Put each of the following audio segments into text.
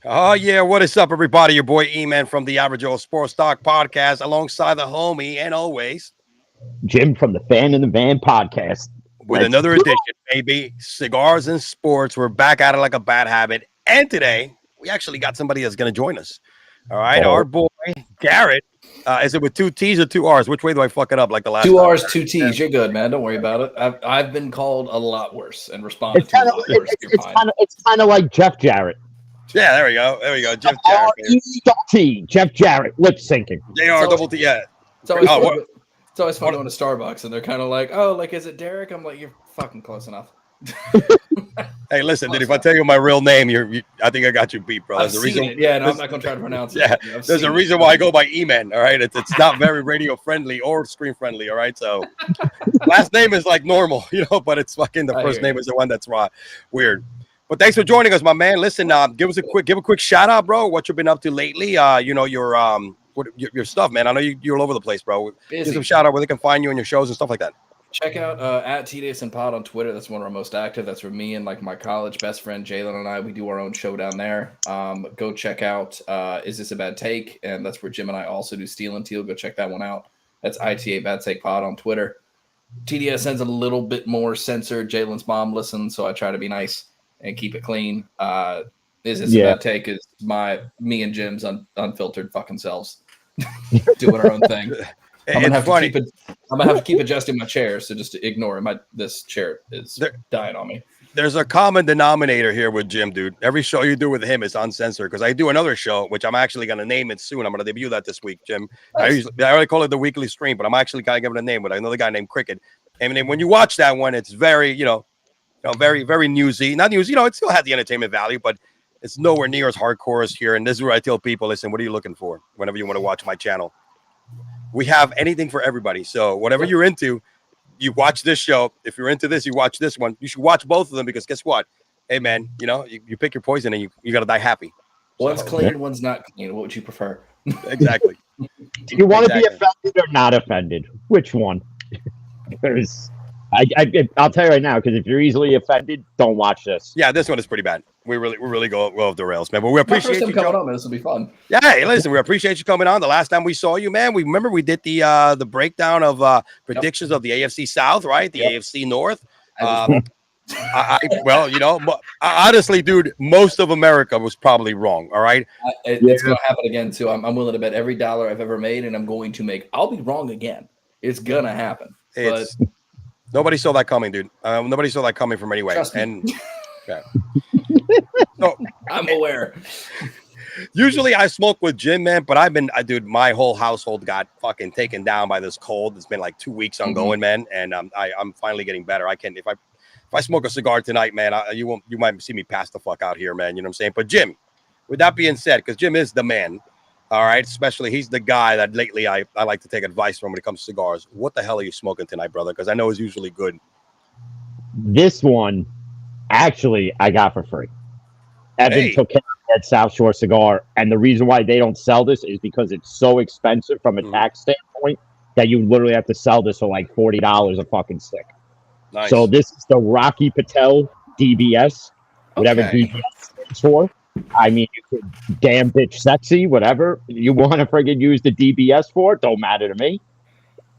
Oh, yeah. What is up, everybody? Your boy E-Man from the Average Joe Sports Talk Podcast alongside the homie and always Jim from the Fan in the Van podcast. with another edition, baby. Cigars and Sports. We're back at it like a bad habit. And today, we actually got somebody that's going to join us. All right. Our boy, Garrett. Is it with 2 T's or 2 R's? Which way do I fuck it up like the last 2 time? R's, 2 T's. You're good, man. Don't worry about it. I've been called a lot worse and responded It's to kind a of lot worse. it's kind of like Jeff Jarrett. Yeah, there we go. There we go. Jeff Jarrett. R-E-T, Jeff Jarrett, lip syncing. JR double T. Yeah. It's always fun going to Starbucks and they're kind of like, oh, like, is it Derek? I'm like, you're fucking close enough. Hey, listen, dude, if I tell you my real name, I think I got you beat, bro. I've seen it. Yeah, no, I'm not going to try to pronounce it. Yeah, there's a reason why I go by E-Man, all right? It's not very radio friendly or screen friendly, all right? So last name is like normal, but it's fucking the first name is the one that's weird. But thanks for joining us, my man. Listen, give a quick shout out, bro. What you've been up to lately? Your stuff, man. I know you're all over the place, bro. Give some shout out where they can find you in your shows and stuff like that. Check out at TDS and Pod on Twitter. That's one of our most active. That's where me and like my college best friend Jalen and I, we do our own show down there. Go check out Is This a Bad Take? And that's where Jim and I also do Steel and Teal. Go check that one out. That's ITA Bad Take Pod on Twitter. TDS sends a little bit more censored. Jalen's mom listens, so I try to be nice and keep it clean. Is This a Bad Take? Is me and Jim's unfiltered fucking selves doing our own thing. I'm gonna have to keep adjusting my chair, so just to ignore it. This chair is dying on me. There's a common denominator here with Jim, dude. Every show you do with him is uncensored because I do another show, which I'm actually gonna name it soon. I'm gonna debut that this week, Jim. Nice. I already call it the weekly stream, but I'm actually gonna give it a name with another guy named Cricket. And then when you watch that one, it's very, very, very newsy. Not newsy, it still had the entertainment value, but it's nowhere near as hardcore as here. And this is where I tell people, listen, what are you looking for whenever you want to watch my channel? We have anything for everybody. So whatever you're into, you watch this show. If you're into this, you watch this one. You should watch both of them because guess what? Hey, man, you pick your poison and you got to die happy. One's clean, one's not clean. What would you prefer? Exactly. Do you want to be offended or not offended? Which one? Because I'll tell you right now, because if you're easily offended, don't watch this. Yeah, this one is pretty bad. We really go off the rails, man. But we appreciate you coming on, man. This will be fun. Yeah, hey, listen, we appreciate you coming on. The last time we saw you, man, we did the breakdown of predictions of the AFC South, right? The AFC North. Honestly, dude, most of America was probably wrong. All right, it's going to happen again too. I'm willing to bet every dollar I've ever made, and I'm going to make. I'll be wrong again. It's gonna happen. Nobody saw that coming, dude. Nobody saw that coming from anywhere. And yeah. So, I'm aware. Usually I smoke with Jim, man, but dude, my whole household got fucking taken down by this cold. It's been like 2 weeks ongoing, man, and I'm finally getting better. I can if I smoke a cigar tonight, man, you might see me pass the fuck out here, man. You know what I'm saying? But Jim, with that being said, because Jim is the man. All right, especially he's the guy that lately I like to take advice from when it comes to cigars. What the hell are you smoking tonight, brother? Because I know it's usually good. This one, actually, I got for free. Evan took care of that South Shore cigar, and the reason why they don't sell this is because it's so expensive from a tax standpoint that you literally have to sell this for like $40 a fucking stick. Nice. So this is the Rocky Patel DBS, whatever DBS stands for. I mean, you could damn bitch sexy, whatever you want to friggin' use the DBS for. Don't matter to me.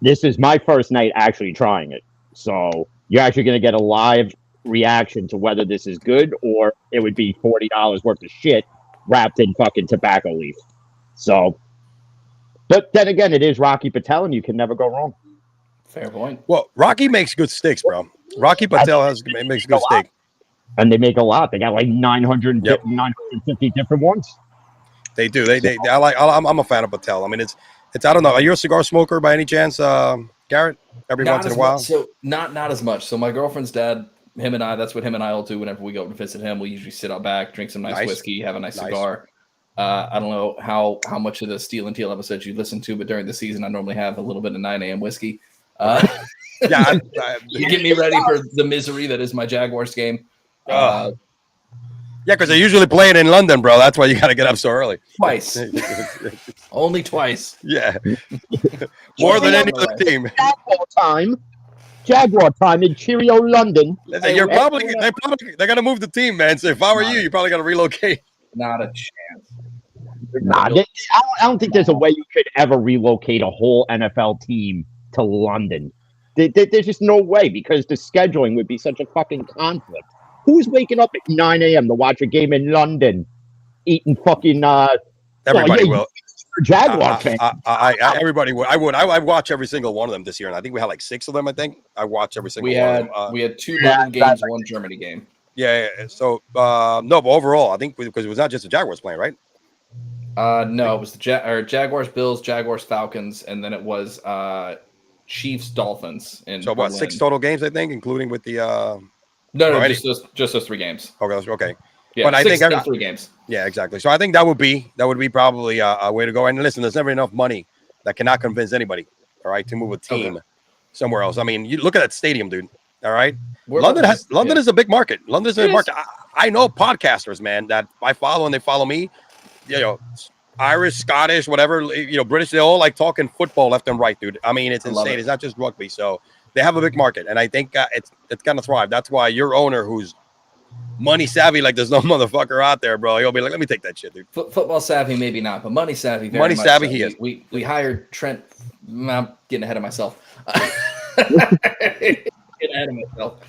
This is my first night actually trying it. So you're actually going to get a live reaction to whether this is good or it would be $40 worth of shit wrapped in fucking tobacco leaf. So, but then again, it is Rocky Patel and you can never go wrong. Fair point. Well, Rocky makes good sticks, bro. Rocky Patel makes good steak. And they make a lot. They got like 950 different ones. They do. I'm a fan of Patel. I mean, it's. I don't know. Are you a cigar smoker by any chance, Garrett? Every once in a while. So not as much. So my girlfriend's dad, him and I. That's what him and I will do whenever we go to visit him. We usually sit out back, drink some nice whiskey, have a nice cigar. I don't know how much of the Steel and Teal episodes you listen to, but during the season, I normally have a little bit of 9 a.m. whiskey. You get me ready for the misery that is my Jaguars game. Yeah, because they're usually playing in London, bro. That's why you got to get up so early. Twice. Only twice. Yeah. More than any other team. Jaguar time in Cheerio, London. They're going to move the team, man. So if I were you probably got to relocate. Not a chance. Nah, I don't think there's a way you could ever relocate a whole NFL team to London. There's just no way because the scheduling would be such a fucking conflict. Who's waking up at 9 a.m. to watch a game in London, eating fucking Everybody will. Jaguar fan. Everybody would. I'd watch every single one of them this year, and I think we had like 6 of them. I think I watched every single one of them. We had 2 London games, 1 Germany game. Yeah. So no, but overall, I think because it was not just the Jaguars playing, right? No, it was the Jaguars, Bills, Jaguars, Falcons, and then it was Chiefs, Dolphins. So what? 6 total games, I think, including with the. No, just those 3 games. Okay. Yeah, but I think 3 games. Yeah, exactly. So I think that would be probably a way to go. And listen, there's never enough money that cannot convince anybody, all right, to move a team somewhere else. I mean, you look at that stadium, dude. All right, London is a big market. London is a big market. I know podcasters, man, that I follow and they follow me. You know, Irish, Scottish, whatever. You know, British. They all like talking football left and right, dude. I mean, it's insane. It's not just rugby. So they have a big market, and I think it's gonna thrive. That's why your owner, who's money savvy like there's no motherfucker out there, bro, he'll be like, let me take that shit, dude. Football savvy, maybe not, but money savvy. Money savvy, he is. We hired Trent. I'm getting ahead of myself. Get ahead of myself.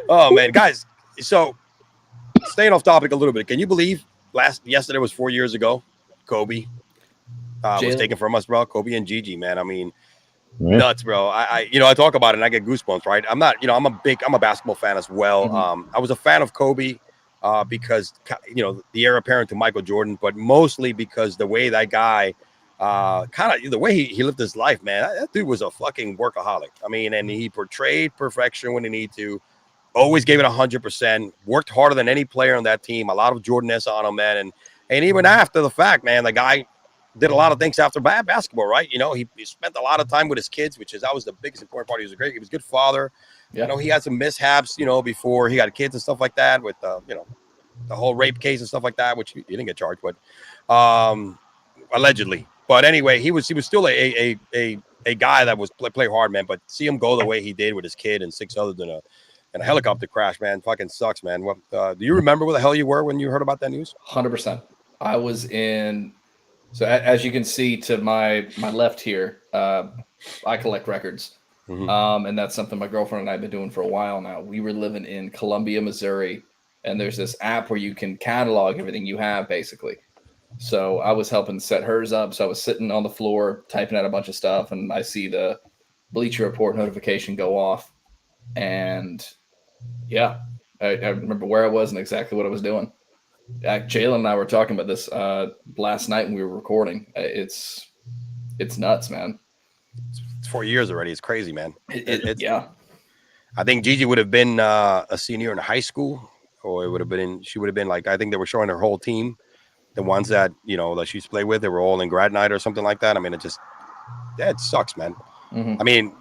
Oh man, guys. So staying off topic a little bit, can you believe yesterday was 4 years ago? Kobe was taken from us, bro. Kobe and Gigi, man. I mean, nuts, bro. I talk about it and I get goosebumps, right? I'm not, I'm a basketball fan as well. Mm-hmm. I was a fan of Kobe because the heir apparent to Michael Jordan, but mostly because the way that guy the way he lived his life, man. That dude was a fucking workaholic. I mean, and he portrayed perfection when he needed to. Always gave it 100%. Worked harder than any player on that team. A lot of Jordan-esque on him, man. And even after the fact, man, the guy did a lot of things after basketball, right? You know, he spent a lot of time with his kids, which is always the biggest important part. He was a good father. Yeah. You know, he had some mishaps, before he got kids and stuff like that with, the whole rape case and stuff like that, which he didn't get charged with, allegedly. But anyway, he was still a guy that was play hard, man. But see him go the way he did with his kid and 6 others in a helicopter crash, man, fucking sucks, man. What do you remember where the hell you were when you heard about that news? 100%. I was in. So as you can see to my left here, I collect records, and that's something my girlfriend and I have been doing for a while now. We were living in Columbia, Missouri, and there's this app where you can catalog everything you have, basically. So I was helping set hers up. So I was sitting on the floor typing out a bunch of stuff, and I see the Bleacher Report notification go off, and yeah, I remember where I was and exactly what I was doing. Jalen and I were talking about this last night when we were recording. It's nuts, man. It's 4 years already. It's crazy, man. Yeah. I think Gigi would have been a senior in high school, or she would have been like, I think they were showing her whole team. The ones that, that she used to play with, they were all in grad night or something like that. I mean, it sucks, man. Mm-hmm. I mean,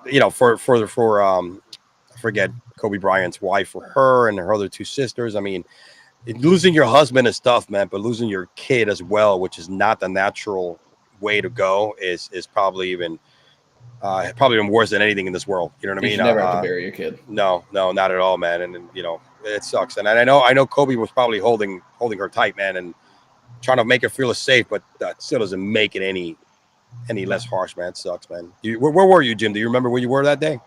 forget Kobe Bryant's wife for her and her other 2 sisters. I mean, losing your husband is tough, man, but losing your kid as well, which is not the natural way to go, is probably even worse than anything in this world. You know what I mean? You never have to bury your kid. No, not at all, man. And it sucks. And I know Kobe was probably holding her tight, man, and trying to make her feel safe, but that still doesn't make it any less harsh, man. It sucks, man. Where were you, Jim? Do you remember where you were that day?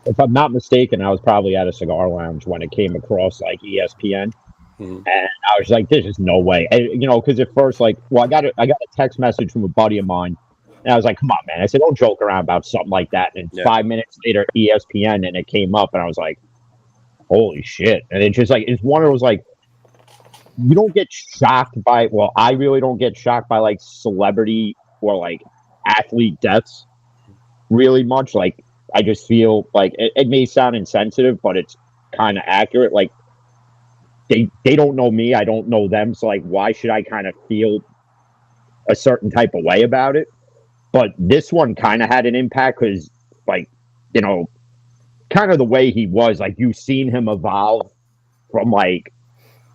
If I'm not mistaken, I was probably at a cigar lounge when it came across like ESPN, and I was like, "This is no way," because at first, I got a text message from a buddy of mine, and I was like, "Come on, man!" I said, "Don't joke around about something like that." And 5 minutes later, ESPN, and it came up, and I was like, "Holy shit!" And it's just it's one of those you don't get shocked by. Well, I really don't get shocked by celebrity or athlete deaths really much. I just feel it may sound insensitive, but it's kind of accurate. They don't know me, I don't know them, so why should I kind of feel a certain type of way about it? But this one kind of had an impact because, kind of the way he was. You've seen him evolve from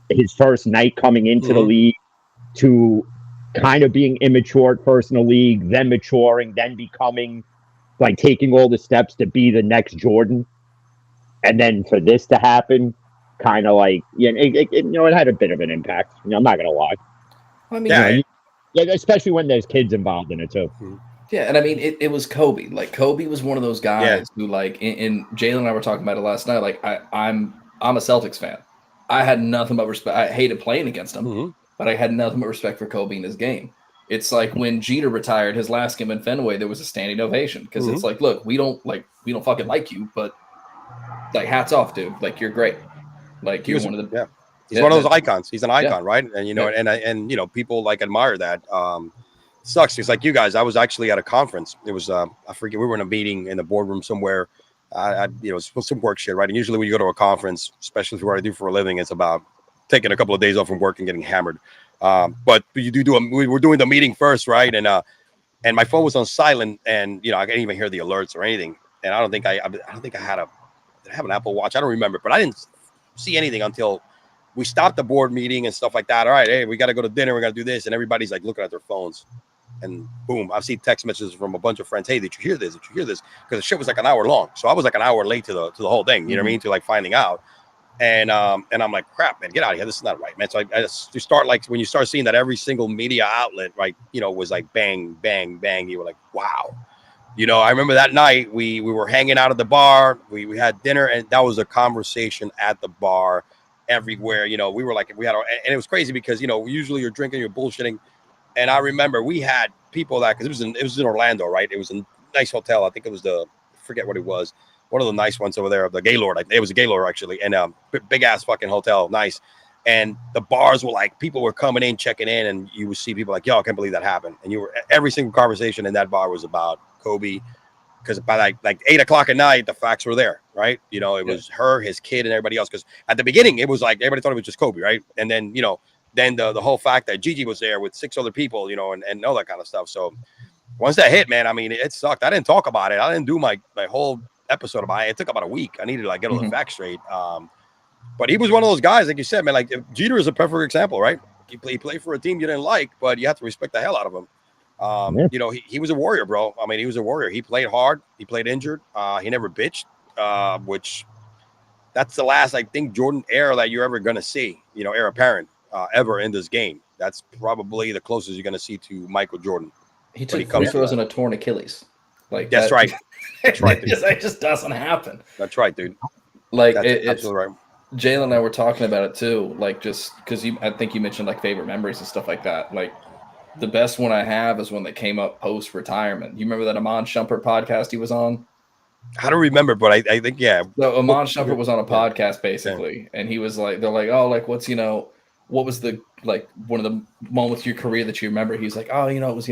his first night coming into the league to kind of being immature at first in the league, then maturing, then becoming taking all the steps to be the next Jordan. And then for this to happen kind of like, it had a bit of an impact. I'm not gonna lie. I mean, especially when there's kids involved in it too. Yeah, and I mean, it was Kobe. Like Kobe was one of those guys who, like, in Jalen and I were talking about it last night. Like, I'm a Celtics fan. I had nothing but respect. I hated playing against him, but I had nothing but respect for Kobe in his game. It's like when Jeter retired his last game in Fenway, there was a standing ovation because it's like, look, we don't fucking like you, but like, hats off, dude. Like, you're great. Like, you're one of the He's one of those icons. He's an icon, right? And and people like admire that. Sucks. It's like you guys. I was actually at a conference. It was I forget. We were in a meeting in the boardroom somewhere. Some work shit, right? And usually when you go to a conference, especially for what I do for a living, it's about taking a couple of days off from work and getting hammered. But we were doing the meeting first, right? And my phone was on silent, and I couldn't even hear the alerts or anything. And I don't think I had did I have an Apple Watch? I don't remember, but I didn't see anything until we stopped the board meeting and stuff like that. All right, hey, we got to go to dinner. We got to do this, and everybody's like looking at their phones. And boom, I've seen text messages from a bunch of friends. Hey, did you hear this? Did you hear this? Because the shit was like an hour long. So I was like an hour late to the whole thing. You know what I mean? To like finding out. And I'm like, crap, man, get out of here. This is not right, man. So you start like when you start seeing that every single media outlet, right, was like bang, bang, bang. You were like, wow. I remember that night we were hanging out at the bar. We had dinner, and that was a conversation at the bar everywhere. We were like, and it was crazy because usually you're drinking, you're bullshitting. And I remember we had people that, because it was in Orlando, right? It was a nice hotel. I think it was I forget what it was. One of the nice ones over there, the Gaylord. It was a Gaylord actually, and big ass fucking hotel, nice. And the bars were like, people were coming in, checking in, and you would see people like, yo, I can't believe that happened. And every single conversation in that bar was about Kobe, because by like 8 o'clock at night, the facts were there, right? It was her, his kid, and everybody else. Because at the beginning, it was like everybody thought it was just Kobe, right? And then then the whole fact that Gigi was there with 6 other people, and all that kind of stuff. So once that hit, man, I mean, it sucked. I didn't talk about it. I didn't do my whole episode about it. It took about a week. I needed to get all the facts straight. But he was one of those guys, like you said, man. Like Jeter is a perfect example, right? He played for a team you didn't like, but you have to respect the hell out of him. He was a warrior, bro. I mean, he was a warrior. He played hard. He played injured. He never bitched, which that's the last, I think, Jordan era that you're ever going to see, heir apparent ever in this game. That's probably the closest you're going to see to Michael Jordan. He took free throws and a torn Achilles. That's right. That's right, dude. It just doesn't happen. That's right, dude. Like, that's absolutely right. Jalen and I were talking about it too, like, just because I think you mentioned like favorite memories and stuff like that. Like, the best one I have is one that came up post retirement. You remember that Amon Shumpert podcast he was on? I don't remember, but I think So Amon Shumpert was on a podcast basically, and he was like, they're like, oh, like what's what was the like one of the moments of your career that you remember? He's like, oh, it was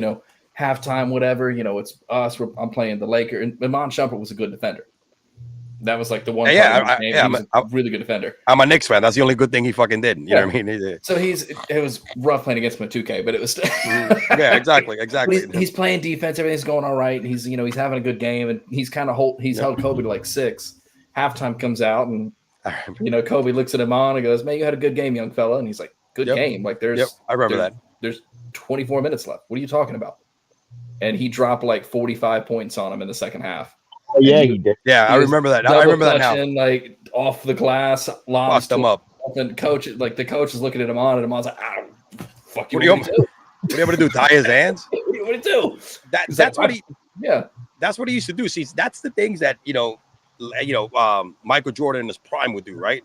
halftime, whatever. It's us. I'm playing the Lakers, and Amon Shumpert was a good defender. That was like the one. He was a really good defender. I'm a Knicks fan. That's the only good thing he fucking did. You know what I mean? So it was rough playing against him at 2K, but it was. Yeah, exactly. He's playing defense. Everything's going all right. He's he's having a good game, and he's kind of held Kobe to like 6. Halftime comes out, and Kobe looks at him and goes, "Man, you had a good game, young fella." And he's like, "Good game." Like I remember that. There's 24 minutes left. What are you talking about? And he dropped like 45 points on him in the second half. Oh, yeah, he did. Yeah, I remember that. I remember that now. Like off the glass, lost him up. And the coach is looking at him on, and Amon's like, "Ah, fuck you." What are you able to do? Tie his hands? What do you do? That's what he. Yeah, that's what he used to do. See, that's the things that Michael Jordan in his prime would do, right?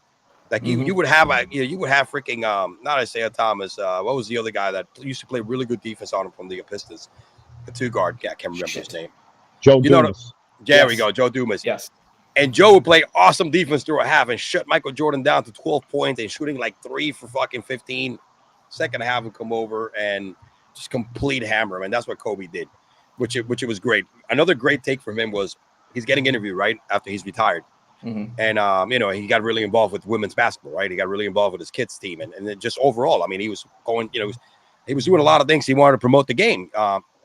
Like you would have freaking not Isaiah Thomas. What was the other guy that used to play really good defense on him from the Pistons? The 2 guard. Yeah, I can't remember his name. Joe Dumas. There we go, Joe Dumas. Yes. And Joe would play awesome defense through a half and shut Michael Jordan down to 12 points and shooting like 3 for fucking 15. Second half would come over and just complete hammer him. And that's what Kobe did, which it was great. Another great take from him was he's getting interviewed right after he's retired. And, he got really involved with women's basketball, right? He got really involved with his kids team. And then just overall, I mean, he was going, he was doing a lot of things. He wanted to promote the game.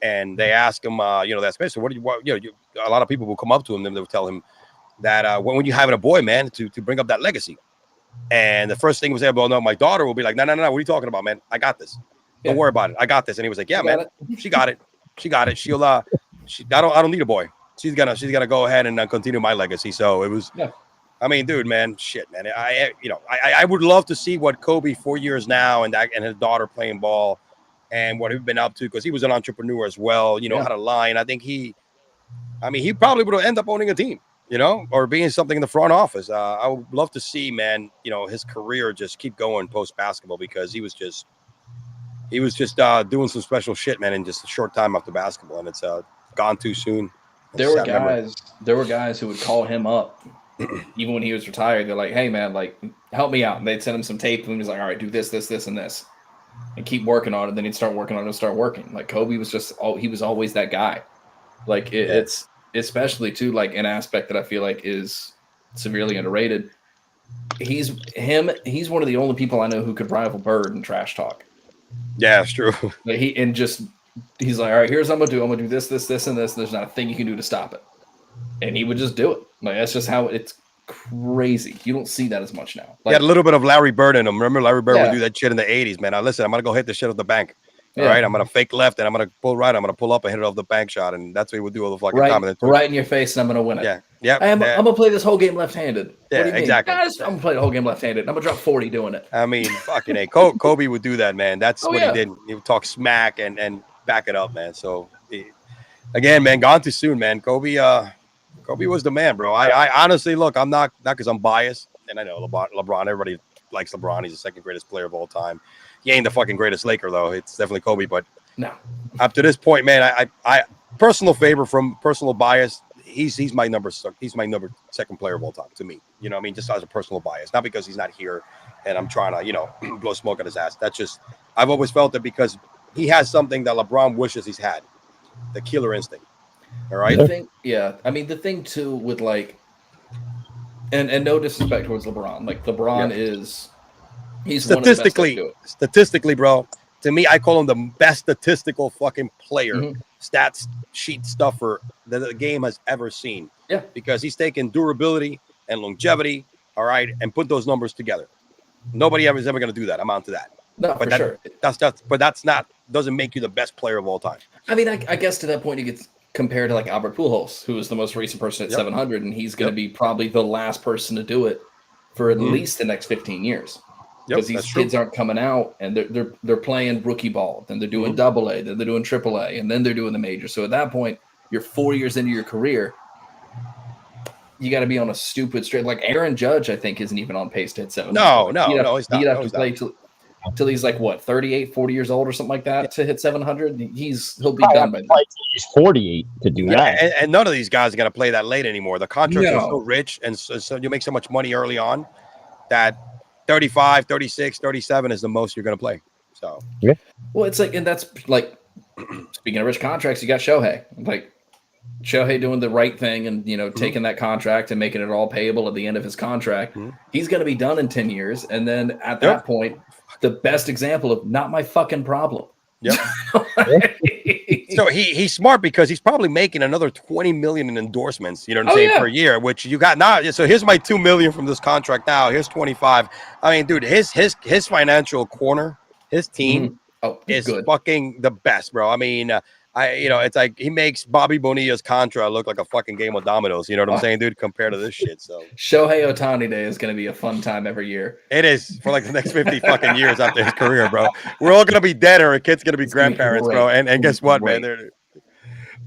And they asked him, that space. So a lot of people will come up to him and they'll tell him that when you having a boy, man, to bring up that legacy. And the first thing was, well, no, my daughter will be like, no, what are you talking about, man? I got this. Don't worry about it. I got this. And he was like, yeah, man, she got it. She got it. I don't need a boy. She's gonna go ahead and continue my legacy. So it was I mean, dude, man, shit, man. I would love to see what Kobe 4 years now and his daughter playing ball and what he's been up to, because he was an entrepreneur as well. Had a line. I think he probably would end up owning a team, or being something in the front office. I would love to see, man, his career just keep going post basketball, because he was just doing some special shit, man, in just a short time after basketball, and it's gone too soon. There were guys who would call him up even when he was retired. They're like, hey man, like, help me out. And they'd send him some tape, and he was like, all right, do this, this, this, and this, and keep working on it. Then he'd start working on it and start working. Like Kobe was he was always that guy. Like it's especially too, like, an aspect that I feel like is severely underrated. He's one of the only people I know who could rival Bird in trash talk. Yeah, it's true. Like he's like, all right, here's what I'm gonna do. I'm gonna do this, this, this, and this. There's not a thing you can do to stop it. And he would just do it. Like, that's just how it's crazy. You don't see that as much now. Like, he had a little bit of Larry Bird in him. Remember, Larry Bird would do that shit in the 80s, man. Now, listen, I'm going to go hit the shit off the bank. All right, I'm going to fake left, and I'm going to pull right. I'm going to pull up and hit it off the bank shot, and that's what he would do all the fucking time. Right in your face, and I'm going to win it. Yeah. I'm going to play this whole game left-handed. Yeah, exactly. Guys, I'm going to play the whole game left-handed. I'm going to drop 40 doing it. I mean, fucking A. Kobe would do that, man. That's what he did. He would talk smack and back it up, man. So, again, man, gone too soon, man. Kobe was the man, bro. I honestly, look, I'm not because I'm biased, and I know LeBron, everybody likes LeBron. He's the second greatest player of all time. He ain't the fucking greatest Laker, though. It's definitely Kobe, but no. Up to this point, man, I personal favor from personal bias, he's my number second player of all time to me. You know what I mean? Just as a personal bias, not because he's not here and I'm trying to, blow smoke at his ass. That's just, I've always felt that because he has something that LeBron wishes he's had, the killer instinct. All right. I mean, the thing too with, like, and no disrespect towards LeBron, like he's statistically, bro. To me, I call him the best statistical fucking player, stats sheet stuffer that the game has ever seen. Yeah, because he's taken durability and longevity, all right, and put those numbers together. Nobody is ever going to do that. I'm on to that. No, but sure. That's not doesn't make you the best player of all time. I mean, I guess to that point, he gets compared to like Albert Pujols, who is the most recent person at 700, and he's going to be probably the last person to do it for at least the next 15 years. Because these kids aren't coming out and they're playing rookie ball, then they're doing AA, then they're doing AAA, and then they're doing the major. So at that point, you're 4 years into your career. You got to be on a stupid straight. Like Aaron Judge, I think, isn't even on pace to hit 700. No, he's not. He'd have to play till he's like what, 38, 40 years old or something like that to hit 700. He'll be done by then. He's 48 to do that. And none of these guys are going to play that late anymore. The contracts are so rich, and so you make so much money early on that 35, 36, 37 is the most you're going to play. So, well, it's like, and that's like, speaking of rich contracts, you got Shohei. Like, Shohei doing the right thing and, taking that contract and making it all payable at the end of his contract. He's going to be done in 10 years. And then at that point, the best example of not my fucking problem. Yep. So he's smart because he's probably making another 20 million in endorsements, you know what I'm saying, per year, which you got now. So here's my 2 million from this contract now. Here's 25. I mean, dude, his financial corner, his team is fucking the best, bro. I mean, it's like he makes Bobby Bonilla's Contra look like a fucking game of dominoes. You know what I'm saying, dude? Compared to this shit. So Shohei Ohtani Day is going to be a fun time every year. It is for like the next 50 fucking years after his career, bro. We're all going to be dead, or our kids going to be grandparents, bro. And guess what, man? They're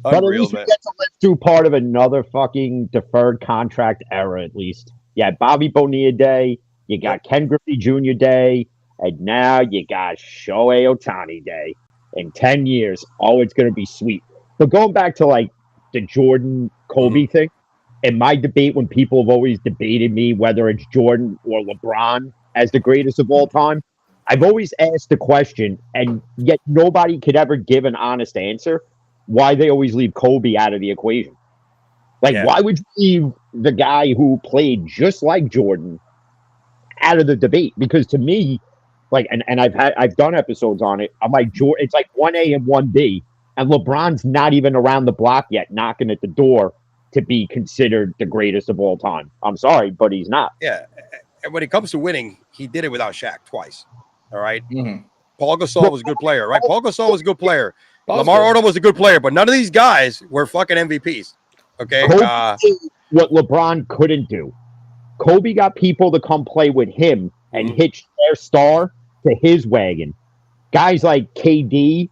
but at least we get to live through part of another fucking deferred contract era. At least, Bobby Bonilla Day. You got Ken Griffey Jr. Day, and now you got Shohei Ohtani Day. In 10 years, it's going to be sweet. But going back to like the Jordan Kobe thing, in my debate, when people have always debated me whether it's Jordan or LeBron as the greatest of all time, I've always asked the question, and yet nobody could ever give an honest answer, why they always leave Kobe out of the equation. Like, why would you leave the guy who played just like Jordan out of the debate? Because to me, like, and I've done episodes on it. I'm like, it's like 1A and 1B, and LeBron's not even around the block yet, knocking at the door to be considered the greatest of all time. I'm sorry, but he's not. Yeah, and when it comes to winning, he did it without Shaq twice. All right, Paul Gasol was a good player, right? Paul Gasol was a good player. Lamar Odom was a good player, but none of these guys were fucking MVPs. Okay, what LeBron couldn't do. Kobe got people to come play with him and hitch their star to his wagon. Guys like KD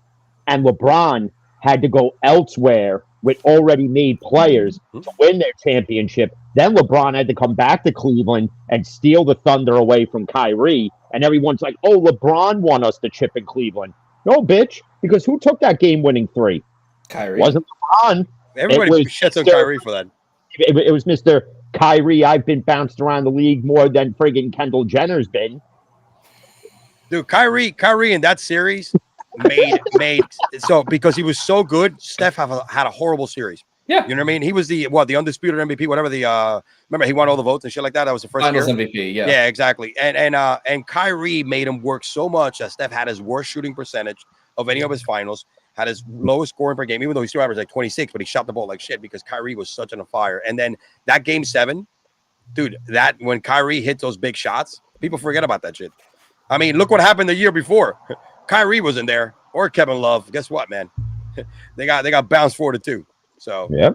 and LeBron had to go elsewhere with already made players to win their championship. Then LeBron had to come back to Cleveland and steal the thunder away from Kyrie. And everyone's like, oh, LeBron won us the chip in Cleveland. No, bitch, because who took that game-winning three? Kyrie. Wasn't LeBron. Everybody shits on Kyrie for that. It was Mr. Kyrie. I've been bounced around the league more than friggin' Kendall Jenner's been. Dude, Kyrie in that series made so because he was so good. Steph had a horrible series. Yeah, you know what I mean. He was the undisputed MVP, whatever the remember he won all the votes and shit like that. That was the first Finals year. MVP. Yeah, yeah, exactly. And Kyrie made him work so much that Steph had his worst shooting percentage of any of his finals. Had his lowest scoring per game, even though he still averaged like 26, but he shot the ball like shit because Kyrie was such on fire. And then that game 7, dude, that when Kyrie hit those big shots, people forget about that shit. I mean, look what happened the year before. Kyrie wasn't there, or Kevin Love. Guess what, man? they got bounced 4-2. So yeah.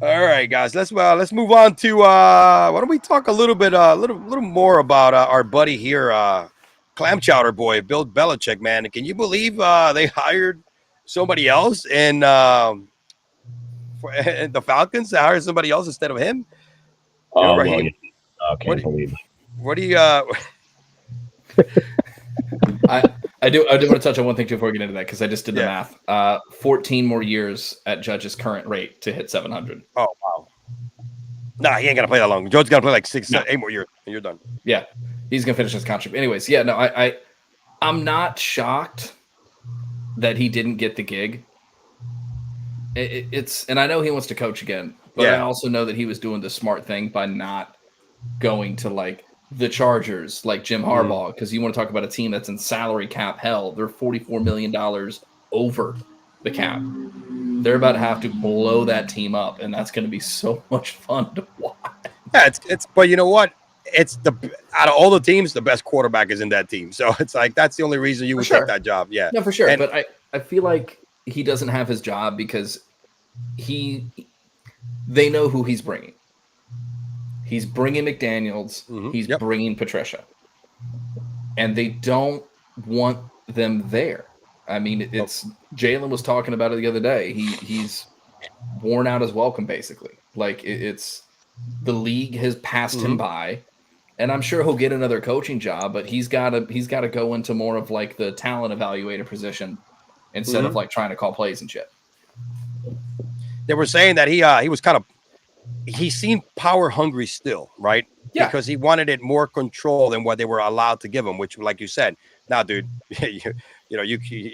All right, guys, let's move on to why don't we talk a little more about our buddy here, Clam Chowder Boy, Bill Belichick, man. Can you believe they hired somebody else and the Falcons to hire somebody else instead of him? Oh, well, I can't believe it. What do you I do want to touch on one thing before we get into that because I just did the math. 14 more years at Judge's current rate to hit 700. Oh, wow. Nah, he ain't gonna play that long. Judge's gonna play like 8 more years and you're done. Yeah. He's gonna finish his contract. Anyways, yeah, no, I'm not shocked that he didn't get the gig. And I know he wants to coach again, but I also know that he was doing the smart thing by not going to like the Chargers, like Jim Harbaugh, because you want to talk about a team that's in salary cap hell. They're $44 million over the cap. They're about to have to blow that team up, and that's going to be so much fun to watch. Yeah, it's but you know what? It's out of all the teams, the best quarterback is in that team. So it's like that's the only reason you would take that job. Yeah, no, for sure. But I feel like he doesn't have his job because they know who he's bringing. He's bringing McDaniels. He's bringing Patricia, and they don't want them there. I mean, it's Jalen was talking about it the other day. He's worn out his welcome, basically. Like it's the league has passed him by. And I'm sure he'll get another coaching job, but he's got to go into more of like the talent evaluator position instead of like trying to call plays and shit. They were saying that he seemed power hungry still, right? Yeah. Because he wanted it more control than what they were allowed to give him, which, like you said, now, dude, you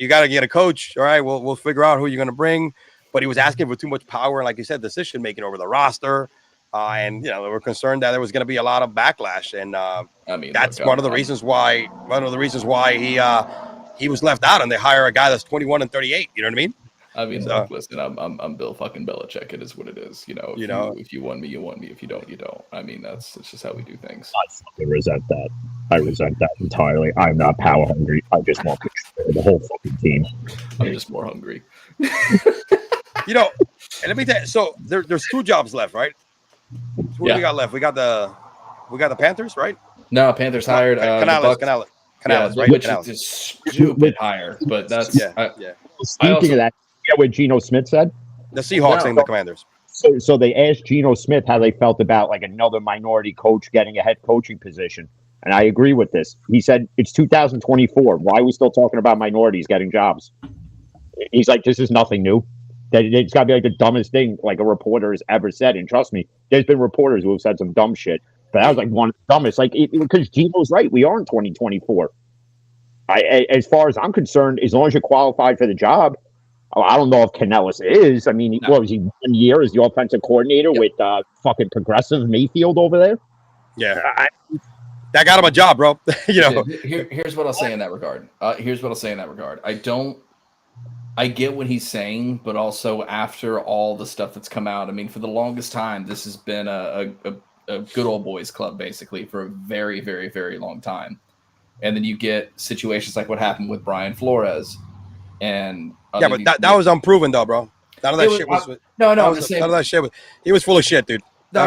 got to get a coach. All right, we'll figure out who you're going to bring. But he was asking for too much power, and like you said, decision making over the roster. And they were concerned that there was going to be a lot of backlash, and I mean that's one of the reasons why he was left out, and they hire a guy that's 21 and 38. You know what I mean? I mean, so, listen, I'm Bill fucking Belichick. It is what it is. If you want me, you want me. If you don't, you don't. I mean, it's just how we do things. I fucking resent that. I resent that entirely. I'm not power hungry. I just want control of the whole fucking team. I'm just more hungry. And let me tell you. So there's 2 jobs left, right? What do we got left? We got the Panthers, right? No, Panthers hired Canales, right? Which is stupid hire, but that's Speaking of that, what Geno Smith said? The Seahawks and the Commanders. So they asked Geno Smith how they felt about like another minority coach getting a head coaching position, and I agree with this. He said it's 2024. Why are we still talking about minorities getting jobs? He's like, this is nothing new. It's got to be like the dumbest thing like a reporter has ever said. And trust me, there's been reporters who have said some dumb shit. But that was like one of the dumbest. Like, because Gino's right. We are in 2024. As far as I'm concerned, as long as you're qualified for the job, I don't know if Canales is. I mean, what was he 1 year as the offensive coordinator with fucking progressive Mayfield over there? Yeah. That got him a job, bro. Here's what I'll say in that regard. I get what he's saying, but also after all the stuff that's come out, I mean, for the longest time, this has been a good old boys club, basically, for a very, very, very long time. And then you get situations like what happened with Brian Flores. And but that was unproven, though, bro. None of that shit was. I'm just saying. None of that shit was. He was full of shit, dude.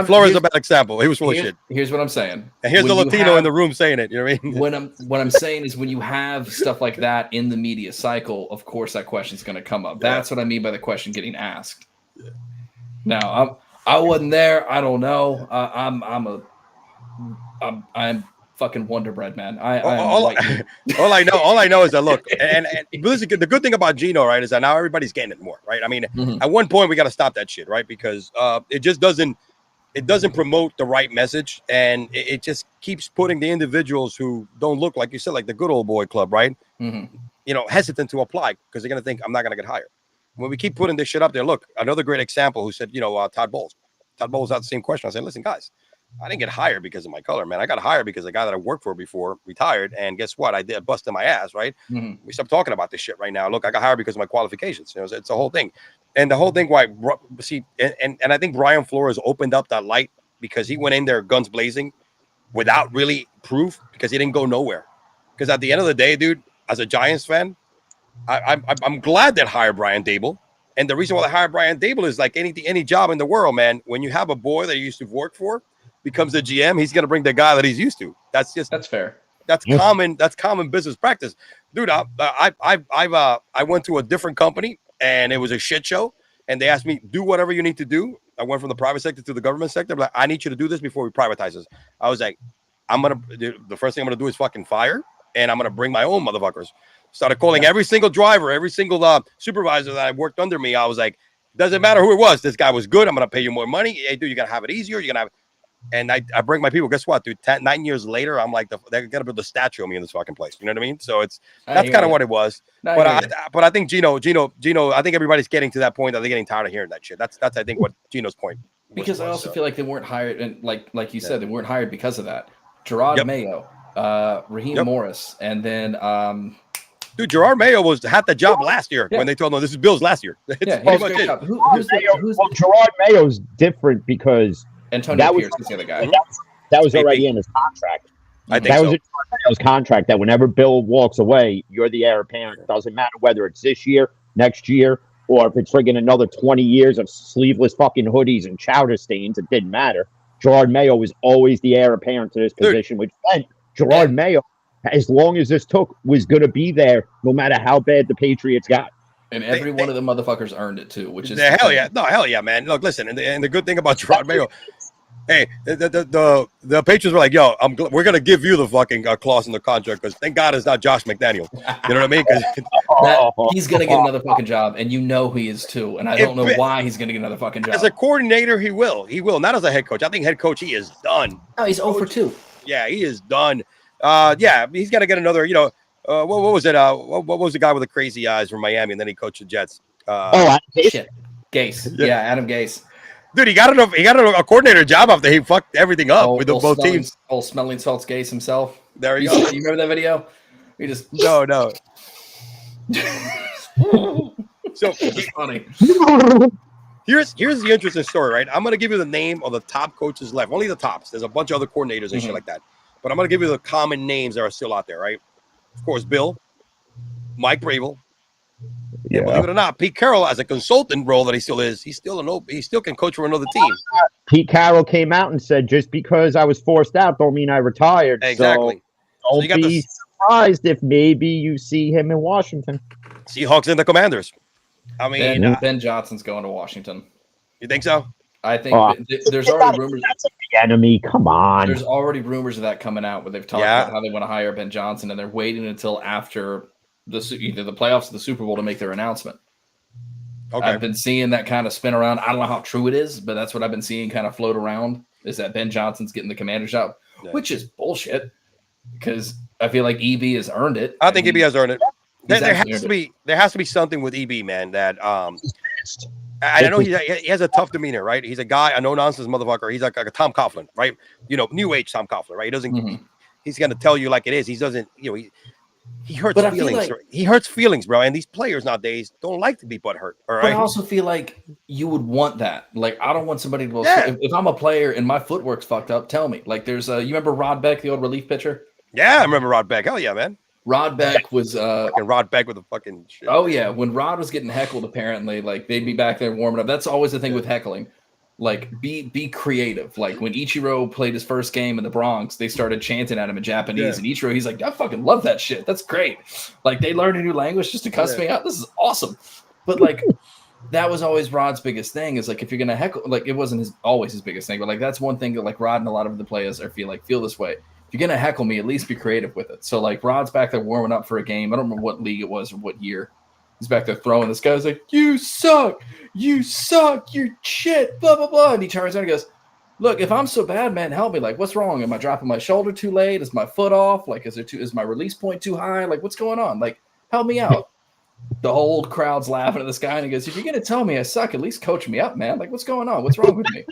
Flores is a bad example. He was full of shit. Here's what I'm saying. And here's the Latino in the room saying it. You know what I mean? What I'm saying is when you have stuff like that in the media cycle, of course that question's going to come up. That's what I mean by the question getting asked. Yeah. Now I wasn't there. I don't know. I'm fucking Wonder Bread, man. All I know is that look, and the good thing about Gino, right, is that now everybody's getting it more, right? I mean, at one point we got to stop that shit, right? Because it just doesn't promote the right message, and it just keeps putting the individuals who don't look like you said, like the good old boy club, right? Hesitant to apply because they're gonna think I'm not gonna get hired. When we keep putting this shit up there, look, another great example who said, Todd Bowles. Todd Bowles had the same question. I said, listen, guys. I didn't get hired because of my color, man. I got hired because the guy that I worked for before retired. And guess what? I busted my ass, right? We stopped talking about this shit right now. Look, I got hired because of my qualifications. It's a whole thing. And the whole thing why, and I think Brian Flores opened up that light because he went in there guns blazing without really proof because he didn't go nowhere. Because at the end of the day, dude, as a Giants fan, I'm glad that hired Brian Dable. And the reason why they hired Brian Dable is like any job in the world, man. When you have a boy that you used to work for, becomes the GM, he's gonna bring the guy that he's used to. That's fair. That's common. That's common business practice, dude. I went to a different company and it was a shit show. And they asked me, do whatever you need to do. I went from the private sector to the government sector. Like, I need you to do this before we privatize this. I was like, the first thing I'm gonna do is fucking fire, and I'm gonna bring my own motherfuckers. Started calling every single driver, every single supervisor that I worked under me. I was like, doesn't matter who it was. This guy was good. I'm gonna pay you more money. Hey, dude, you gotta have it easier. You're gonna have. And I bring my people. Guess what, dude? 9 years later, I'm like, they're gonna build a statue of me in this fucking place. You know what I mean? So that's kind of what it was. But I think Gino. I think everybody's getting to that point that they're getting tired of hearing that shit. That's I think what Gino's point. Because I also feel like they weren't hired, and like you said, they weren't hired because of that. Gerard Mayo, Raheem Morris, and then dude, Gerard Mayo had the job last year when they told him this is Bill's last year. Gerard Mayo's different because. Antonio Pierce is the other guy. That was already in his contract. I think that was in Mayo's contract that whenever Bill walks away, you're the heir apparent. It doesn't matter whether it's this year, next year, or if it's friggin' another 20 years of sleeveless fucking hoodies and chowder stains. It didn't matter. Gerard Mayo was always the heir apparent to this position, which meant Gerard Mayo, as long as this took, was going to be there no matter how bad the Patriots got. And every one of the motherfuckers earned it too, which is hell yeah, man. Look, listen, and the good thing about Gerard Mayo, hey, the Patriots were like, yo, we're gonna give you the fucking clause in the contract because thank God it's not Josh McDaniel. You know what I mean? He's gonna get another fucking job, and you know he is too. And I don't know why he's gonna get another fucking job. As a coordinator, he will. Not as a head coach. I think head coach, he is done. Oh, he's 0 for 2. Yeah, he is done. He's got to get another. What was it? What was the guy with the crazy eyes from Miami, and then he coached the Jets? Shit, Gase. Yeah, Adam Gase. Dude, he got a coordinator job after he fucked everything up with both teams. Old smelling salts Gase himself. There you go. You remember that video? He just no. So it's funny. Here's the interesting story, right? I'm gonna give you the name of the top coaches left. Only the tops. There's a bunch of other coordinators and shit like that. But I'm gonna give you the common names that are still out there, right? Of course, Bill, Mike Bravel. Yeah. Believe it or not, Pete Carroll, as a consultant role that he still is, he still can coach for another team. Pete Carroll came out and said, just because I was forced out don't mean I retired. Exactly. So don't be surprised if maybe you see him in Washington. Seahawks and the Commanders. I mean, Ben Johnson's going to Washington. You think so? I think there's already rumors. That's the enemy. Come on. There's already rumors of that coming out where they've talked about how they want to hire Ben Johnson, and they're waiting until after either the playoffs or the Super Bowl to make their announcement. Okay. I've been seeing that kind of spin around. I don't know how true it is, but that's what I've been seeing kind of float around is that Ben Johnson's getting the Commander's job, which is bullshit because I feel like EB has earned it. I think EB has earned it. There has to be something with EB, man, that I know he has a tough demeanor, right? He's a guy, a no-nonsense motherfucker. He's like a Tom Coughlin, right? New age Tom Coughlin, right? He doesn't he's gonna tell you like it is. He doesn't, he hurts feelings. He hurts feelings, bro. And these players nowadays don't like to be butthurt. All right. But I also feel like you would want that. Like, I don't want somebody to if I'm a player and my footwork's fucked up, tell me. Like, there's you remember Rod Beck, the old relief pitcher? Yeah, I remember Rod Beck. Hell yeah, man. Rod Beck was Rod Beck with the fucking shit. Oh yeah, when Rod was getting heckled, apparently, like they'd be back there warming up. That's always the thing with heckling. Like, be creative. Like, when Ichiro played his first game in the Bronx, they started chanting at him in Japanese. And Ichiro, he's like, I fucking love that shit. That's great. Like, they learned a new language just to cuss me out. This is awesome. But, like, that was always Rod's biggest thing is, like, if you're going to heckle, like, it wasn't always his biggest thing. But, like, that's one thing that, like, Rod and a lot of the players feel this way. If you're going to heckle me, at least be creative with it. So, like, Rod's back there warming up for a game. I don't remember what league it was or what year. He's back there throwing. This guy's like, you suck, you're shit, blah, blah, blah. And he turns around and goes, look, if I'm so bad, man, help me. Like, what's wrong? Am I dropping my shoulder too late? Is my foot off? Like, is my release point too high? Like, what's going on? Like, help me out. The whole crowd's laughing at this guy, and he goes, if you're going to tell me I suck, at least coach me up, man. Like, what's going on? What's wrong with me?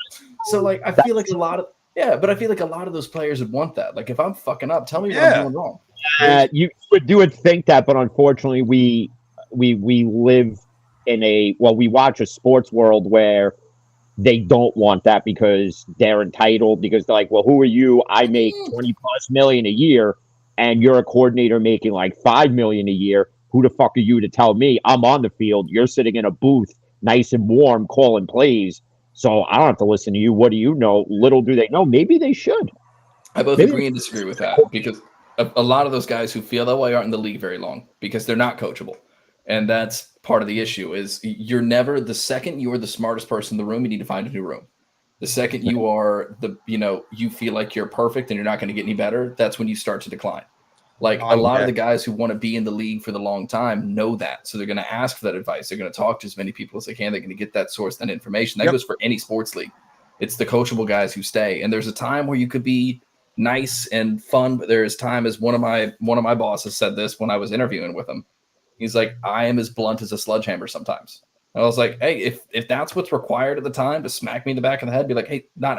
So, like, I feel like a lot of those players would want that. Like, if I'm fucking up, tell me what I'm doing wrong. You would think that, but unfortunately, we live in we watch a sports world where they don't want that because they're entitled, because they're like, well, who are you? I make 20 plus million a year and you're a coordinator making like 5 million a year. Who the fuck are you to tell me I'm on the field? You're sitting in a booth, nice and warm, calling plays. So I don't have to listen to you. What do you know? Little do they know. Maybe they should. I both agree and disagree with that, because a lot of those guys who feel that way aren't in the league very long because they're not coachable. And that's part of the issue is you're never, the second you are the smartest person in the room, you need to find a new room. The second you are you feel like you're perfect and you're not going to get any better, that's when you start to decline. Like a lot of the guys who want to be in the league for the long time know that. So they're going to ask for that advice. They're going to talk to as many people as they can. They're going to get that source, that information. That goes for any sports league. It's the coachable guys who stay. And there's a time where you could be nice and fun, but there is time, as one of my bosses said this when I was interviewing with him. He's like, I am as blunt as a sledgehammer sometimes. And I was like, hey, if that's what's required at the time to smack me in the back of the head, be like, hey, not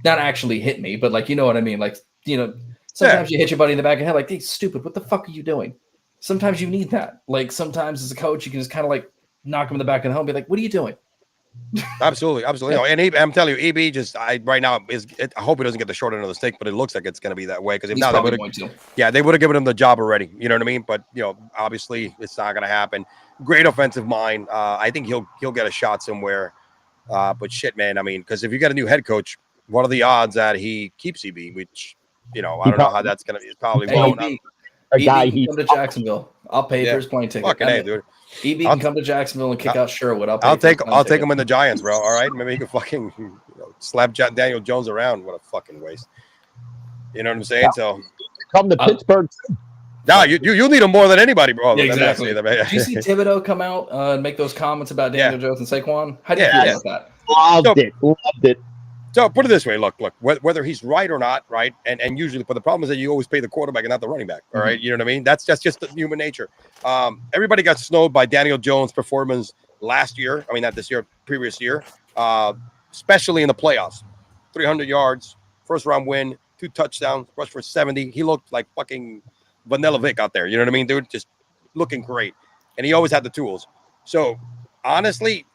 actually hit me, but like, you know what I mean? Like, sometimes you hit your buddy in the back of the head, like, hey, stupid, what the fuck are you doing? Sometimes you need that. Like, sometimes as a coach, you can just kind of like knock him in the back of the head and be like, what are you doing? Absolutely. No, and I'm telling you, EB right now I hope he doesn't get the short end of the stick, but it looks like it's going to be that way, because if not, they would have given him the job already. You know what I mean? But obviously it's not going to happen. Great offensive mind. I think he'll get a shot somewhere. But shit, man. I mean, because if you get a new head coach, what are the odds that he keeps EB? Which I don't know how that's going to. It's probably a guy he come to Jacksonville. I'll pay for his plane ticket. Fucking hey, dude. EB can come to Jacksonville and kick out Sherwood. I'll take him in the Giants, bro. All right, maybe he can fucking slap Daniel Jones around. What a fucking waste. You know what I'm saying? So come to Pittsburgh. No, you need him more than anybody, bro. Yeah, exactly. Did you see Thibodeau come out and make those comments about Daniel Jones and Saquon? How do you feel about that? Loved it. So put it this way, look, whether he's right or not, right? And usually, but the problem is that you always pay the quarterback and not the running back. All right. You know what I mean? That's just the human nature. Everybody got snowed by Daniel Jones' performance last year. I mean, not this year, previous year, especially in the playoffs. 300 yards, first round win, 2 touchdowns, rushed for 70. He looked like fucking Vanilla Vic out there. You know what I mean, dude? Just looking great. And he always had the tools. So honestly,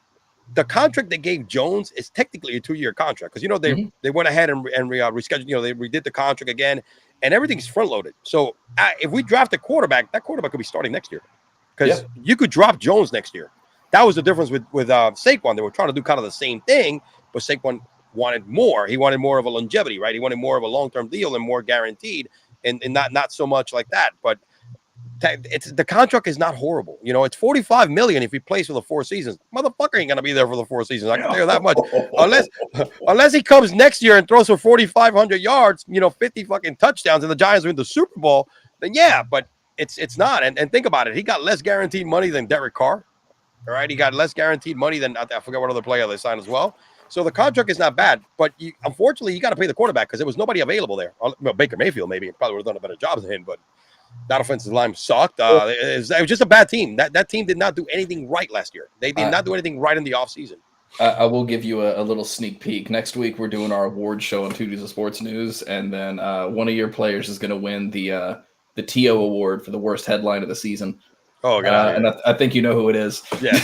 the contract they gave Jones is technically a 2-year contract, because they went ahead and rescheduled. They redid the contract again, and everything's front loaded. So if we draft a quarterback, that quarterback could be starting next year, because you could drop Jones next year. That was the difference with Saquon. They were trying to do kind of the same thing, but Saquon wanted more. He wanted more of a longevity, right? He wanted more of a long-term deal and more guaranteed, and not so much like that. But the contract is not horrible. It's $45 million if he plays for the 4 seasons. Motherfucker ain't gonna be there for the 4 seasons. I can tell you that much. Unless he comes next year and throws for 4,500 yards, 50 fucking touchdowns, and the Giants win the Super Bowl, then yeah. But it's not. And think about it. He got less guaranteed money than Derek Carr. All right, he got less guaranteed money than, I forget what other player they signed as well. So the contract is not bad, but unfortunately you got to pay the quarterback, because there was nobody available there. Well, Baker Mayfield maybe probably would have done a better job than him, but that offensive line sucked. It was just a bad team. That team did not do anything right last year. They did not do anything right in the offseason. I will give you a little sneak peek. Next week, we're doing our award show on Tuesdays of Sports News, and then one of your players is going to win the TO award for the worst headline of the season. Oh, God. And I think you know who it is. Yeah.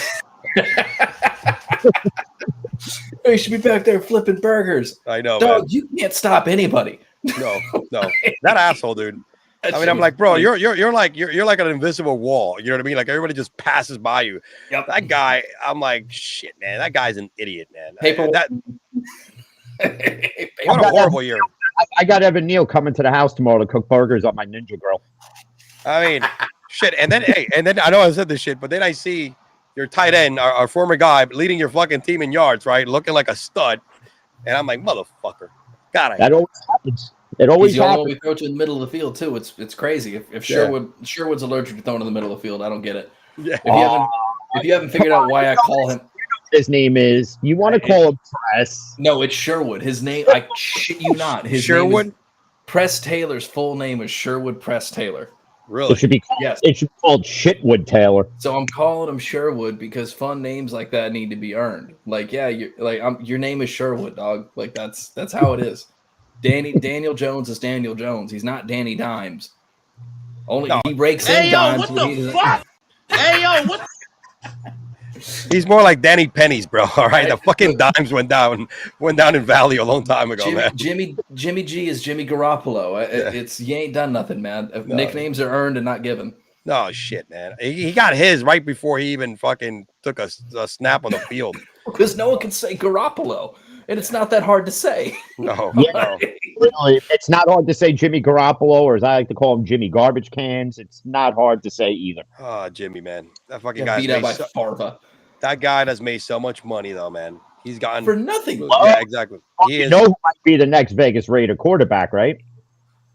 You should be back there flipping burgers. I know, Dog, man. you can't stop anybody. No. That asshole, dude. I mean, I'm like, bro, you're like an invisible wall. You know what I mean? Like everybody just passes by you. Yep. That guy, I'm like, shit, man. That guy's an idiot, man. What a horrible year. I got Evan Neal coming to the house tomorrow to cook burgers on my Ninja Grill. I mean, shit. And then I know I said this shit, but then I see your tight end, our former guy, leading your fucking team in yards, right? Looking like a stud. And I'm like, motherfucker. God, that always happens. It always He's the only happens. one we throw to in the middle of the field too. It's crazy. If Sherwood's allergic to throwing in the middle of the field, I don't get it. Yeah. If you haven't figured out why I call him, his name is. You want to call him Press? No, it's Sherwood. His name, I shit you not. His Sherwood. Name is, Press Taylor's full name is Sherwood Press Taylor. Really? It should be called, Yes. It should be called Shitwood Taylor. So I'm calling him Sherwood because fun names like that need to be earned. Like, yeah, your name is Sherwood, dog. Like that's how it is. Daniel Jones is Daniel Jones. He's not Danny Dimes. He rakes in dimes. What the fuck? Hey yo, what? He's more like Danny Pennies, bro. All right, the fucking dimes went down in Valley a long time ago, man. Jimmy G is Jimmy Garoppolo. It's you ain't done nothing, man. No. Nicknames are earned and not given. No shit, man. He got his right before he even fucking took a snap on the field. Because no one can say Garoppolo, and it's not that hard to say. No, yeah, really, it's not hard to say Jimmy Garoppolo, or as I like to call him, Jimmy Garbage Cans. It's not hard to say either. Oh, Jimmy, man, that fucking guy beat out by Farva. That guy has made so much money, though, man. He's gotten for nothing. Yeah, exactly. You know who might be the next Vegas Raider quarterback, right?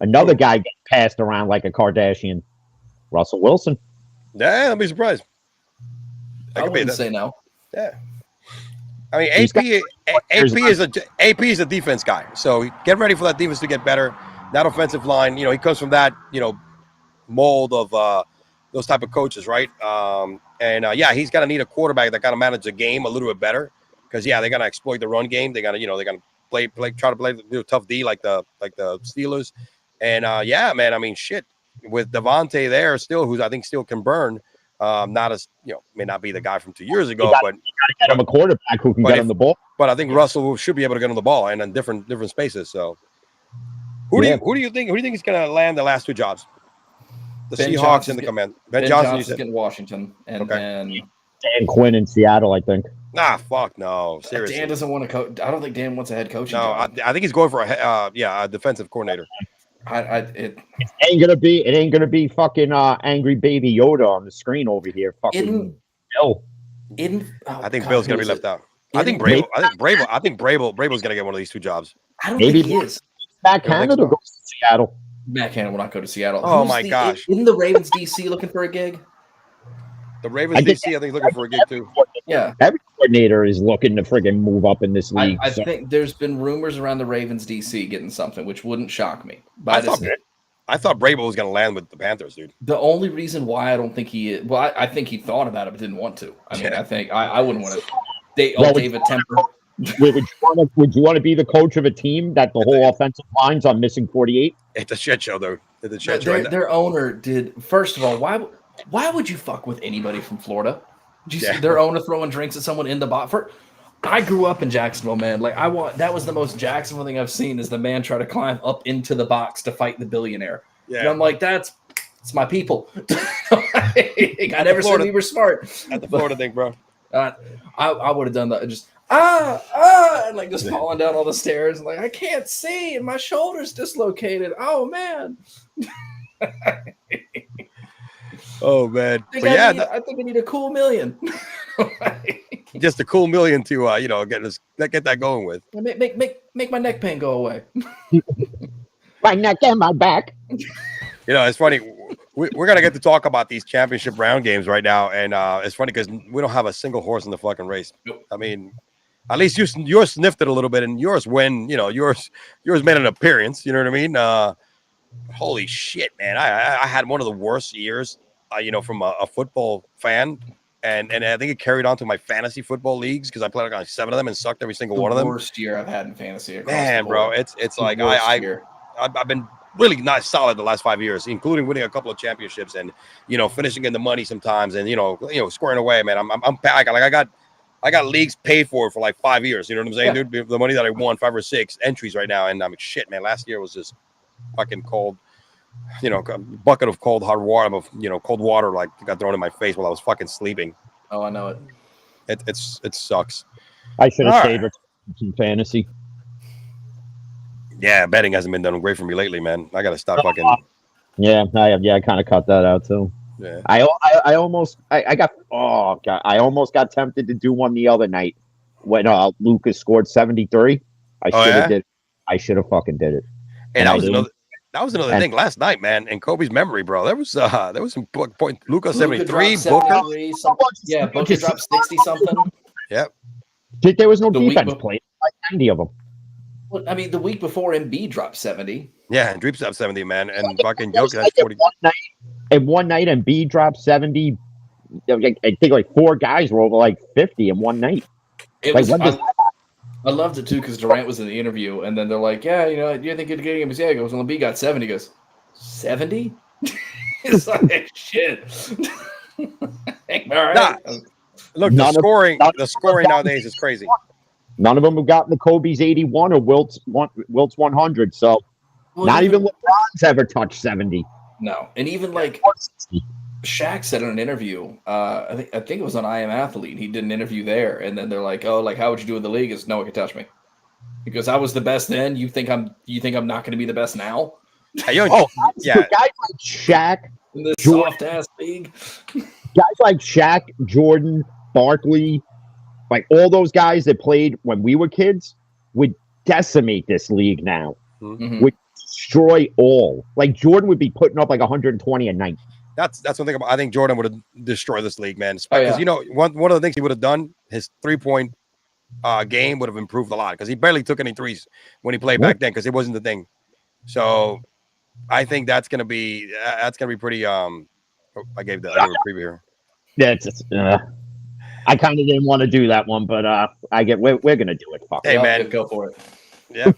Another guy getting passed around like a Kardashian, Russell Wilson. Yeah, I'd be surprised. I wouldn't say no. Yeah. I mean, AP is a defense guy, so get ready for that defense to get better. That offensive line, he comes from that, mold of those type of coaches, right? He's gonna need a quarterback that kind of manage the game a little bit better, because they're gonna exploit the run game. They're gonna try to play tough D like the Steelers, and man, I mean, shit, with Devontae there still, who's I think still can burn. Not as may not be the guy from 2 years ago, but you gotta get him a quarterback who can get him the ball. But I think Russell should be able to get him the ball and in different spaces. So who do you think is gonna land the last two jobs? The Ben Seahawks Johnson's and the Command. Ben Johnson's getting Washington, and then Dan Quinn in Seattle, I think. Nah, fuck no. Seriously, Dan doesn't want to coach. I don't think Dan wants a head coaching. No, I think he's going for a defensive coordinator. It ain't gonna be fucking angry baby Yoda on the screen over here. Fucking Bill. I think Bill's gonna be left out. I think Brable's gonna get one of these two jobs. I don't think he is. Matt Canada goes to Seattle. Matt Canada will not go to Seattle. Oh my gosh! Isn't the Ravens DC looking for a gig? The Ravens DC, I think, looking for a gig too. Yeah, every coordinator is looking to friggin' move up in this league. I think there's been rumors around the Ravens DC getting something, which wouldn't shock me. I thought Brable was going to land with the Panthers, dude. The only reason why I don't think he is, I think he thought about it but didn't want to. I mean, I think I wouldn't want to. David Temper. Would you want to be the coach of a team that the whole offensive line's on missing 48? It's a shit show, though. It's a shit show. Their owner did. First of all, why would you fuck with anybody from Florida? Did you see their owner throwing drinks at someone in the box? I grew up in Jacksonville, man. Like that was the most Jacksonville thing I've seen is the man try to climb up into the box to fight the billionaire. Yeah. And I'm like, it's my people. I never said we were smart. At the Florida thing, bro. I would have done that. Just and like just falling down all the stairs. Like I can't see, and my shoulder's dislocated. Oh man. Oh man. I think I need a cool million. Just a cool million to get that going with. Make my neck pain go away. My neck and my back. It's funny. We're gonna get to talk about these championship round games right now, and it's funny because we don't have a single horse in the fucking race. Nope. I mean, at least yours sniffed it a little bit, and yours yours made an appearance. You know what I mean? Holy shit, man! I had one of the worst years, from a football fan, and I think it carried on to my fantasy football leagues because I played like 7 of them and sucked every single one of them. Worst year I've had in fantasy. Man, bro, it's like I've been really not solid the last 5 years, including winning a couple of championships and finishing in the money sometimes and squaring away, man. I'm packed. Like I got leagues paid for like 5 years. You know what I'm saying, dude? The money that I won, 5 or 6 entries right now, and I'm like, shit, man. Last year was just fucking cold. a bucket of cold hot water, cold water like got thrown in my face while I was fucking sleeping. Oh, I know it. It sucks. I should have All stayed right. with some fantasy. Yeah, betting hasn't been done great for me lately, man. I gotta stop fucking. Yeah, I kind of cut that out too. Yeah. I almost got tempted to do one the other night when Lucas scored 73. I should have did. I should have fucking did it. And that was another And- thing last night, man. In Kobe's memory, bro, there was some point. Luka 73, dropped Booker. 73, yeah, Booker dropped 60 something. Yep. There was no The week defense bef- played. Like 90 of them. Well, I mean, the week before Embiid dropped 70. Yeah, and Dreep's up 70, man, and fucking Jokic has 40. In one night, Embiid dropped 70. I think like 4 guys were over like 50 in one night. It Like, was. when does- I loved it too because Durant was in the interview, and then they're like, "Yeah, you think you're getting him?" Yeah, he goes, "Well, Embiid got 70." He goes, 70? It's like shit. All right. Nah. Look, None of- the scoring nowadays is crazy. None of them have gotten the Kobe's 81 or Wilt's 100. So Well, not even LeBron's ever touched 70. no, and even like Shaq said in an interview, I think it was on I Am Athlete. He did an interview there, and then they're like, "Oh, like how would you do in the league?" Is no one can touch me because I was the best then. You think I'm not going to be the best now Hey, yo, Oh, yeah. guys like Shaq, in this Jordan. soft ass league? guys like Shaq, Jordan, Barkley, like all those guys that played when we were kids would decimate this league now. Mhm. Would destroy all. Like Jordan would be putting up like 120 a night. That's one thing. I think Jordan would have destroyed this league, man. Oh, Because yeah. one of the things he would have done, his 3-point game would have improved a lot because he barely took any threes when he played back then because it wasn't the thing. So I think that's gonna be pretty. I gave the preview here. That's I kind of didn't want to do that one, but we're gonna do it. Fuck. Hey, Well, man. go for it. Yeah.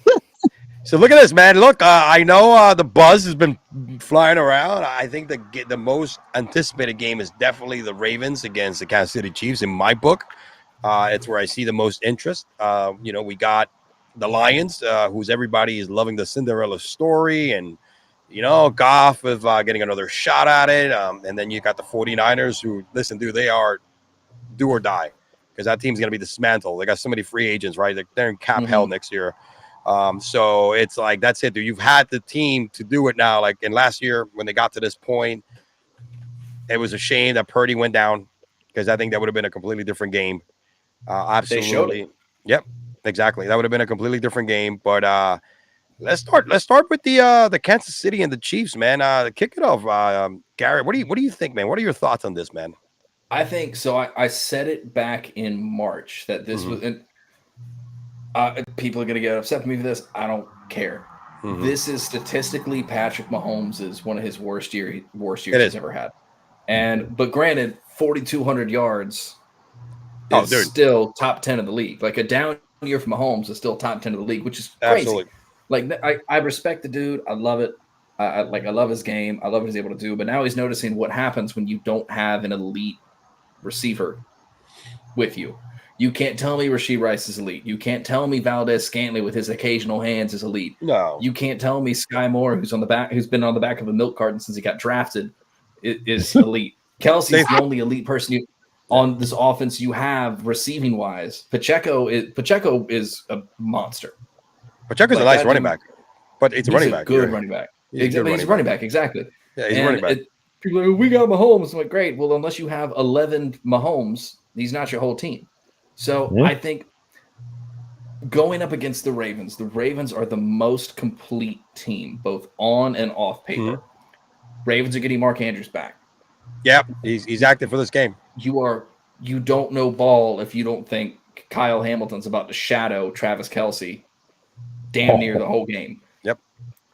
So look at this, man. Look, I know the buzz has been flying around. I think the most anticipated game is definitely the Ravens against the Kansas City Chiefs in my book. It's where I see the most interest. We got the Lions, who's everybody is loving the Cinderella story, and Goff is getting another shot at it. And then you got the 49ers, who, listen, dude, they are do or die because that team's going to be dismantled. They got so many free agents, right? They're in cap hell next year. So it's like, that's it, dude. You've had the team to do it now. Like in last year, when they got to this point, it was a shame that Purdy went down because I think that would have been a completely different game. Absolutely. They showed it. Yep, exactly. That would have been a completely different game. But let's start with the Kansas City and the Chiefs, man. Kick it off, Garrett. What do you think, man? What are your thoughts on this, man? I think so. I said it back in March that this was, and people are going to get upset with me for this. I don't care. This is statistically Patrick Mahomes is one of his worst years he's ever had. But granted, 4,200 yards is still top 10 of the league. Like a down year for Mahomes is still top 10 of the league, which is crazy. Absolutely. Like I respect the dude. I love it. I love his game. I love what he's able to do. But now he's noticing what happens when you don't have an elite receiver with you. You can't tell me Rashee Rice is elite. You can't tell me Valdez-Scantling with his occasional hands is elite. No. You can't tell me Sky Moore, who's been on the back of a milk carton since he got drafted, is elite. Kelsey's the only elite person on this offense you have receiving wise. Pacheco is a monster. Pacheco's a nice running back, but it's a running back. Good running back. He's a running back, exactly. Yeah, he's a running back. People are like, we got Mahomes. I'm like, great. Well, unless you have 11 Mahomes, he's not your whole team. So I think going up against the Ravens are the most complete team, both on and off paper. Ravens are getting Mark Andrews back. Yep, he's active for this game. You don't know ball if you don't think Kyle Hamilton's about to shadow Travis Kelce damn near the whole game. Yep.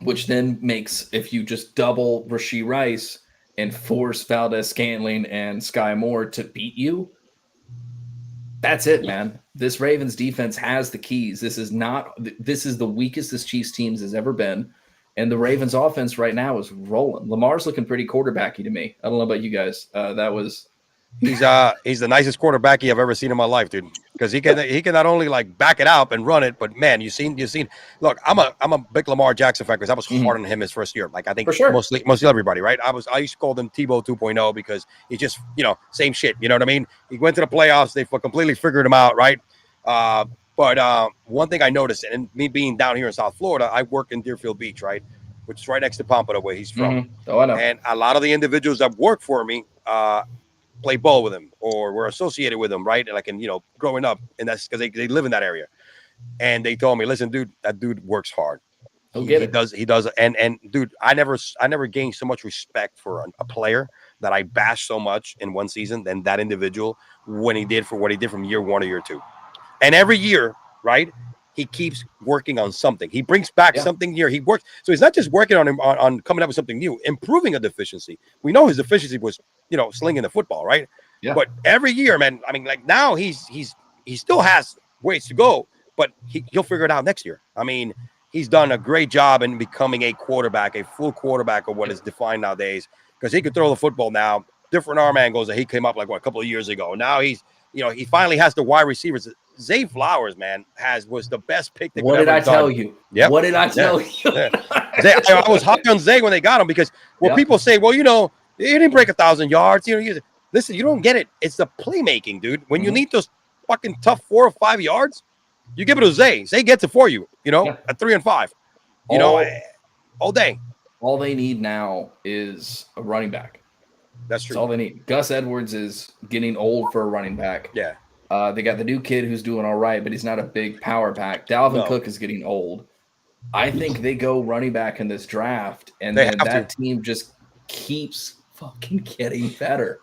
Which then makes, if you just double Rashee Rice and force Valdez-Scantling and Sky Moore to beat you, that's it, man. This Ravens defense has the keys. This is the weakest this Chiefs teams has ever been. And the Ravens offense right now is rolling. Lamar's looking pretty quarterbacky to me. I don't know about you guys. He's the nicest quarterback I've ever seen in my life, dude. because he can not only like back it up and run it, but man, you seen. Look, I'm a big Lamar Jackson fan because I was hard on him his first year. Like I think For sure. mostly everybody, right? I used to call him Tebow 2.0 because he just same shit. You know what I mean? He went to the playoffs, they completely figured him out, right? But one thing I noticed, and me being down here in South Florida, I work in Deerfield Beach, right, which is right next to Pompano, where he's from. Oh, I know. And a lot of the individuals that work for me play ball with him or were associated with him, right? Like, and growing up, and that's because they live in that area. And they told me, listen, dude, that dude works hard. He does. And dude, I never gained so much respect for a player that I bashed so much in one season than that individual when he did for what he did from year 1 or year 2. And every year, right, he keeps working on something. He brings back something here. He works. So he's not just working on coming up with something new, improving a deficiency. We know his deficiency was, slinging the football, right? Yeah. But every year, man, I mean, like now he still has ways to go, but he'll figure it out next year. I mean, he's done a great job in becoming a quarterback, a full quarterback of what is defined nowadays, because he could throw the football now. Different arm angles that he came up like a couple of years ago. Now he's, he finally has the wide receivers. Zay Flowers, man, was the best pick. What did I tell you? Yep. What did I tell you? Yeah. I was hot on Zay when they got him because people say, well, he didn't break 1,000 yards. Listen, you don't get it. It's the playmaking, dude. When you need those fucking tough 4 or 5 yards, you give it to Zay. Zay gets it for you. At 3 and 5. All day. All they need now is a running back. That's true. That's all they need. Gus Edwards is getting old for a running back. Yeah. They got the new kid who's doing all right, but he's not a big power back. Dalvin Cook is getting old. I think they go running back in this draft, and then that team just keeps fucking getting better.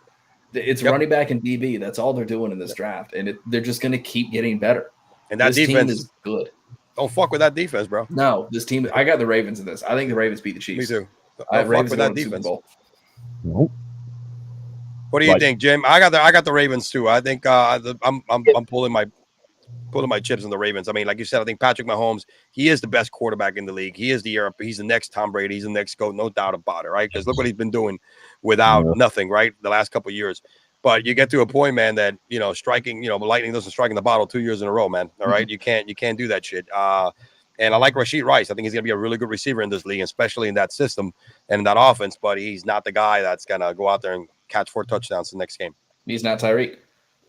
It's running back and DB. That's all they're doing in this draft, and they're just going to keep getting better. And that defense team is good. Don't fuck with that defense, bro. No, this team. I got the Ravens in this. I think the Ravens beat the Chiefs. Me too. I have Ravens with that defense. Nope. What do you think, Jim? I got the Ravens too. I think I'm pulling my chips in the Ravens. I mean, like you said, I think Patrick Mahomes, he is the best quarterback in the league. He's the next Tom Brady. He's the next GOAT, no doubt about it, right? Because look what he's been doing without nothing, right? The last couple of years. But you get to a point, man, that striking, lightning doesn't strike in the bottle 2 years in a row, man. All right, you can't do that shit. And I like Rashid Rice. I think he's going to be a really good receiver in this league, especially in that system and in that offense. But he's not the guy that's going to go out there and catch 4 touchdowns the next game. He's not Tyreek.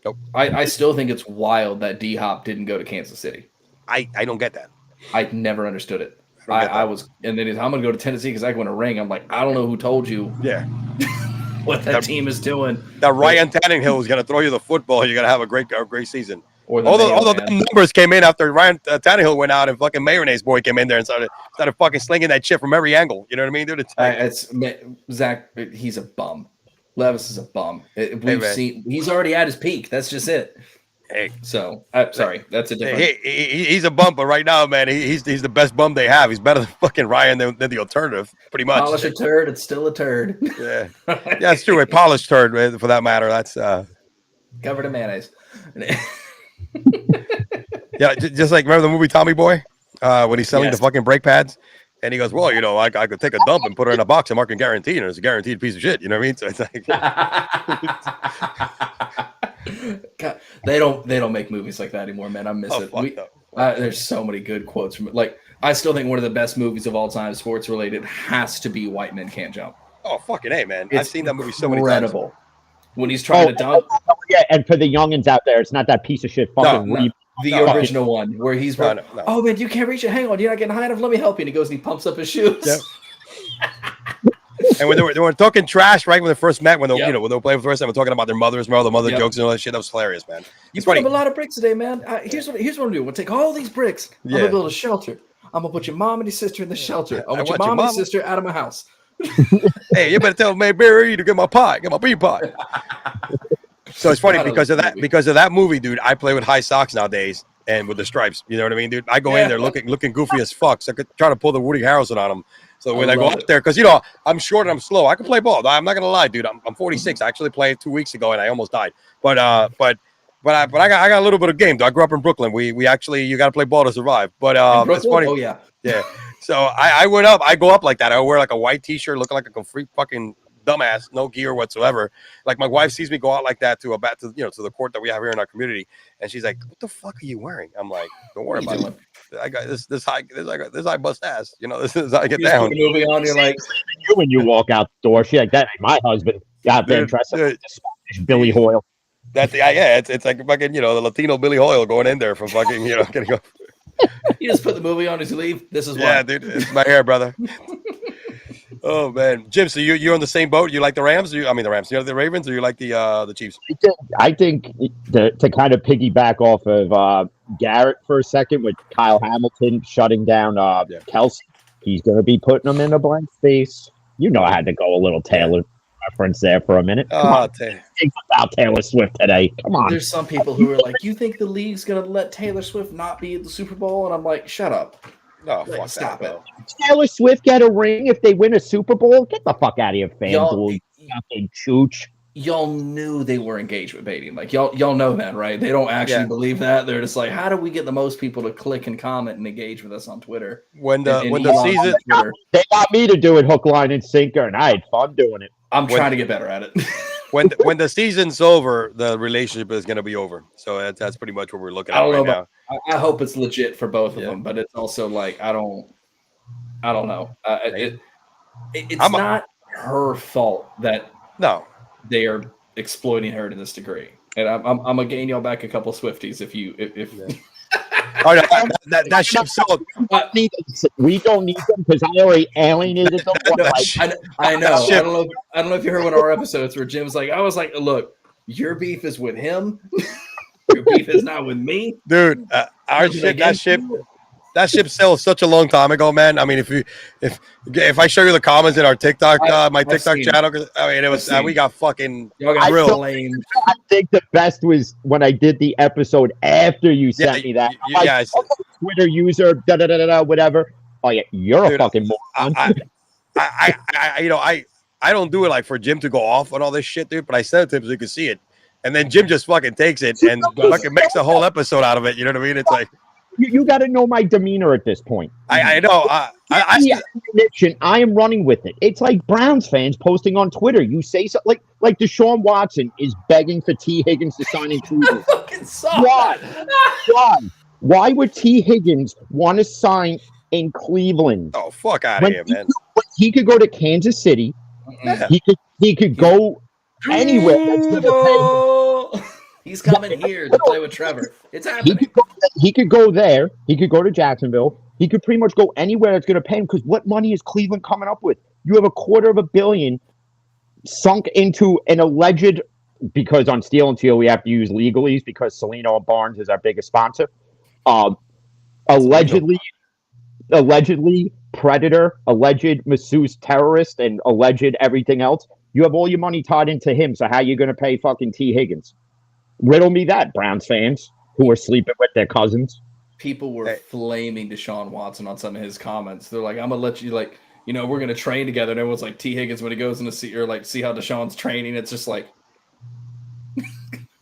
Nope. I still think it's wild that D-Hop didn't go to Kansas City. I don't get that. I never understood it. I was, and then I'm going to go to Tennessee because I win a ring. I'm like, I don't know who told you. Yeah. What that team is doing. That Ryan Tannehill is going to throw you the football. You're going to have a great season. Although the numbers came in after Ryan Tannehill went out and fucking Mayonnaise Boy came in there and started fucking slinging that shit from every angle. You know what I mean, dude? It's Zach. He's a bum. Levis is a bum. We've seen he's already at his peak. That's just it. Hey, so sorry, that's a different. He's a bum, but right now, man, he's the best bum they have. He's better than fucking Ryan than the alternative, pretty much. Polish a turd, it's still a turd. Yeah, it's true. A polished turd, for that matter. That's covered in mayonnaise. Yeah, just like remember the movie Tommy Boy when he's selling the fucking brake pads. And he goes, well, I could take a dump and put her in a box and mark it guaranteed, and it's a guaranteed piece of shit. You know what I mean? So it's like God, they don't make movies like that anymore, man. I miss it. There's so many good quotes from it. Like, I still think one of the best movies of all time, sports related, has to be White Men Can't Jump. Oh, fucking A, man. I've seen that movie so many times. Incredible. When he's trying to dunk. Yeah, and for the youngins out there, it's not that piece of shit fucking the original one where he's oh man, you can't reach it. Hang on, you're not getting high enough. Let me help you. And he goes and he pumps up his shoes. Yep. And when they were talking trash right when they first met, when they when they were playing for the first time, we're talking about their mothers, the mother jokes and all that shit. That was hilarious, man. You put up a lot of bricks today, man. Here's what I'm gonna do. I'm gonna take all these bricks. I'm gonna build a shelter. I'm gonna put your mom and your sister in the shelter. I want your mom and your sister out of my house. Hey, you better tell May Berry to get my bean pie. So it's funny because of that movie, dude. I play with high socks nowadays and with the stripes. You know what I mean, dude? I go in there looking goofy as fuck. So I could try to pull the Woody Harrelson on them. So when I go out there, because I'm short and I'm slow, I can play ball. I'm not gonna lie, dude. I'm 46. I actually played 2 weeks ago and I almost died. But I got a little bit of game. Though I grew up in Brooklyn. We actually you got to play ball to survive. But it's funny. Oh yeah. So I went up. I go up like that. I wear like a white T-shirt, looking like a complete fucking dumbass, no gear whatsoever. Like my wife sees me go out like that to to the court that we have here in our community, and she's like, "What the fuck are you wearing?" I'm like, "Don't worry about it. I got this high bust ass. This is how I get down." Put the movie on, you're like, you when you walk out the door, she like that ain't my husband. Goddamn, dressed like Spanish Billy Hoyle. That's it's like fucking the Latino Billy Hoyle going in there from fucking getting up. You just put the movie on as you leave. This is why, dude. It's my hair, brother. Oh man, Jim. So you're on the same boat. You like the Rams? The Rams. You like the Ravens, or you like the Chiefs? I think to kind of piggyback off of Garrett for a second with Kyle Hamilton shutting down Kelsey, he's going to be putting them in a blank space. I had to go a little Taylor reference there for a minute. Come on, think about Taylor Swift today. Come on. There's some people who are like, "You think the league's going to let Taylor Swift not be at the Super Bowl?" And I'm like, "Shut up." No, fuck stop that, it. Taylor Swift get a ring if they win a Super Bowl? Get the fuck out of here, FanDuel. Fucking chooch. Y'all knew they were engagement baiting. Like y'all know that, right? They don't actually believe that. They're just like, how do we get the most people to click and comment and engage with us on Twitter? When the season, they got me to do it hook, line, and sinker, and I had fun doing it. I'm trying to get better at it. when the season's over, the relationship is going to be over. So that's pretty much what we're looking at right now. I hope it's legit for both of them, but it's also like I don't know. It's not her fault that they are exploiting her to this degree. And I'm gonna gain y'all back a couple Swifties if Oh, no, that ship's sold. We don't need them because I already alienated them. I know. I don't know if you heard one of our episodes where Jim's like, I was like, look, your beef is with him. Your beef is not with me, dude. That ship sailed such a long time ago, man. I mean, if I show you the comments in our TikTok, my TikTok channel, it was we got fucking grilled. I think the best was when I did the episode after you sent me that. Twitter user, whatever. Oh yeah, you're a fucking moron. I don't do it like for Jim to go off on all this shit, dude. But I sent it to him so you can see it, and then Jim just fucking takes it and fucking makes a whole episode out of it. You know what I mean? It's like. You got to know my demeanor at this point. I know. I am running with it. It's like Browns fans posting on Twitter. You say something like Deshaun Watson is begging for T. Higgins to sign in Cleveland. Why would T. Higgins want to sign in Cleveland? Oh, fuck out of here, man. He could go to Kansas City. Yeah. He could go anywhere. That's going to pay. He's coming here to play with Trevor. It's happening. He could go there. He could go to Jacksonville. He could pretty much go anywhere that's going to pay him because what money is Cleveland coming up with? You have $250 million sunk into an alleged, because on Steel and Teal we have to use legalese because Celino and Barnes is our biggest sponsor. Allegedly predator, alleged masseuse terrorist, and alleged everything else. You have all your money tied into him. So how are you going to pay fucking T. Higgins? Riddle me that, Browns fans who are sleeping with their cousins. People were flaming Deshaun Watson on some of his comments. They're like, I'm going to let you, we're going to train together. And everyone's like, T. Higgins, when he goes in to see how Deshaun's training, it's just like,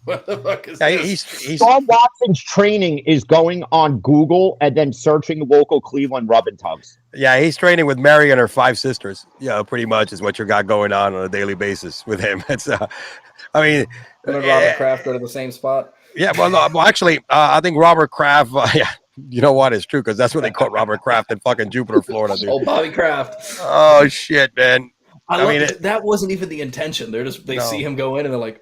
what the fuck is this? Deshaun Watson's training is going on Google and then searching local Cleveland rub and tugs. Yeah, he's training with Mary and her 5 sisters. Yeah, pretty much is what you got going on a daily basis with him. It's, Robert Kraft go to the same spot? Yeah, actually, I think Robert Kraft, you know what? It's true because that's what they caught Robert Kraft in fucking Jupiter, Florida, dude. Oh, Bobby Kraft. Oh, shit, man. That wasn't even the intention. They see him go in and they're like,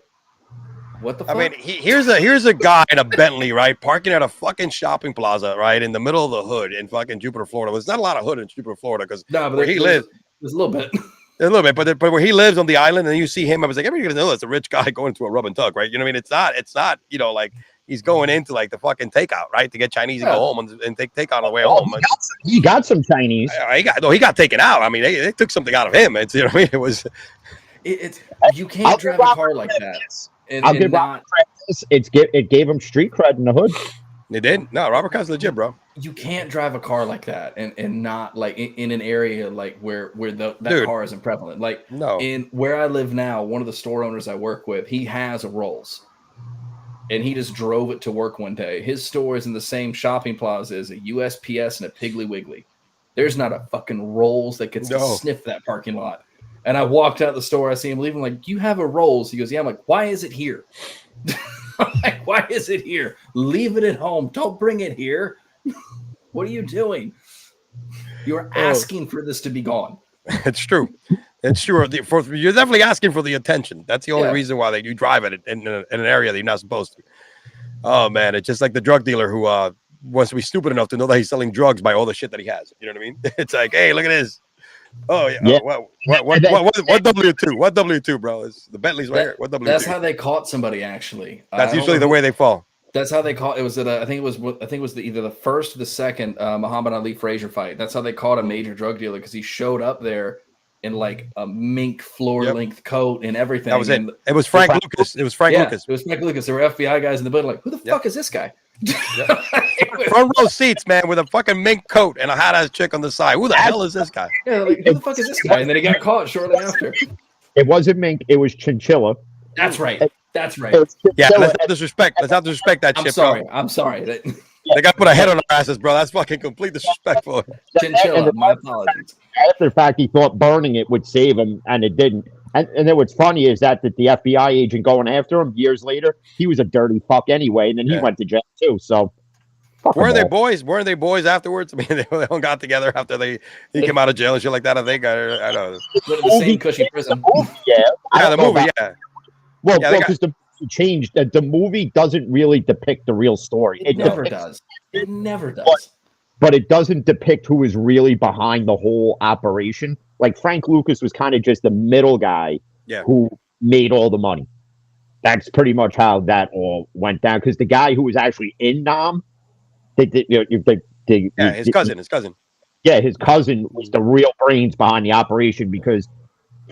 what the fuck? I mean, here's a guy in a Bentley, right, parking at a fucking shopping plaza, right, in the middle of the hood in fucking Jupiter, Florida. There's not a lot of hood in Jupiter, Florida because where he lives. There's a little bit. A little bit, but where he lives on the island, and you see him, I was like, everybody's gonna know it's a rich guy going to a rub and tug, right? You know what I mean? It's not, like he's going into like the fucking takeout, right, to get Chinese and go home and take on the way home. He got some Chinese. He got taken out. I mean, they took something out of him. It's you know what I mean? It was. You can't drive a car like that. I'll give Robert Kraft this. It gave him street cred in the hood. It did. No, Robert Kraft's legit, bro. You can't drive a car like that and not like in an area like where that car isn't prevalent. Like in where I live now, one of the store owners I work with, he has a Rolls, and he just drove it to work one day. His store is in the same shopping plaza as a USPS and a Piggly Wiggly. There's not a fucking Rolls that gets to sniff that parking lot. And I walked out the store. I see him leaving. I'm like, you have a Rolls? He goes, yeah. I'm like, why is it here? I'm like, why is it here? Leave it at home. Don't bring it here. What are you doing? You're asking for this to be gone. It's true. It's true. You're definitely asking for the attention. That's the only reason why you drive it in an area that you're not supposed to. Oh, man. It's just like the drug dealer who wants to be stupid enough to know that he's selling drugs by all the shit that he has. You know what I mean? It's like, hey, look at this. Oh, yeah. Oh, what W2? What W2, bro? It's the Bentley's right here. What W2? That's how they caught somebody, actually. That's usually the way they fall. That's how they caught. It was at I think it was either the first or the second Muhammad Ali Frazier fight. That's how they caught a major drug dealer, because he showed up there in like a mink floor length coat and everything. That was it. It was Frank Lucas. It was Frank Lucas. It was Frank Lucas. There were FBI guys in the building like, who the fuck is this guy? Front row seats, man, with a fucking mink coat and a hot ass chick on the side. Who the hell is this guy? Yeah, like, who the fuck is this guy? And then he got caught shortly after. It wasn't mink. It was chinchilla. That's right. That's right. Yeah, let's not disrespect. Let's not disrespect that shit, bro. I'm sorry. They got to put a head on our asses, bro. That's fucking complete disrespectful. Chinchilla, my apologies. After the fact, he thought burning it would save him, and it didn't. And then what's funny is that the FBI agent going after him years later, he was a dirty fuck anyway, and then he went to jail too. So, weren't they boys? Weren't they boys afterwards? I mean, they all got together after he came out of jail and shit like that. I think I don't know. The same cushy prison. The movie. Yeah. Well, because the movie changed. The movie doesn't really depict the real story. It never does. It never does. But it doesn't depict who is really behind the whole operation. Like Frank Lucas was kind of just the middle guy who made all the money. That's pretty much how that all went down. Because the guy who was actually in Nam, his cousin. Yeah, his cousin was the real brains behind the operation, because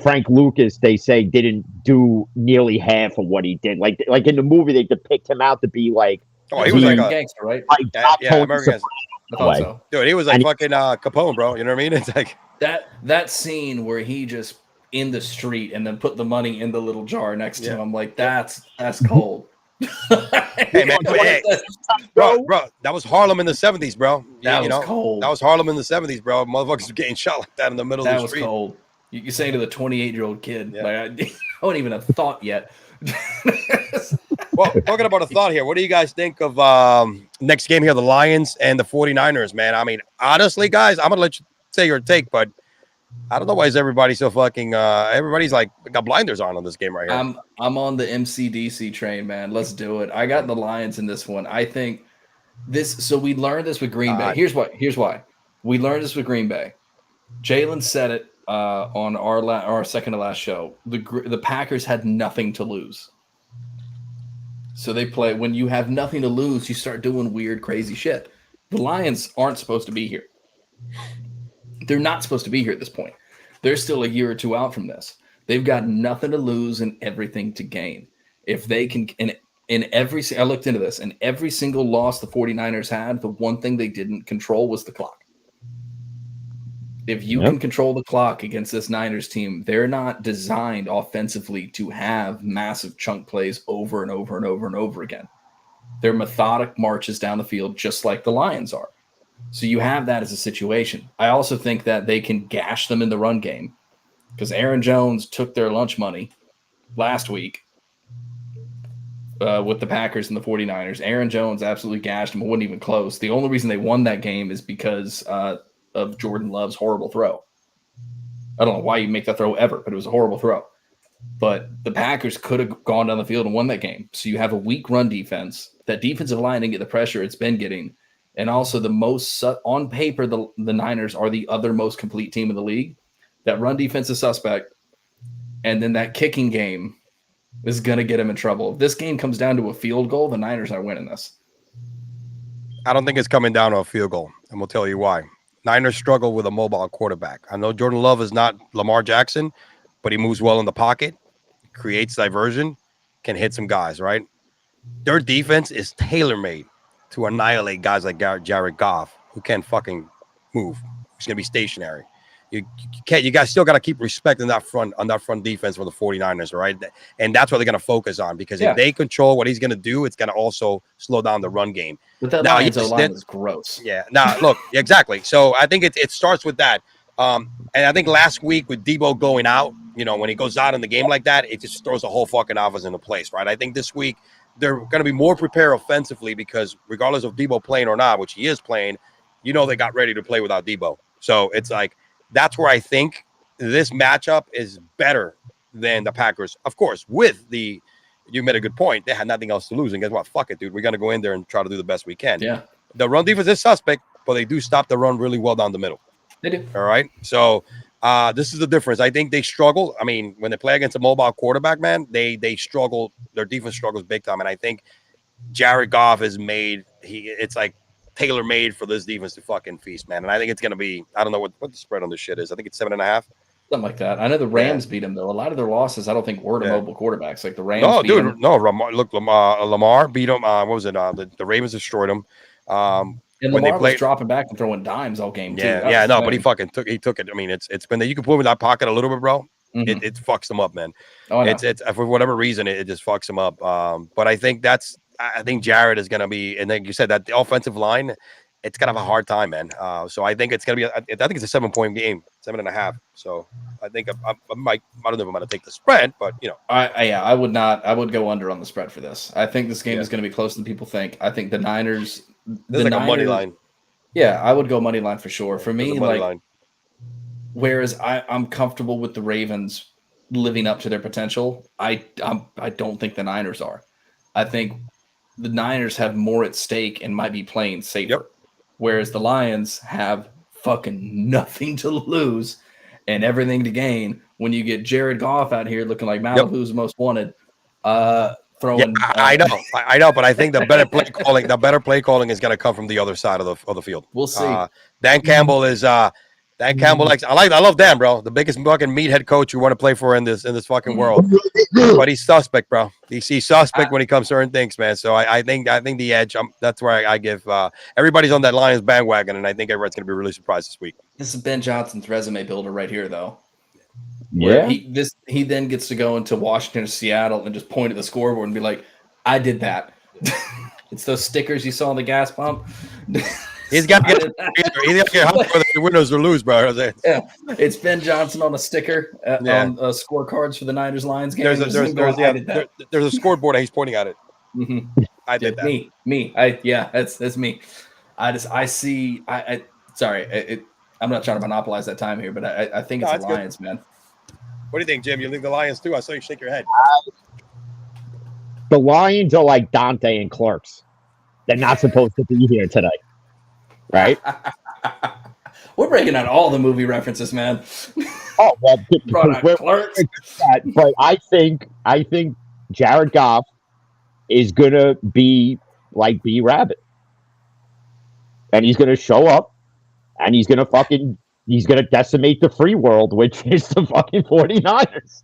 Frank Lucas, they say, didn't do nearly half of what he did. Like in the movie, they depict him out to be like, he was like a gangster, right? American gangster. I thought so. Dude, he was like fucking Capone, bro. You know what I mean? It's like that scene where he just in the street and then put the money in the little jar next to him. Like that's cold. Hey man, bro, that was Harlem in the 70s, bro. That was cold. That was Harlem in the 70s, bro. Motherfuckers were getting shot like that in the middle of the street. That was cold. You say to the 28-year-old kid, like, I wouldn't even have thought yet. Well, talking about a thought here, what do you guys think of next game here, the Lions and the 49ers, man? I mean, honestly, guys, I'm going to let you say your take, but I don't know why is everybody so fucking everybody's like got blinders on this game right here. I'm on the MCDC train, man. Let's do it. I got the Lions in this one. I think so we learned this with Green Bay. Here's why. We learned this with Green Bay. Jalen said it on our second to last show. The Packers had nothing to lose. So they play, when you have nothing to lose, you start doing weird, crazy shit. The Lions aren't supposed to be here. They're not supposed to be here at this point. They're still a year or two out from this. They've got nothing to lose and everything to gain. If they can, I looked into this, and every single loss the 49ers had, the one thing they didn't control was the clock. If you can control the clock against this Niners team, they're not designed offensively to have massive chunk plays over and over and over and over again. They're methodic marches down the field, just like the Lions are. So you have that as a situation. I also think that they can gash them in the run game, because Aaron Jones took their lunch money last week with the Packers and the 49ers. Aaron Jones absolutely gashed them. It wasn't even close. The only reason they won that game is because of Jordan Love's horrible throw. I don't know why you make that throw ever, but it was a horrible throw. But the Packers could have gone down the field and won that game. So you have a weak run defense. That defensive line didn't get the pressure it's been getting. And also the most on paper, the Niners are the other most complete team in the league. That run defense is suspect. And then that kicking game is going to get them in trouble. If this game comes down to a field goal, the Niners are winning this. I don't think it's coming down to a field goal, and we'll tell you why. Niners struggle with a mobile quarterback. I know Jordan Love is not Lamar Jackson, but he moves well in the pocket, creates diversion, can hit some guys, right? Their defense is tailor-made to annihilate guys like Jared Goff, who can't fucking move. He's going to be stationary. You guys still got to keep respecting that front defense for the 49ers, right? And that's what they're going to focus on, because if they control what he's going to do, it's going to also slow down the run game. But that line is gross. Yeah. Now, look, exactly. So I think it starts with that. And I think last week with Debo going out, when he goes out in the game like that, it just throws the whole fucking offense into place, right? I think this week they're going to be more prepared offensively because regardless of Debo playing or not, which he is playing, they got ready to play without Debo. So it's like that's where I think this matchup is better than the Packers. Of course, you made a good point. They had nothing else to lose. And guess what? Fuck it, dude. We're going to go in there and try to do the best we can. Yeah. The run defense is suspect, but they do stop the run really well down the middle. They do. All right. So this is the difference. I think they struggle. I mean, when they play against a mobile quarterback, man, they struggle. Their defense struggles big time. And I think Jared Goff is it's like tailor-made for this defense to fucking feast, man. And I think it's going to be, I don't know what the spread on this shit is. I think it's 7.5. Something like that. I know the Rams beat them, though. A lot of their losses, I don't think were to mobile quarterbacks. Like the Rams Lamar beat them. What was it? The Ravens destroyed them. And Lamar was dropping back and throwing dimes all game, too. But he fucking took it. I mean, it's been that you can put him in that pocket a little bit, bro. Mm-hmm. It fucks them up, man. Oh, it's for whatever reason, it just fucks them up. But I think Jared is going to be, and like you said, that the offensive line, it's going to have a hard time, man. So I think it's going to be, I think it's a 7-point game, 7.5. So I think I don't know if I'm going to take the spread, but I would not. I would go under on the spread for this. I think this game is going to be closer than people think. I think the Niners. This is like a money line. Yeah, I would go money line for sure. For me, line. Whereas I'm comfortable with the Ravens living up to their potential, I don't think the Niners are. I think the Niners have more at stake and might be playing safer. Yep. Whereas the Lions have fucking nothing to lose and everything to gain when you get Jared Goff out here looking like Malibu's most wanted. Throwing. Yeah, I know, but I think the better play calling is going to come from the other side of the field. We'll see. Dan Campbell is Dan Campbell I love Dan, bro. The biggest fucking meathead coach you want to play for in this fucking world. But he's suspect, bro. He's suspect when he comes to certain things, man. So I think the edge. That's where I give. Everybody's on that Lions bandwagon, and I think everyone's going to be really surprised this week. This is Ben Johnson's resume builder right here, though. Yeah. He then gets to go into Washington or Seattle and just point at the scoreboard and be like, "I did that." It's those stickers you saw on the gas pump. He's got to get whether he wins or lose, bro. Yeah, it's Ben Johnson on a sticker on scorecards for the Niners Lions game. There's a scoreboard and he's pointing at it. Mm-hmm. I did that. Me. That's me. Sorry, I'm not trying to monopolize that time here, but I think it's the Lions, man. What do you think, Jim? You think the Lions too? I saw you shake your head. The Lions are like Dante and Clerks. They're not supposed to be here today. Right? We're breaking out all the movie references, man. Oh, well, Clerks. But I think Jared Goff is gonna be like B Rabbit. And he's gonna show up and he's gonna decimate the free world, which is the fucking 49ers.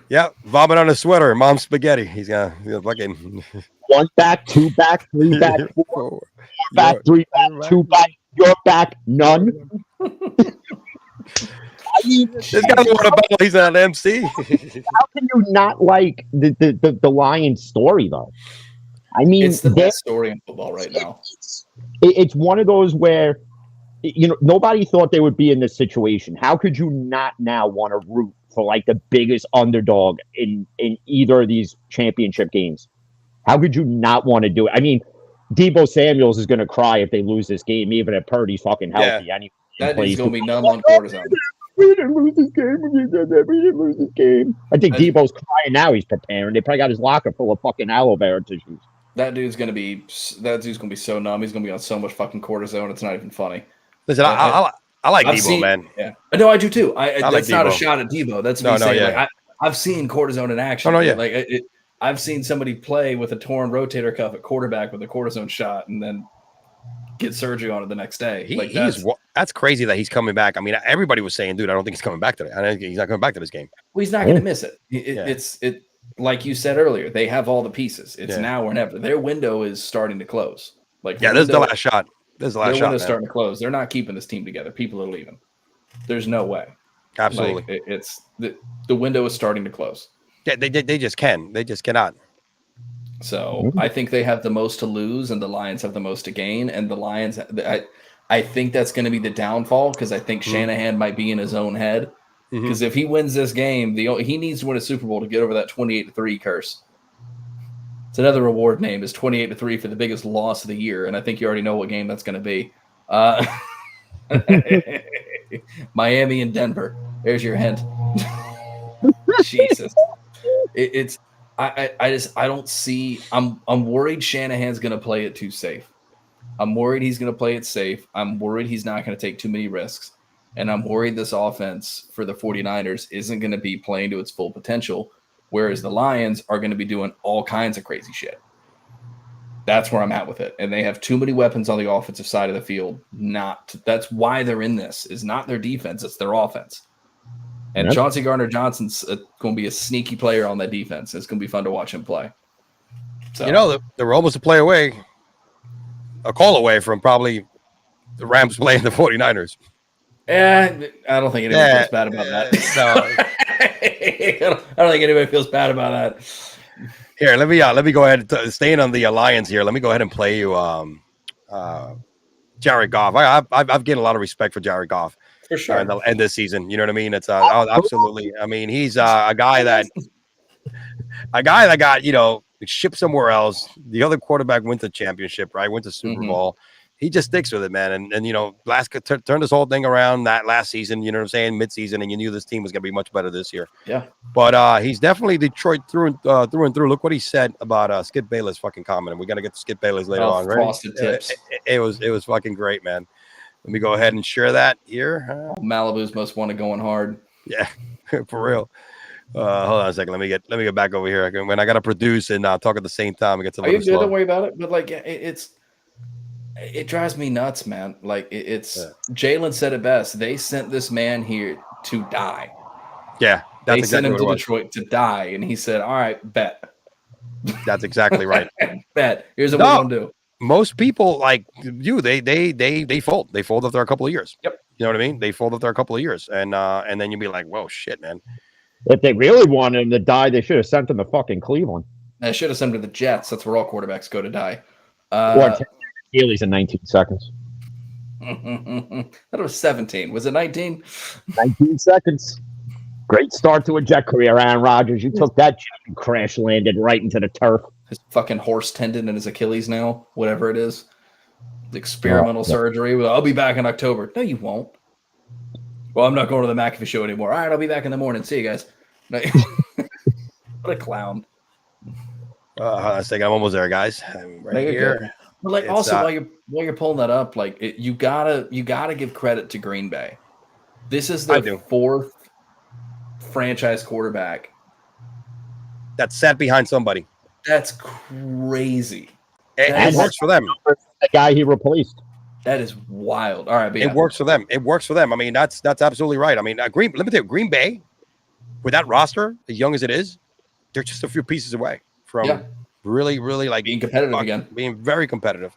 Yeah, vomit on a sweater, mom's spaghetti. He's gonna fucking 1 back, 2 back, 3 back, 4 back, 3 back, 2 back, your back, none. This guy's what about he's an MC. How can you not like the Lions story though? I mean, it's the best story in football right now. It's one of those where nobody thought they would be in this situation. How could you not now want to root for like the biggest underdog in either of these championship games? How could you not want to do it? I mean, Deebo Samuels is going to cry if they lose this game, even if Purdy's fucking healthy. Yeah. That dude's going to be numb on cortisone. We didn't lose this game. We didn't lose this game. I think Deebo's crying now. He's preparing. They probably got his locker full of fucking aloe vera tissues. That dude's going to be so numb. He's going to be on so much fucking cortisone. It's not even funny. Listen, I like Deebo, man. Yeah, no, I do too. That's like not Deebo. a shot at Deebo. That's me saying. Yeah. Like, I've seen cortisone in action. Oh, no, yeah. Like I've seen somebody play with a torn rotator cuff at quarterback with a cortisone shot, and then get surgery on it the next day. That's crazy that he's coming back. I mean, everybody was saying, dude, I don't think he's coming back today. I don't think he's not coming back to this game. Well, he's not going to miss it. It's like you said earlier. They have all the pieces. It's now or never. Their window is starting to close. This is the last shot. This is the last shot. Their window's starting to close. They're not keeping this team together. People are leaving. There's no way. Absolutely. It's the window is starting to close. Yeah, they just can. They just cannot. So I think they have the most to lose, and the Lions have the most to gain. And the Lions, I think that's going to be the downfall because I think Shanahan might be in his own head Because if he wins this game, he needs to win a Super Bowl to get over that 28-3 curse. It's another reward name is 28-3 for the biggest loss of the year, and I think you already know what game that's going to be. Miami and Denver. There's your hint. Jesus, I don't see. I'm worried Shanahan's going to play it too safe. I'm worried he's going to play it safe. I'm worried he's not going to take too many risks. And I'm worried this offense for the 49ers isn't going to be playing to its full potential, whereas the Lions are going to be doing all kinds of crazy shit. That's where I'm at with it. And they have too many weapons on the offensive side of the field. That's why they're in this. Is not their defense, it's their offense. And Chauncey Gardner-Johnson's going to be a sneaky player on that defense. It's going to be fun to watch him play. So, they were almost a call away from probably the Rams playing the 49ers. I don't think anybody feels bad about that. I don't think anybody feels bad about that. Here, let me go ahead and staying on the Lions here. Let me go ahead and play you Jared Goff. I've gained a lot of respect for Jared Goff for sure. And this season, you know what I mean? It's absolutely. I mean, he's a guy that got shipped somewhere else. The other quarterback went to championship, right? Went to Super Bowl. He just sticks with it, man. And Glasgow turned this whole thing around that last season, you know what I'm saying, mid-season, and you knew this team was going to be much better this year. Yeah. But he's definitely Detroit through and through. Look what he said about Skip Bayless fucking comment. We're going to get to Skip Bayless later on, right? Frosted tips. It was fucking great, man. Let me go ahead and share that here. Malibu's most wanted going hard. Yeah, for real. Hold on a second. Let me get back over here. When I got to produce and talk at the same time, it gets a little slow. Don't worry about it. But it drives me nuts, man. Jalen said it best. They sent this man here to die. Yeah, they sent him to Detroit to die, and he said, "All right, bet." That's exactly right. Bet. Here's what we're gonna do. Most people like you, they fold. They fold after a couple of years. Yep. You know what I mean? They fold after a couple of years, and then you'll be like, "Whoa, shit, man." If they really wanted him to die, they should have sent him to fucking Cleveland. They should have sent him to the Jets. That's where all quarterbacks go to die. Or Healy's in 19 seconds. That was 17. Was it 19? 19 seconds. Great start to a Jet career, Aaron Rodgers. You took that jet and crash landed right into the turf. His fucking horse tendon in his Achilles now, whatever it is. The experimental surgery. Well, I'll be back in October. No, you won't. Well, I'm not going to the McAfee show anymore. All right, I'll be back in the morning. See you guys. What a clown. I think I'm almost there, guys. I'm right here. But also while you're pulling that up, you gotta give credit to Green Bay. This is their fourth franchise quarterback that sat behind somebody. That's crazy. It works for them. The guy he replaced. That is wild. All right, it works for them. It works for them. I mean, that's absolutely right. I mean, let me tell you, Green Bay, with that roster, as young as it is, they're just a few pieces away from really, really being competitive again, being very competitive.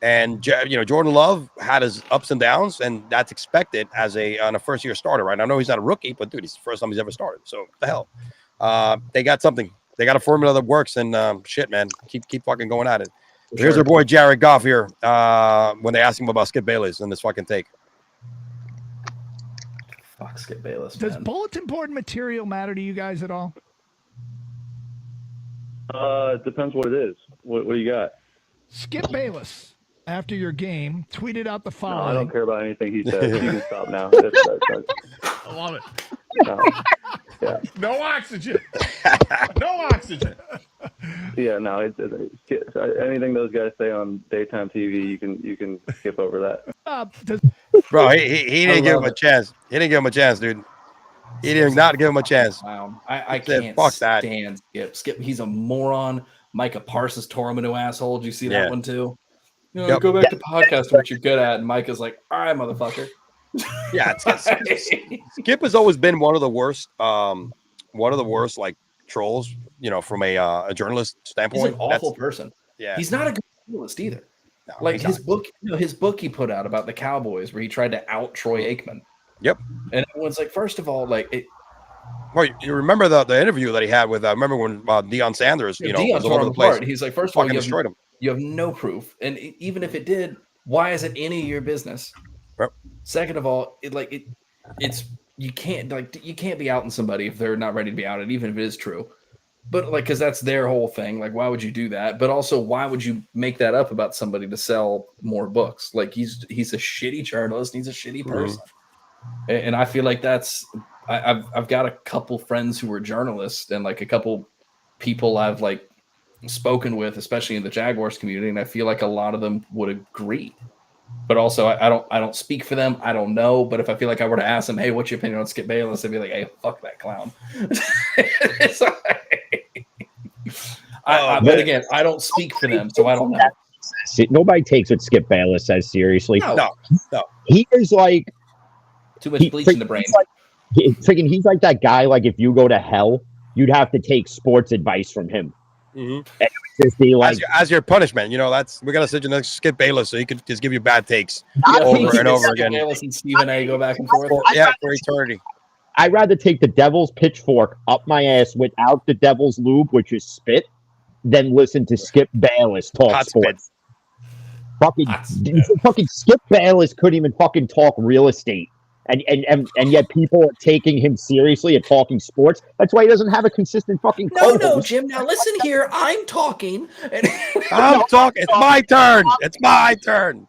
And Jordan Love had his ups and downs, and that's expected as on a first-year starter, right? I know he's not a rookie, but dude, it's the first time he's ever started. So what the hell? They got something. They got a formula that works, and shit, man, keep fucking going at it. Here's our boy Jared Goff here when they asked him about Skip Bayless in this fucking take. Fuck Skip Bayless. Does bulletin board material matter to you guys at all? It depends what it is. What do you got? Skip Bayless, after your game, tweeted out the following. No, I don't care about anything he says. You can stop now. I love it. Yeah. No oxygen. No oxygen. Yeah, no. Anything those guys say on daytime TV, you can skip over that. Bro, he didn't give him a chance. He didn't give him a chance, dude. He did not give him a chance. Wow. I can't stand Skip. Skip, he's a moron. Micah Parsons tore him into asshole. Did you see that one too? Go back to podcast what you're good at. And Micah's like, all right, motherfucker. Yeah, Skip has always been one of the worst like trolls, from a journalist standpoint. He's an awful person. Yeah, he's not a good journalist either. No, like his book he put out about the Cowboys where he tried to out Troy Aikman. Yep. And everyone's like, first of all, well, you remember the interview that he had with remember when Deion Sanders, Deion was all over the place. He's like, first of all, destroyed him. You have no proof, and even if it did, why is it any of your business? Yep. Second of all, it's you can't be outing somebody if they're not ready to be outed, even if it is true. But like, because that's their whole thing. Like, why would you do that? But also, why would you make that up about somebody to sell more books? Like, he's a shitty journalist. He's a shitty person. And I feel like I've got a couple friends who are journalists and like a couple people I've like spoken with, especially in the Jaguars community, and I feel like a lot of them would agree. But also, I don't speak for them. I don't know. But if I feel like I were to ask them, hey, what's your opinion on Skip Bayless? They'd be like, hey, fuck that clown. But again, I don't speak for them, so I don't know. Nobody takes what Skip Bayless says seriously. No. He is like too much bleach in the brain. He's like that guy. Like if you go to hell, you'd have to take sports advice from him. And just be like, as your punishment, we're gonna sit you next to Skip Bayless so he could just give you bad takes over and over again. Bayless and Stephen A. go back and forth. For eternity. I'd rather take the devil's pitchfork up my ass without the devil's lube, which is spit, than listen to Skip Bayless talk Hot sports. Fucking Skip Bayless couldn't even fucking talk real estate. And yet people are taking him seriously at talking sports. That's why he doesn't have a consistent fucking co-host. No, Jim. Now listen here. I'm talking. I'm talking. It's my turn. It's my turn.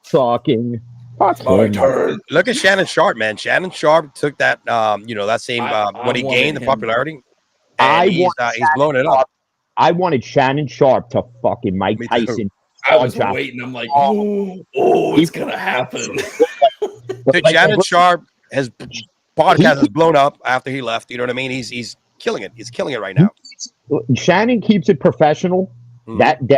Talking. It's my turn. Look at Shannon Sharp, man. Shannon Sharp took that, that same when he gained the popularity. And he's blown it up. I wanted Shannon Sharp to fucking Mike Tyson. I was waiting. I'm like, oh, it's gonna happen. Dude, Shannon Sharp, his podcast has blown up after he left. You know what I mean? He's killing it. He's killing it right now. Shannon keeps it professional. That day,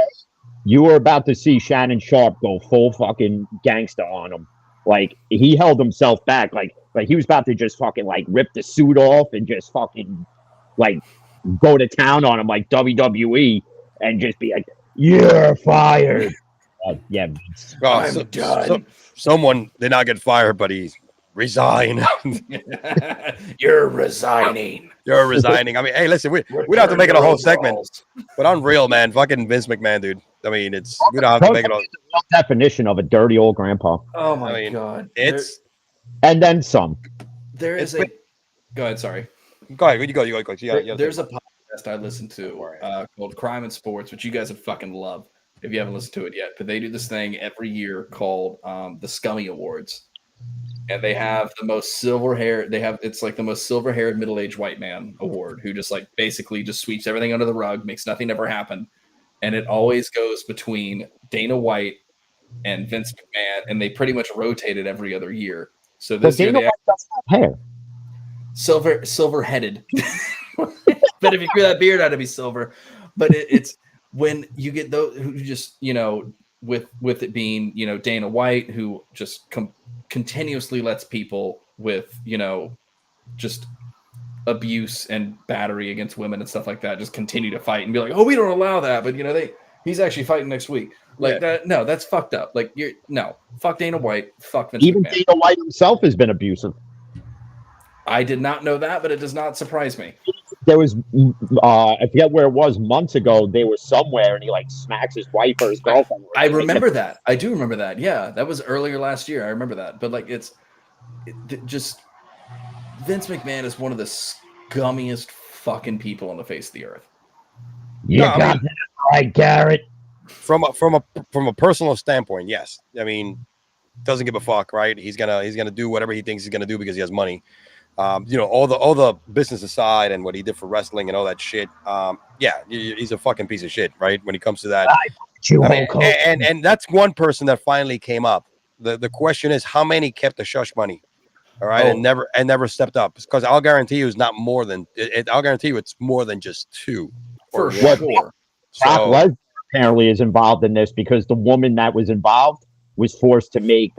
you were about to see Shannon Sharp go full fucking gangster on him. Like he held himself back. Like he was about to just fucking like rip the suit off and just fucking like go to town on him like WWE and just be like, "You're fired." Yeah, I'm done. Someone did not get fired, but he resigned. You're resigning. You're resigning. I mean, hey, listen, we don't have to make it a whole segment, but unreal, man. Fucking Vince McMahon, dude. I mean, we don't have to make it all. The definition of a dirty old grandpa. Oh my god! And then some. There is a. Go ahead. Sorry. Go ahead. You go. There's a podcast I listen to called Crime and Sports, which you guys would fucking love if you haven't listened to it yet. But they do this thing every year called the Scummy Awards, and they have the most silver hair. It's like the most silver-haired middle-aged white man award, who just like basically just sweeps everything under the rug, makes nothing ever happen, and it always goes between Dana White and Vince McMahon, and they pretty much rotate it every other year. So this year they have hair. Silver-headed. But if you grew that beard out, it'd be silver. But it's when you get those who just, with it being, Dana White, who just continuously lets people with, just abuse and battery against women and stuff like that just continue to fight and be like, oh, we don't allow that. But, he's actually fighting next week. That. No, that's fucked up. Like, fuck Dana White. Fuck Vince Even McMahon. Dana White himself has been abusive. I did not know that, but it does not surprise me. There was, I forget where it was, months ago, they were somewhere and he like smacks his wife or his girlfriend. I remember that. I do remember that. Yeah, that was earlier last year. I remember that. But like, just Vince McMahon is one of the scummiest fucking people on the face of the earth. Yeah, that right, Garrett. From a personal standpoint, yes. I mean, doesn't give a fuck, right? He's gonna do whatever he thinks he's gonna do because he has money. All the business aside and what he did for wrestling and all that shit. He's a fucking piece of shit, right? When it comes to that. And that's one person that finally came up. The question is, how many kept the shush money? All right, and never stepped up. Because I'll guarantee you it's not more than I'll guarantee you it's more than just two. For sure. Brock Lesnar apparently is involved in this because the woman that was involved was forced to make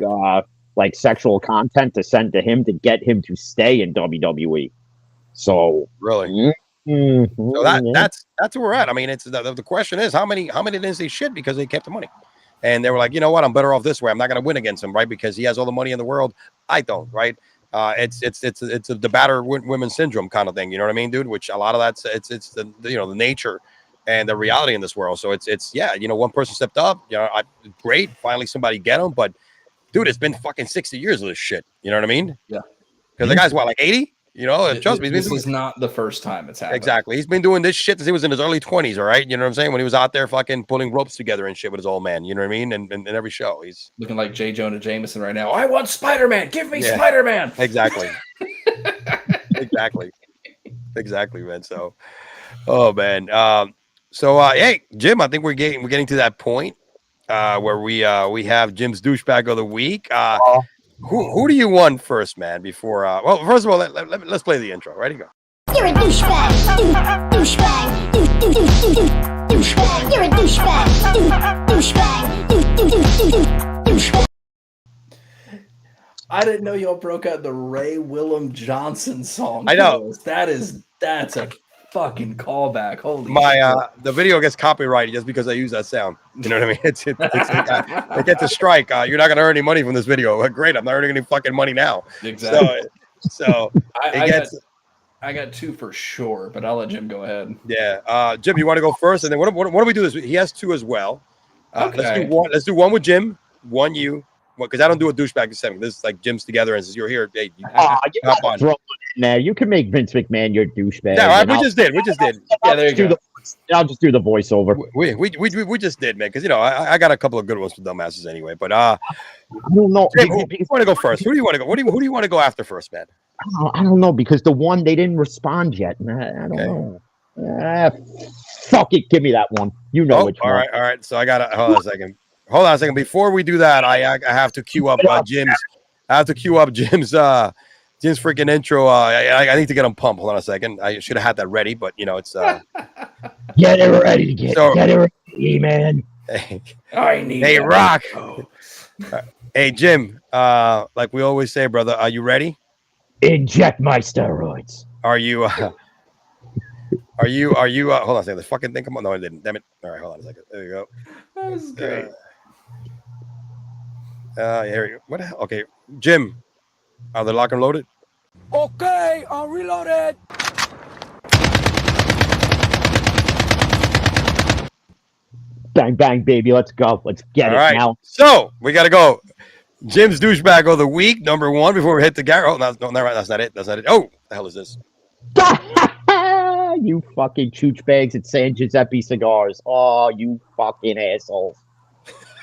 like sexual content to send to him to get him to stay in WWE. So really, so that's where we're at. I mean, it's the question is how many didn't say shit because they kept the money, and they were like, you know what, I'm better off this way. I'm not going to win against him, right? Because he has all the money in the world. I don't, right? It's the battered women syndrome kind of thing. You know what I mean, dude? Which a lot of that's it's the the nature and the reality in this world. So it's one person stepped up. Great, finally somebody get him, but. Dude, it's been fucking 60 years of this shit. You know what I mean? Yeah. Because the guy's what, like 80? You know, trust me. This is not the first time it's happened. Exactly. He's been doing this shit since he was in his early 20s, all right? You know what I'm saying? When he was out there fucking pulling ropes together and shit with his old man. You know what I mean? And every show. He's looking like J. Jonah Jameson right now. I want Spider-Man. Give me Spider-Man. Exactly. Exactly, man. So, oh, man. Hey, Jim, I think we're getting to that point where we have Jim's douchebag of the week. Who do you want first, man? Before well, first of all, let's play the intro. Ready, go. You're a douchebag. Douchebag. Douchebag. You're a douchebag. Douchebag. I didn't know y'all broke out the Ray Willem Johnson song. I know. That's a fucking callback. Holy shit. The video gets copyrighted just because I use that sound. You know what I mean? It gets a strike. You're not gonna earn any money from this video. Great, I'm not earning any fucking money now. Exactly. So I got two for sure, but I'll let Jim go ahead. Yeah. Jim, you want to go first? And then what do we do this? He has two as well. Okay. Let's do one with Jim, one you. Because I don't do a douchebag segment. This is like Jim's together, and since you're here, hey, hop on. Throw it in there. You can make Vince McMahon your douchebag. Yeah, we just did. Yeah, there you go. I'll just do the voiceover. We just did, man. Because I got a couple of good ones for dumbasses anyway. But I don't know. Jim, who you want to go first? Who do you want to go? Who do you want to go after first, man? I don't know, because the one they didn't respond yet. I don't know. Fuck it, give me that one. You know which one. All right. So I got to hold on a second. Before we do that, I have to queue up Jim's. I have to queue up Jim's freaking intro. I need to get him pumped. Hold on a second. I should have had that ready, but it's get it ready. Get it ready, man. Hey, Rock. Hey, Jim. Like we always say, brother, are you ready? Inject my steroids. Are you? Hold on a second. The fucking thing. Come on. No, I didn't. Damn it. All right, hold on a second. There you go. That was great. Here we go. What the hell? Okay, Jim, are they lock and loaded? Okay, I'm reloaded. Bang, bang, baby. Let's go. Let's get All it right. now. So we got to go. Jim's douchebag of the week, number one, before we hit the Gary. Oh, no, never mind. That's not it. Oh, the hell is this? You fucking chooch bags at San Giuseppe Cigars. Oh, you fucking assholes.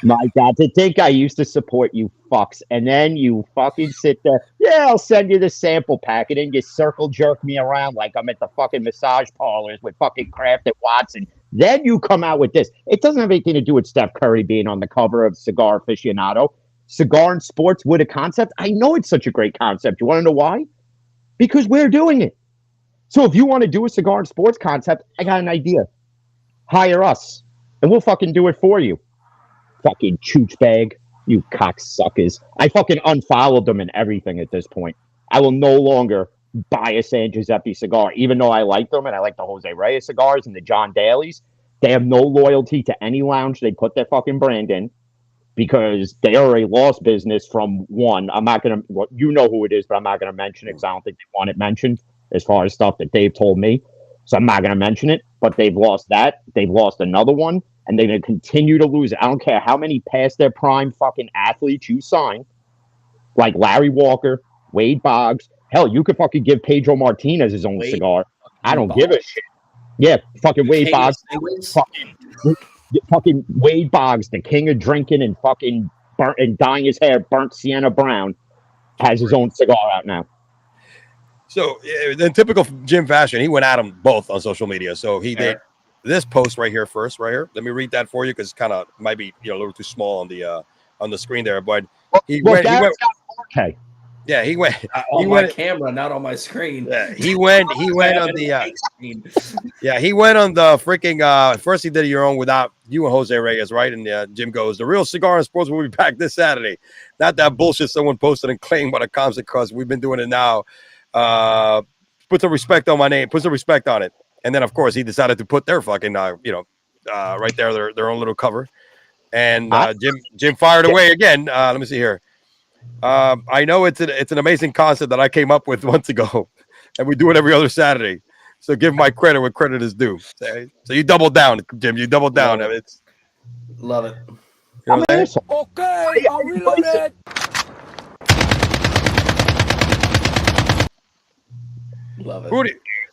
My God, to think I used to support you fucks, and then you fucking sit there. Yeah, I'll send you the sample packet, and you circle jerk me around like I'm at the fucking massage parlors with fucking Kraft and Watson. Then you come out with this. It doesn't have anything to do with Steph Curry being on the cover of Cigar Aficionado. Cigar and sports with a concept. I know it's such a great concept. You want to know why? Because we're doing it. So if you want to do a cigar and sports concept, I got an idea. Hire us, and we'll fucking do it for you. Fucking chooch bag, you cocksuckers. I fucking unfollowed them and everything at this point. I will no longer buy a San Giuseppe cigar, even though I like them and I like the Jose Reyes cigars and the John Daly's. They have no loyalty to any lounge they put their fucking brand in, because they are a lost business from one. I'm not going to, well, you know who it is, but I'm not going to mention it because I don't think they want it mentioned as far as stuff that Dave told me. So I'm not going to mention it, but they've lost that. They've lost another one, and they're going to continue to lose it. I don't care how many past their prime fucking athletes you sign, like Larry Walker, Wade Boggs. Hell, you could fucking give Pedro Martinez his own cigar. I don't give a shit. Yeah, fucking Wade Boggs. Fucking Wade Boggs, the king of drinking and fucking burnt and dyeing his hair, burnt Sienna Brown, has his own cigar out now. So in typical Jim fashion, he went at them both on social media. So he did this post right here first, right here. Let me read that for you because kind of might be a little too small on the screen there. But he went. Okay. Yeah, he went on my camera, not on my screen. Yeah, he went on the he went on the freaking first he did your own without you and Jose Reyes, right? And Jim goes, the real Cigar and Sports will be back this Saturday. Not that bullshit someone posted and claimed by the comms because we've been doing it now. Put some respect on my name, put some respect on it. And then of course he decided to put their fucking right there, their own little cover. And Jim fired away again. Let me see here. I know it's an amazing concept that I came up with months ago, and we do it every other Saturday. So give my credit where credit is due. So you double down, Jim. You double down. Love it. You know Okay, I'll reload it. Love it.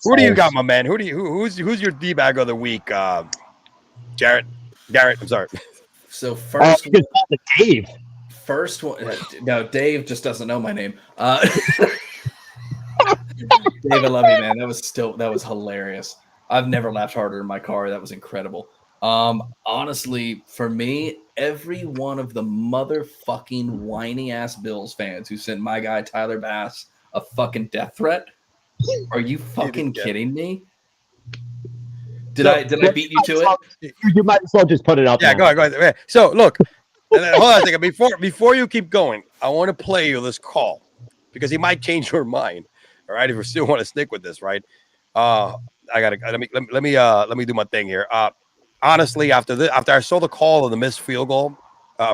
Who do you got, my man? Who's your D-bag of the week? Garrett, I'm sorry. So first, Dave. First one. No, Dave just doesn't know my name. Dave, I love you, man. That was hilarious. I've never laughed harder in my car. That was incredible. Honestly, for me, every one of the motherfucking whiny ass Bills fans who sent my guy Tyler Bass a fucking death threat. Are you fucking kidding me? Did I beat you to it? You might as well just put it up. Yeah, go ahead. So look, hold on a second. Before you keep going, I want to play you this call because he might change your mind. All right, if you still want to stick with this, right? Let me do my thing here. Honestly, after I saw the call of the missed field goal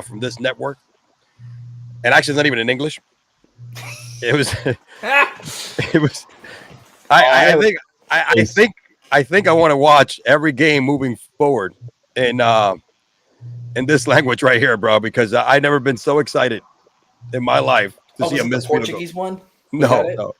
from this network, and actually it's not even in English. It was. It was. I think I want to watch every game moving forward in this language right here, bro, because I've never been so excited in my life to see a missed field goal. Portuguese one? No.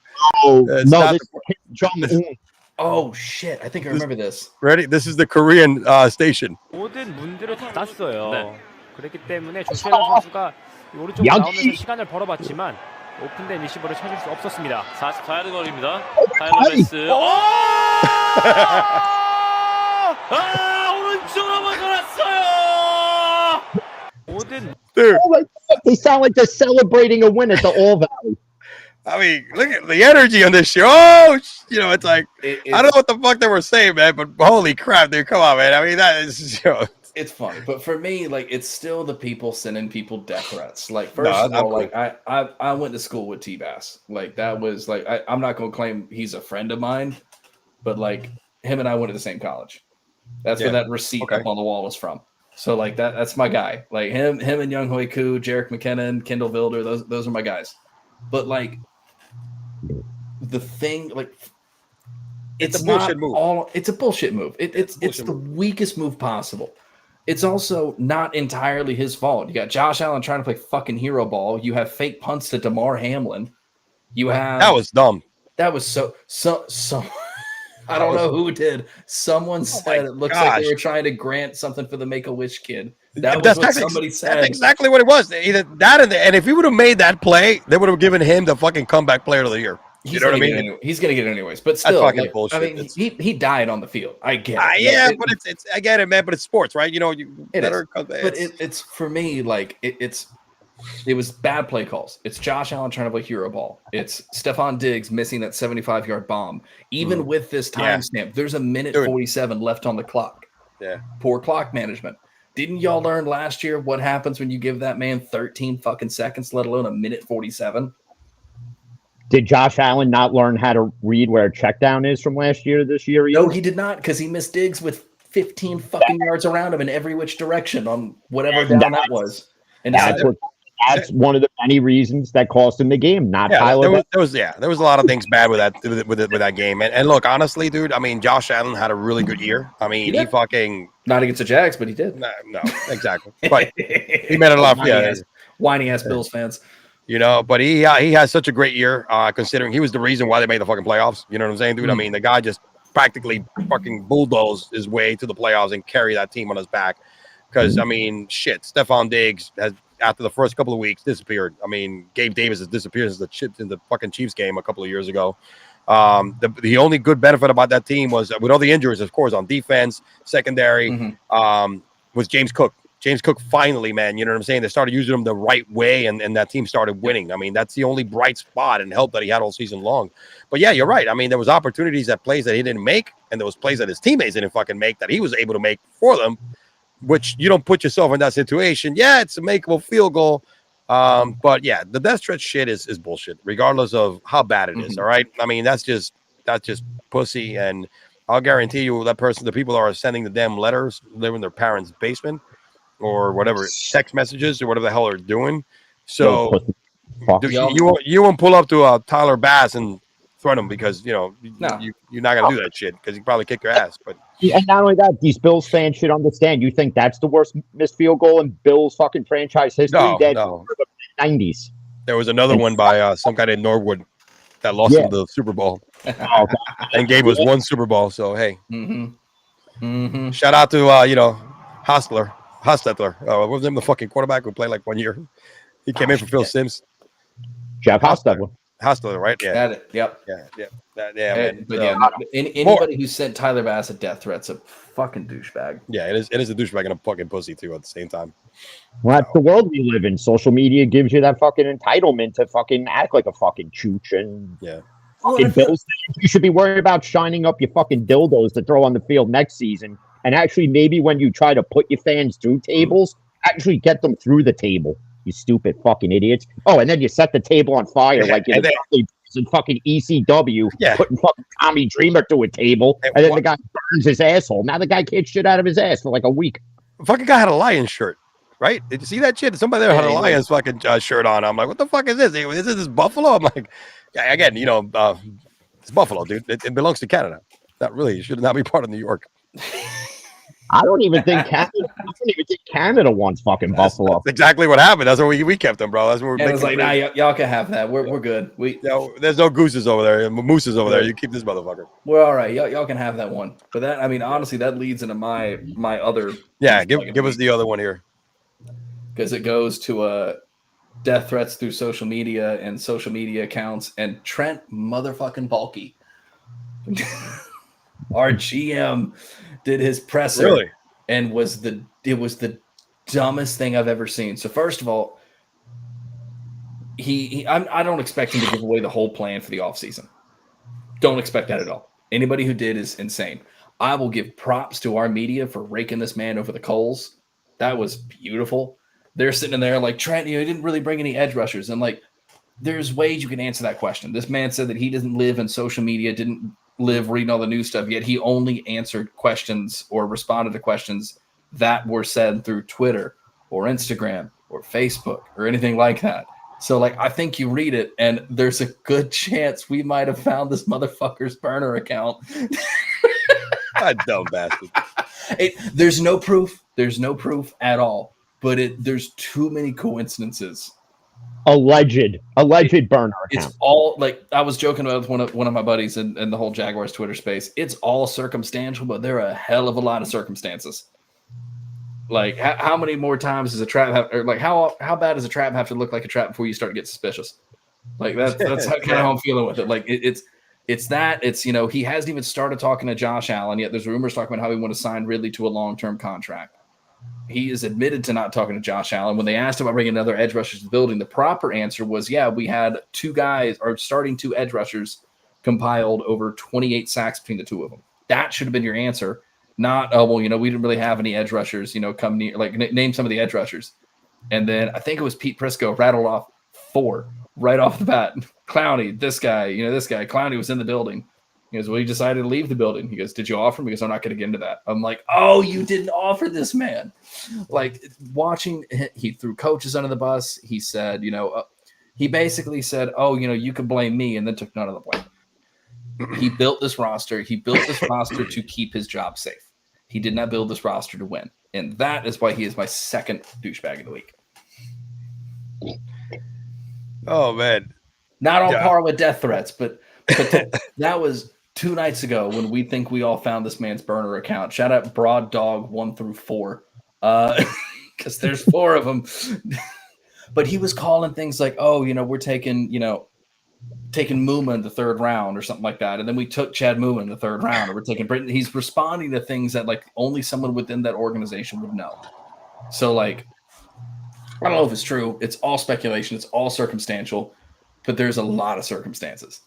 Oh shit! I think I remember this. Ready? This is the Korean station. 모든 문들을 닫았어요. 그렇기 때문에 조세현 선수가 오른쪽으로 나오면서 시간을 벌어봤지만 오픈된 리시버를 찾을 수 없었습니다. 44야드 거리입니다. 타일러 베스. 오른쪽으로 벗어났어요. 모든 Dude. Oh my God, they sound like they're celebrating a win at the All Valley. I mean, look at the energy on this show. Oh, it's like I don't know what the fuck they were saying, man. But holy crap, dude! Come on, man. I mean, that is It's funny, but for me, like, it's still the people sending people death threats. Like, first of all, like, I went to school with T-Bass. Like, that was like I'm not gonna claim he's a friend of mine, but like him and I went to the same college. That's where that receipt up on the wall was from. So like that's my guy. Like him and Young Hoi Koo, Jarek McKinnon, Kendall Vilder, those are my guys. But like the thing, like it's a bullshit move. It's a bullshit move. It's the weakest move possible. It's also not entirely his fault. You got Josh Allen trying to play fucking hero ball. You have fake punts to DeMar Hamlin. You have that was dumb. That was so. I don't know who did. Someone said it looks like they were trying to grant something for the Make-A-Wish kid. That's what somebody said. That's exactly what it was. Either that and if he would have made that play, they would have given him the fucking comeback player of the year. You know what I mean? He's gonna get it anyways. But still, fucking bullshit. I mean, he died on the field. I get it. Yeah, but it's I get it, man. But it's sports, right? You know, it's for me like it was bad play calls. It's Josh Allen trying to play hero ball. It's Stephon Diggs missing that 75-yard bomb. Even with this timestamp, there's a minute 47 left on the clock. Yeah. Poor clock management. Didn't y'all learn last year what happens when you give that man 13 fucking seconds, let alone a minute 47? Did Josh Allen not learn how to read where a check down is from last year to this year? Either? No, he did not, because he missed Diggs with 15 fucking yards around him in every which direction on whatever down that was. And that's one of the many reasons that cost him the game. Not Tyler. There was a lot of things bad with that game. And look, honestly, dude, I mean, Josh Allen had a really good year. I mean, he fucking not against the Jags, but he did. No, exactly. But he made it a lot. Whiny ass Bills fans. You know, but he has such a great year, considering he was the reason why they made the fucking playoffs. You know what I'm saying, dude? I mean, the guy just practically fucking bulldozed his way to the playoffs and carry that team on his back. Because I mean, shit, Stephon Diggs has, after the first couple of weeks, disappeared. I mean, Gabe Davis has disappeared since the chips in the fucking Chiefs game a couple of years ago. The only good benefit about that team was, with all the injuries, of course, on defense, secondary, was James Cook. James Cook finally, man, you know what I'm saying? They started using him the right way, and that team started winning. I mean, that's the only bright spot and help that he had all season long. But yeah, you're right. I mean, there was opportunities at plays that he didn't make, and there was plays that his teammates didn't fucking make that he was able to make for them, which you don't put yourself in that situation. Yeah, it's a makeable field goal. But yeah, the death threat shit is bullshit, regardless of how bad it is. All right. I mean, that's just pussy. And I'll guarantee you the people that are sending the damn letters live in their parents' basement or whatever, text messages or whatever the hell they're doing. So you won't pull up to Tyler Bass and threaten him because, you know, you're not going to do that shit because he probably kick your ass. But and not only that, these Bills fans should understand. You think that's the worst missed field goal in Bills fucking franchise history? No. 90s. There was another one by some guy named Norwood. that lost him the Super Bowl. Oh, And gave us one Super Bowl. So hey, shout out to Hostetler. What was him, the fucking quarterback who played like 1 year? He came in for Phil Simms. Jeff Hostetler. Hostetler, right? Yeah. Got it. Yep. Yeah, man. But anybody who sent Tyler Bassett death threats a fucking douchebag. Yeah, it is a douchebag and a fucking pussy too at the same time. Well, that's the world we live in. Social media gives you that fucking entitlement to fucking act like a fucking chooch and fucking Bills. You should be worried about shining up your fucking dildos to throw on the field next season. And actually, maybe when you try to put your fans through tables, actually get them through the table. You stupid fucking idiots. Oh, and then you set the table on fire like you're in fucking ECW, putting fucking Tommy Dreamer through a table, and then the guy burns his asshole. Now the guy can't shit out of his ass for like a week. The fucking guy had a Lions shirt, right? Did you see that shit? Somebody there had a Lions fucking shirt on. I'm like, what the fuck is this? Is this Buffalo? I'm like, again, it's Buffalo, dude. It belongs to Canada. Not really. It should not be part of New York. I don't even think Canada wants fucking Buffalo. That's exactly what happened. That's what we kept them, bro. That's what we're making. It's like, nah, y'all can have that. We're good. There's no gooses over there, mooses over there. You keep this motherfucker. We're all right. Y'all can have that one. But that, I mean, honestly, that leads into my other. Yeah, give us the other one here. Because it goes to death threats through social media and social media accounts, and Trent motherfucking Baalke, our GM, did his presser and it was the dumbest thing I've ever seen. So first of all, I don't expect him to give away the whole plan for the offseason. Don't expect that at all. Anybody who did is insane. I will give props to our media for raking this man over the coals. That was beautiful. They're sitting in there like, Trent, he didn't really bring any edge rushers. And like, there's ways you can answer that question. This man said that he doesn't live in social media, didn't live reading all the new stuff, yet he only answered questions or responded to questions that were said through Twitter or Instagram or Facebook or anything like that. So like, I think you read it and there's a good chance we might have found this motherfucker's burner account. God, dumb bastard. There's no proof at all, but there's too many coincidences. Alleged burner account. It's all like, I was joking with one of my buddies in the whole Jaguars Twitter space. It's all circumstantial, but there are a hell of a lot of circumstances. Like how many more times does a trap have, or like how bad does a trap have to look like a trap before you start to get suspicious? Like that's kind of how I'm feeling with it. Like it's he hasn't even started talking to Josh Allen yet. There's rumors talking about how he want to sign Ridley to a long-term contract. He is admitted to not talking to Josh Allen. When they asked him about bringing another edge rusher to the building, the proper answer was, yeah, we had starting two edge rushers compiled over 28 sacks between the two of them. That should have been your answer. Not, we didn't really have any edge rushers, come near, like name some of the edge rushers. And then I think it was Pete Prisco rattled off 4 right off the bat. Clowney, this guy. Clowney was in the building. He goes, well, he decided to leave the building. He goes, did you offer him? He goes, I'm not going to get into that. I'm like, oh, you didn't offer this man. Like watching, he threw coaches under the bus. He said, he basically said, oh, you can blame me, and then took none of the blame. He built this roster. He built this roster to keep his job safe. He did not build this roster to win. And that is why he is my second douchebag of the week. Oh, man. Not on par with death threats, but that was 2 nights ago when we think we all found this man's burner account. Shout out Broad Dog 1 through 4, because there's 4 of them. But he was calling things like, oh, we're taking Muma in the 3rd round or something like that, and then we took Chad Muma in the 3rd round, or we're taking Britton. He's responding to things that like only someone within that organization would know. So like, I don't know if it's true. It's all speculation. It's all circumstantial, but there's a lot of circumstances.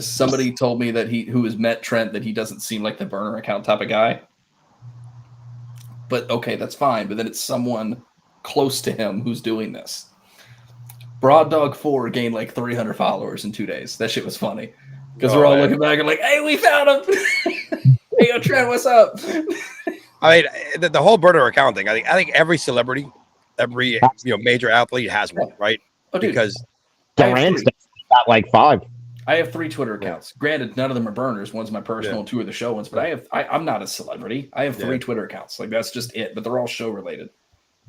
Somebody told me that who has met Trent, that he doesn't seem like the burner account type of guy. But okay, that's fine. But then it's someone close to him who's doing this. Broad Dog 4 gained like 300 followers in 2 days. That shit was funny because we're all looking back and like, hey, we found him. Hey, yo, Trent, what's up? I mean, the whole burner account thing. I think every celebrity, every major athlete has one, right? Oh, dude. Because Durant's got like 5. I have 3 Twitter accounts. Granted, none of them are burners. One's my personal, 2 are the show ones. But I'm not a celebrity. I have 3 Twitter accounts. Like that's just it. But they're all show related.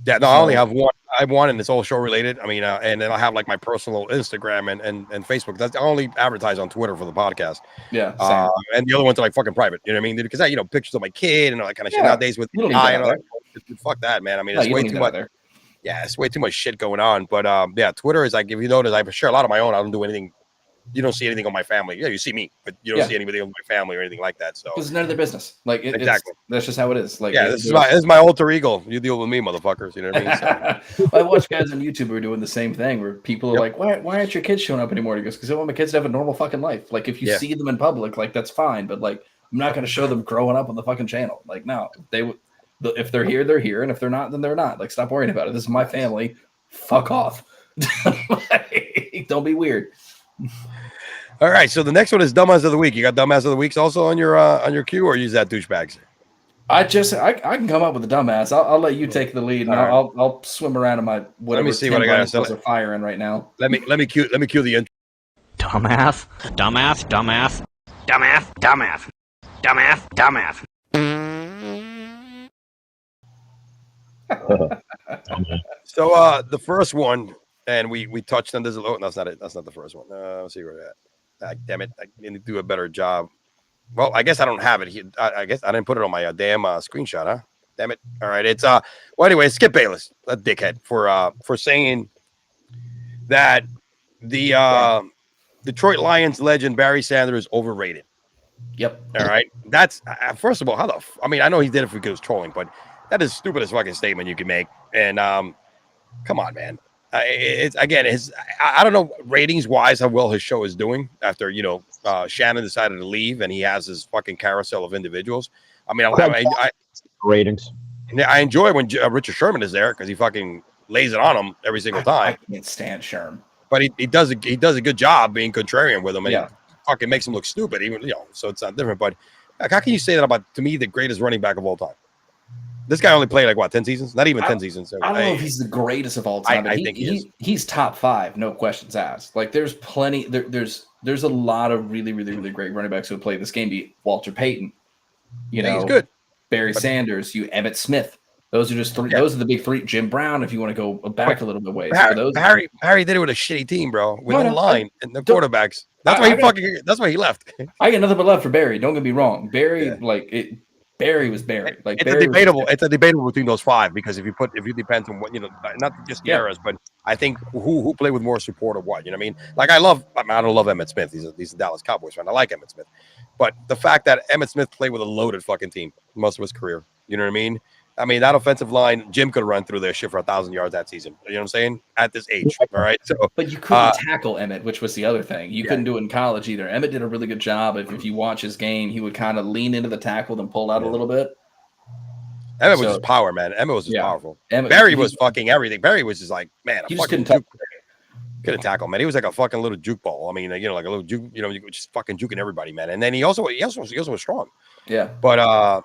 Yeah, no, I only have one. I have one, and it's all show related. I mean, and then I have like my personal Instagram and Facebook. That's I only advertise on Twitter for the podcast. Yeah, same. And the other ones are like fucking private. You know what I mean? Because I, pictures of my kid and all that kind of shit. Yeah. Nowadays with You don't need AI that and all out that, fuck that, man. I mean, No, it's you way don't need too that out much. there. Yeah, it's way too much shit going on. But yeah, Twitter is like, if you notice, I share a lot of my own. I don't do anything. You don't see anything on my family. Yeah, you see me, but you don't see anybody on my family or anything like that. So Because it's none of their business. Like exactly, that's just how it is. Like yeah, this is my alter ego. You deal with me, motherfuckers. You know what I mean? So. I watch guys on YouTube who are doing the same thing where people are like, why aren't your kids showing up anymore? He goes, because I want my kids to have a normal fucking life. Like if you see them in public, like that's fine, but like I'm not going to show them growing up on the fucking channel. Like no, if they're here, they're here, and if they're not, then they're not. Like stop worrying about it. This is my family. Fuck off. Like, don't be weird. All right, so the next one is dumbass of the week. You got dumbass of the weeks also on your queue, or use that douchebags? I can come up with a dumbass. I'll let you take the lead, and I'll swim around in my whatever. Let me see what I got. Are firing right now. Let me cue the intro. Dumbass, dumbass, dumbass, dumbass, dumbass, dumbass, dumbass. So the first one, and we touched on this a little. No, that's not it. That's not the first one. Let's see where we're at. Damn it! I need to do a better job. Well, I guess I don't have it here. I guess I didn't put it on my damn screenshot, huh? Damn it! All right, it's well, anyway, Skip Bayless, a dickhead, for saying that the Detroit Lions legend Barry Sanders is overrated. Yep. All right, that's first of all, how the I mean, I know he did it because he was trolling, but that is the stupidest fucking statement you can make. And come on, man. It's again, I don't know ratings wise how well his show is doing after Shannon decided to leave and he has his fucking carousel of individuals. I mean, I ratings. I enjoy when Richard Sherman is there because he fucking lays it on him every single time. I can't stand Sherman, but he does a good job being contrarian with him, and he fucking makes him look stupid. Even so it's not different. But how can you say that about to me the greatest running back of all time? This guy only played like what 10 seasons? Not even 10 seasons. So, I don't know if he's the greatest of all time. I think he's top 5, no questions asked. Like there's plenty. There's a lot of really, really, really great running backs who play this game. Be Walter Payton, he's good. Barry Sanders, Emmitt Smith. Those are just three. Yeah. Those are the big three. Jim Brown, if you want to go back a little bit ways. Barry did it with a shitty team, bro. With no line and the quarterbacks. That's why he left. I get nothing but love for Barry. Don't get me wrong. Barry, Barry was Barry. Like it's a debatable between those 5 because if you depend on what not just the eras, but I think who played with more support or what. You know what I mean? Like I don't love Emmitt Smith. He's a Dallas Cowboys fan. I like Emmitt Smith, but the fact that Emmitt Smith played with a loaded fucking team most of his career. You know what I mean? I mean, that offensive line, Jim could run through their shit for 1,000 yards that season. You know what I'm saying? At this age, all right. So, but you couldn't tackle Emmitt, which was the other thing. You couldn't do it in college either. Emmitt did a really good job. If you watch his game, he would kind of lean into the tackle, then pull out a little bit. Emmitt was just power, man. Emmitt was just powerful. Barry was fucking everything. Barry was just like, man, he just couldn't tackle, man. He was like a fucking little juke ball. I mean, like a little juke. You were just fucking juking everybody, man. And then he also was strong. Yeah. But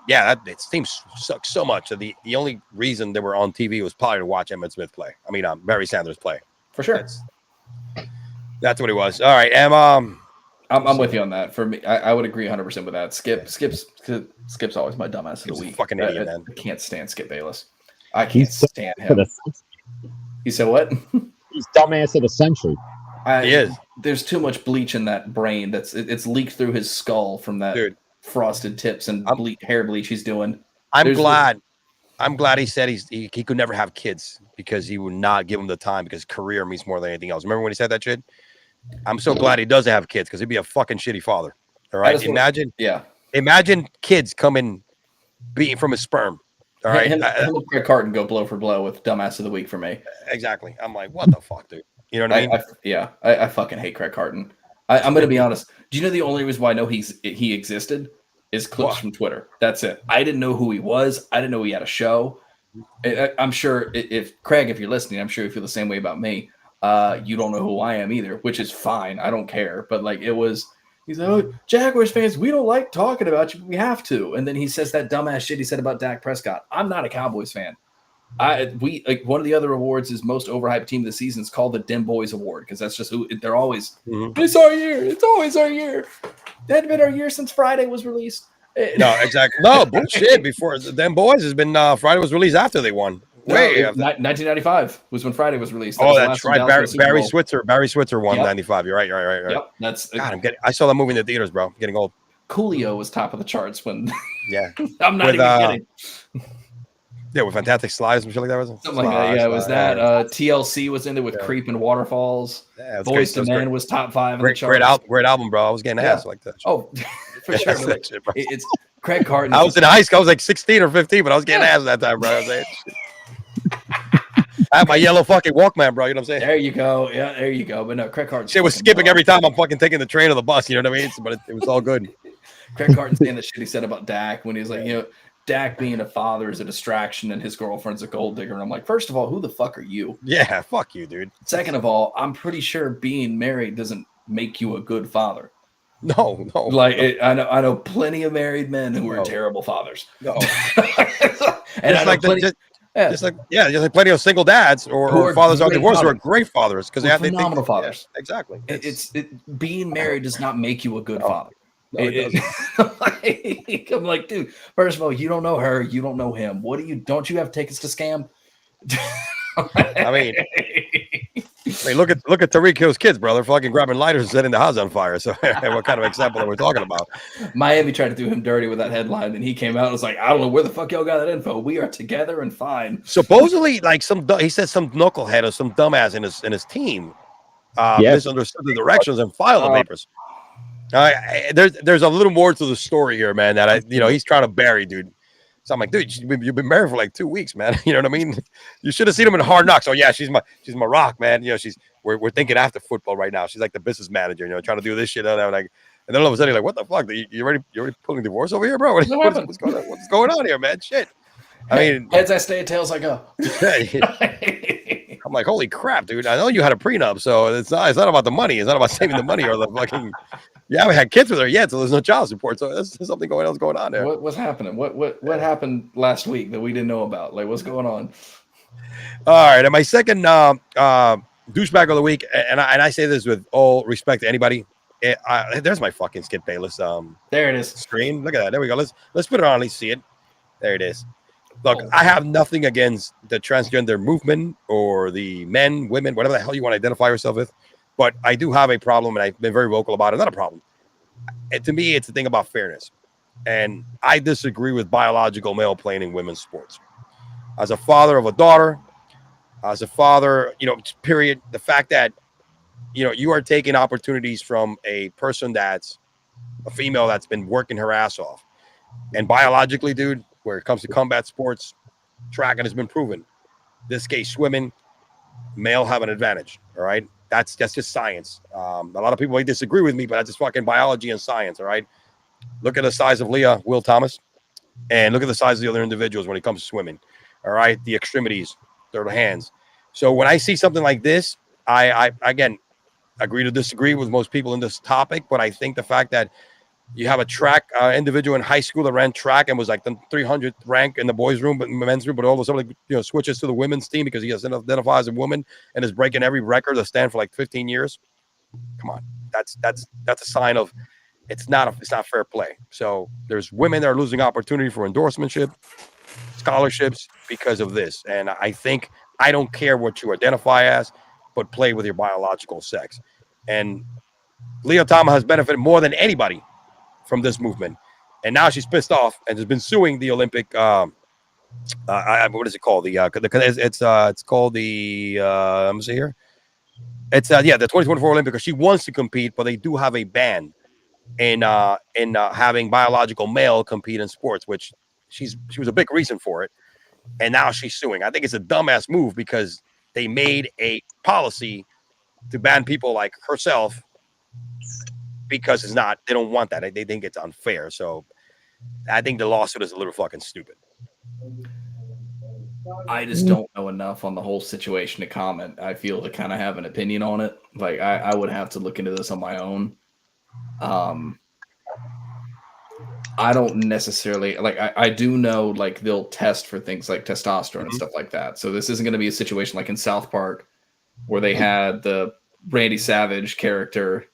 that team sucks so much. The only reason they were on TV was probably to watch Emmitt Smith play. I mean, Barry Sanders play. For sure. That's what he was. All right, I'm with you on that. For me, I would agree 100% with that. Skip's always my dumbass of the week. Fucking idiot, man. I can't stand Skip Bayless. I can't stand him. He said what? He's dumbass of the century. He is. There's too much bleach in that brain. It's leaked through his skull from that frosted tips and hair bleach he's doing. I'm glad he said he could never have kids because he would not give him the time because career means more than anything else. Remember when he said that shit? I'm so glad he doesn't have kids because he'd be a fucking shitty father. All right. Imagine kids coming beating from his sperm. All right. Him and Craig Carton go blow for blow with dumbass of the week for me. Exactly. I'm like, what the fuck, dude? You know what I mean? I fucking hate Craig Carton. I'm going to be honest. Do you know the only reason why I know he existed is clips from Twitter? That's it. I didn't know who he was. I didn't know he had a show. I'm sure if Craig, if you're listening, I'm sure you feel the same way about me. You don't know who I am either, which is fine. I don't care. But like he's like, oh, Jaguars fans, we don't like talking about you, but we have to. And then he says that dumbass shit he said about Dak Prescott. I'm not a Cowboys fan. One of the other awards is most overhyped team of the season. It's called the Dim Boys Award because that's just who they're always. It's our year. It's always our year. That had been our year since Friday was released. No, exactly. No bullshit. Before Dim Boys has been Friday was released after they won. Way 1995 was when Friday was released. That's right. Barry Switzer won 95. You're right. Yep. God, I saw that movie in the theaters, bro. I'm getting old. Coolio was top of the charts when. Yeah. I'm not even kidding. Yeah, with Fantastic Slides and shit like that. Something like that. Yeah, it was that. TLC was in there with Creep and Waterfalls. Yeah, Boys to Men was top 5 in the charts. Great album, bro. I was getting ass like that. Oh, for sure. Shit, bro. It's Craig Carton. I was in high school. I was like 16 or 15, but I was getting ass at that time, bro. I was like, I had my yellow fucking Walkman, bro. You know what I'm saying? There you go. Yeah, there you go. But no, Craig Carton. Shit was skipping every time I'm fucking taking the train or the bus. You know what I mean? But it was all good. Craig Carton saying the shit he said about Dak when he was like, Dak being a father is a distraction and his girlfriend's a gold digger. And I'm like, first of all, who the fuck are you? Yeah, fuck you, dude. Second of all, I'm pretty sure being married doesn't make you a good father. No. I know plenty of married men who are terrible fathers. No. And just like plenty of single dads or fathers out divorced who are great fathers because they have phenomenal fathers. Yeah, exactly. Being married does not make you a good father. No, I'm like, dude, first of all, you don't know her, you don't know him. Don't you have tickets to scam? I mean, look at Tariq Hill's kids, brother, fucking grabbing lighters and setting the house on fire. So what kind of example are we talking about? Miami tried to do him dirty with that headline, and he came out and was like, I don't know where the fuck y'all got that info. We are together and fine. Supposedly, like he said some knucklehead or some dumbass in his team misunderstood the directions and filed the papers. There's a little more to the story here, man, that he's trying to bury, dude. So I'm like, dude, you've been married for like 2 weeks, man. You know what I mean? You should have seen him in Hard Knocks. Oh yeah, she's my rock, man. We're thinking after football right now. She's like the business manager, trying to do this shit. And then all of a sudden, you're like, what the fuck? You already pulling divorce over here, bro? What's going on here, man? Shit. I mean, heads I stay, tails I go. I'm like, holy crap, dude! I know you had a prenup, so it's not about the money. It's not about saving the money or the fucking. You haven't had kids with her yet, so there's no child support. So there's something else going on there. What's happening? What happened last week that we didn't know about? Like, what's going on? All right, and my second douchebag of the week, and I say this with all respect to anybody. There's my fucking Skip Bayless. There it is. Screen. Look at that. There we go. Let's put it on. Let's see it. There it is. Look, I have nothing against the transgender movement or the men, women, whatever the hell you want to identify yourself with. But I do have a problem, and I've been very vocal about it. Not a problem. To me, it's a thing about fairness. And I disagree with biological male playing in women's sports. As a father of a daughter, as a father, period, the fact that, you are taking opportunities from a person that's a female that's been working her ass off. And biologically, dude, where it comes to combat sports, tracking has been proven. This case, swimming, male have an advantage. All right. That's just science. A lot of people may disagree with me, but that's just fucking biology and science. All right. Look at the size of Lia Thomas and look at the size of the other individuals when it comes to swimming. All right. The extremities, their hands. So when I see something like this, I again agree to disagree with most people in this topic. But I think the fact that you have a track individual in high school that ran track and was like the 300th rank in the boys' room, but in the men's room, but all of a sudden, switches to the women's team because he identifies as a woman and is breaking every record that stand for like 15 years. Come on, that's a sign of it's not fair play. So there's women that are losing opportunity for endorsementship, scholarships because of this. And I think I don't care what you identify as, but play with your biological sex. And Lia Thomas has benefited more than anybody from this movement, and now she's pissed off and has been suing the Olympic. What is it called? It's called the. Let me see here. It's the 2024 Olympic. She wants to compete, but they do have a ban in having biological male compete in sports, which she was a big reason for it, and now she's suing. I think it's a dumbass move because they made a policy to ban people like herself. Because they don't want that. They think it's unfair. So I think the lawsuit is a little fucking stupid. I just don't know enough on the whole situation to comment. I feel to kind of have an opinion on it. Like I would have to look into this on my own. I don't necessarily I do know like they'll test for things like testosterone and stuff like that. So this isn't going to be a situation like in South Park where they had the Randy Savage character.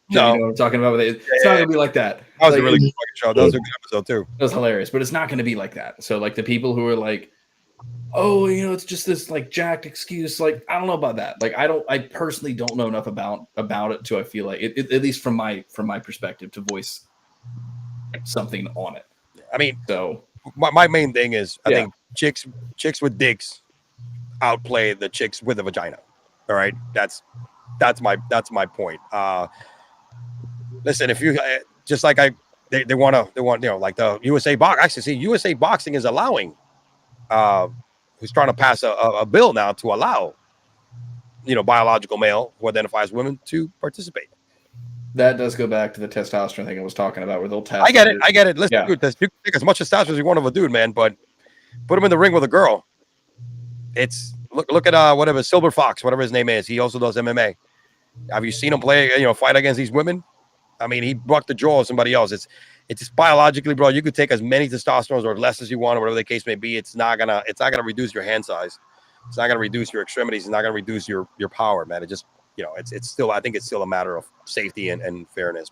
No, you know what I'm talking about? It's not going to be like that. That was a really good fucking show. That was a good episode too. It was hilarious, but it's not going to be like that. So like the people who are like oh, it's just this like jacked excuse. Like, I don't know about that. Like, I personally don't know enough about it to I feel like it, at least from my perspective, to voice something on it. I mean, so my main thing is I think chicks with dicks outplay the chicks with a vagina. All right, that's my point. Listen, if you just like they want like the USA box. Actually, see, USA Boxing is allowing. Who's trying to pass a bill now to allow, biological male who identifies women to participate. That does go back to the testosterone thing I was talking about, where they'll test. I get it. Listen, dude, you can take as much testosterone as you want of a dude, man, but put him in the ring with a girl. It's look at whatever Silver Fox, whatever his name is. He also does MMA. Have you seen him play? Fight against these women. I mean, he bucked the jaw of somebody else. It's just biologically, bro. You could take as many testosterone or less as you want, or whatever the case may be. It's not gonna reduce your hand size. It's not gonna reduce your extremities. It's not gonna reduce your power, man. It just, it's still. I think it's still a matter of safety and fairness.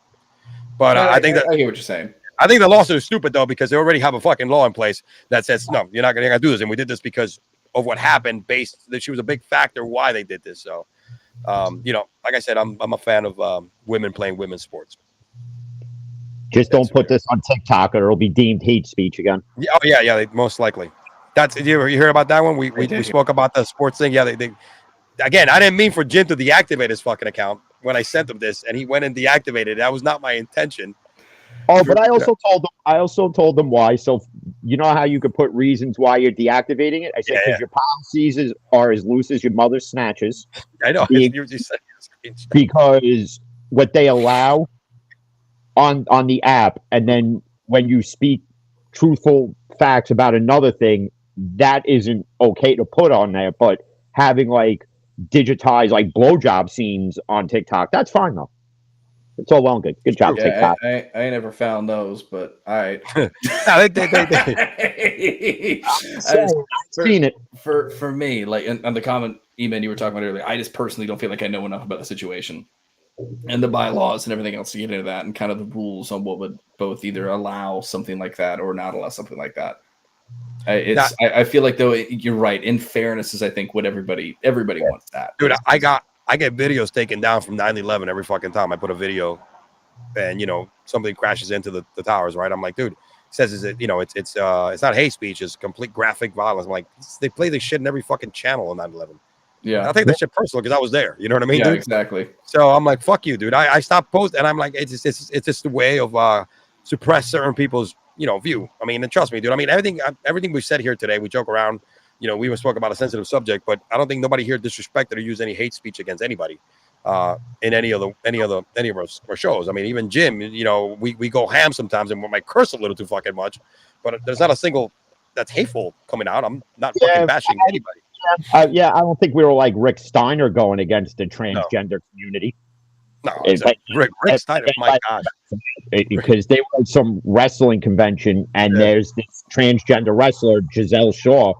But I think that I hear what you're saying. I think the lawsuit is stupid though, because they already have a fucking law in place that says no, you're not gonna do this, and we did this because of what happened. Based that she was a big factor why they did this. So, like I said, I'm a fan of women playing women's sports. Just don't put this on TikTok, or it'll be deemed hate speech again. Yeah, yeah, most likely. You heard about that one? We spoke about the sports thing. Yeah, they again. I didn't mean for Jim to deactivate his fucking account when I sent him this, and he went and deactivated it. That was not my intention. Oh, but I also told them why. So you know how you could put reasons why you're deactivating it? I said because your policies are as loose as your mother's snatches. I know. Because what they allow on the app, and then when you speak truthful facts about another thing, that isn't okay to put on there. But having like digitized like blowjob scenes on TikTok, that's fine though. It's all well and good. Good job, TikTok. I ain't never found those, but all right. Seen it. For me, like on the comment email you were talking about earlier, I just personally don't feel like I know enough about the situation and the bylaws and everything else to get into that, and kind of the rules on what would both either allow something like that or not allow something like that. I feel like though you're right. In fairness, is I think what everybody wants that. Dude, I get videos taken down from 9/11 every fucking time I put a video, and something crashes into the towers. Right, I'm like, dude, it says it's not hate speech, it's complete graphic violence. I'm like, they play this shit in every fucking channel on 9/11. Yeah, I take that shit personal because I was there. You know what I mean? Yeah, dude? exactly. So I'm like, fuck you, dude. I stopped posting, and I'm like, it's just a way of suppress certain people's view. I mean, and trust me, dude. I mean, everything we said here today, we joke around. We were spoke about a sensitive subject, but I don't think nobody here disrespected or used any hate speech against anybody in any of our shows. I mean, even Jim, we go ham sometimes and we might curse a little too fucking much, but there's not a single that's hateful coming out. I'm not fucking bashing anybody. I don't think we were like Rick Steiner going against the transgender community. No, Rick Steiner, my God. Because they were at some wrestling convention, and there's this transgender wrestler, Giselle Shaw,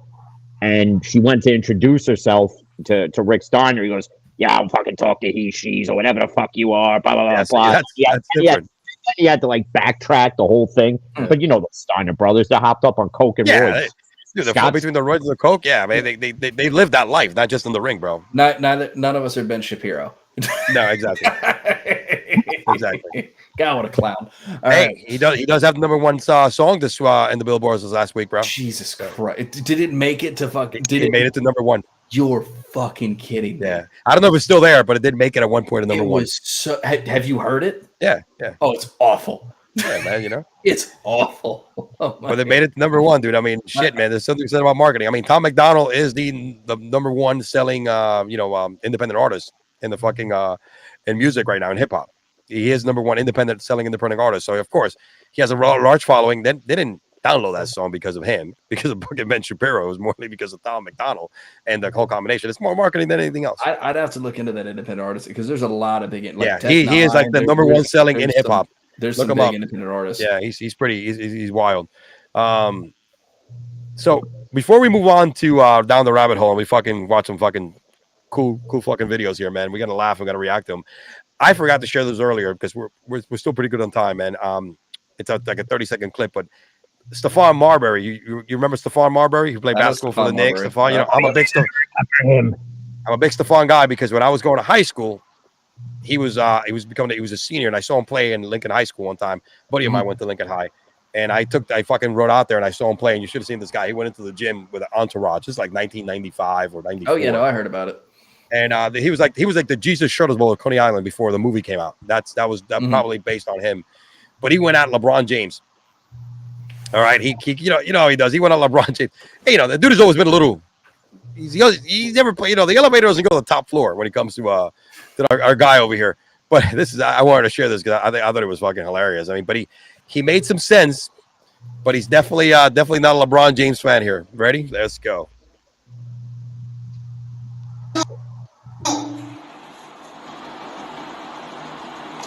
and she went to introduce herself to Rick Steiner. He goes, yeah, I'll fucking talk to he, she's, or whatever the fuck you are, blah, blah, blah, blah. That's different. He had to like backtrack the whole thing. But the Steiner brothers, they hopped up on coke and roids. The fall between the roids and the coke, man, they live that life, not just in the ring, bro. None of us are Ben Shapiro. No, exactly. Exactly. God, what a clown. All hey, right. he does have the number one song this in the Billboards this last week, bro. Jesus Christ. Did it make it to fucking it made it to number one. You're fucking kidding me. Yeah. I don't know if it's still there, but it did make it at one point to number one. So have you heard it? Yeah. Oh, it's awful. Yeah, man, It's awful. Oh, but they made it to number one, dude. I mean, shit, man. There's something said about marketing. I mean, Tom McDonald is the number one selling independent artist in the fucking in music right now in hip hop. He is number one selling independent artist. So of course he has a large following. Then they didn't download that song because of him, because of fucking Ben Shapiro. It was more because of Tom McDonald and the whole combination. It's more marketing than anything else. I'd have to look into that independent artist, because there's a lot of big. He is like the number one selling in hip hop. There's some big independent artists. Yeah, he's wild. So before we move on to down the rabbit hole and we fucking watch some fucking cool fucking videos here, man, we gotta laugh. We gotta react to them. I forgot to share this earlier because we're still pretty good on time, man. It's like a 30-second clip, but Stephon Marbury. You remember Stephon Marbury? Who played basketball for the Knicks? Stephon, I'm a big Stephon guy because when I was going to high school, he was a senior, and I saw him play in Lincoln High School one time. A buddy of mine went to Lincoln High, and I fucking rode out there and I saw him play. And you should have seen this guy. He went into the gym with an entourage. This is like 1995 or 94. Oh yeah, no, I heard about it. And he was like the Jesus Shuttle Bowl of Coney Island before the movie came out. That was probably based on him, but he went out LeBron James. All right, he how he does. He went on LeBron James. Hey, the dude has always been a little. He's never played. The elevator doesn't go to the top floor when it comes to our guy over here. But I wanted to share this because I thought it was fucking hilarious. I mean, but he made some sense, but he's definitely not a LeBron James fan here. Ready? Let's go.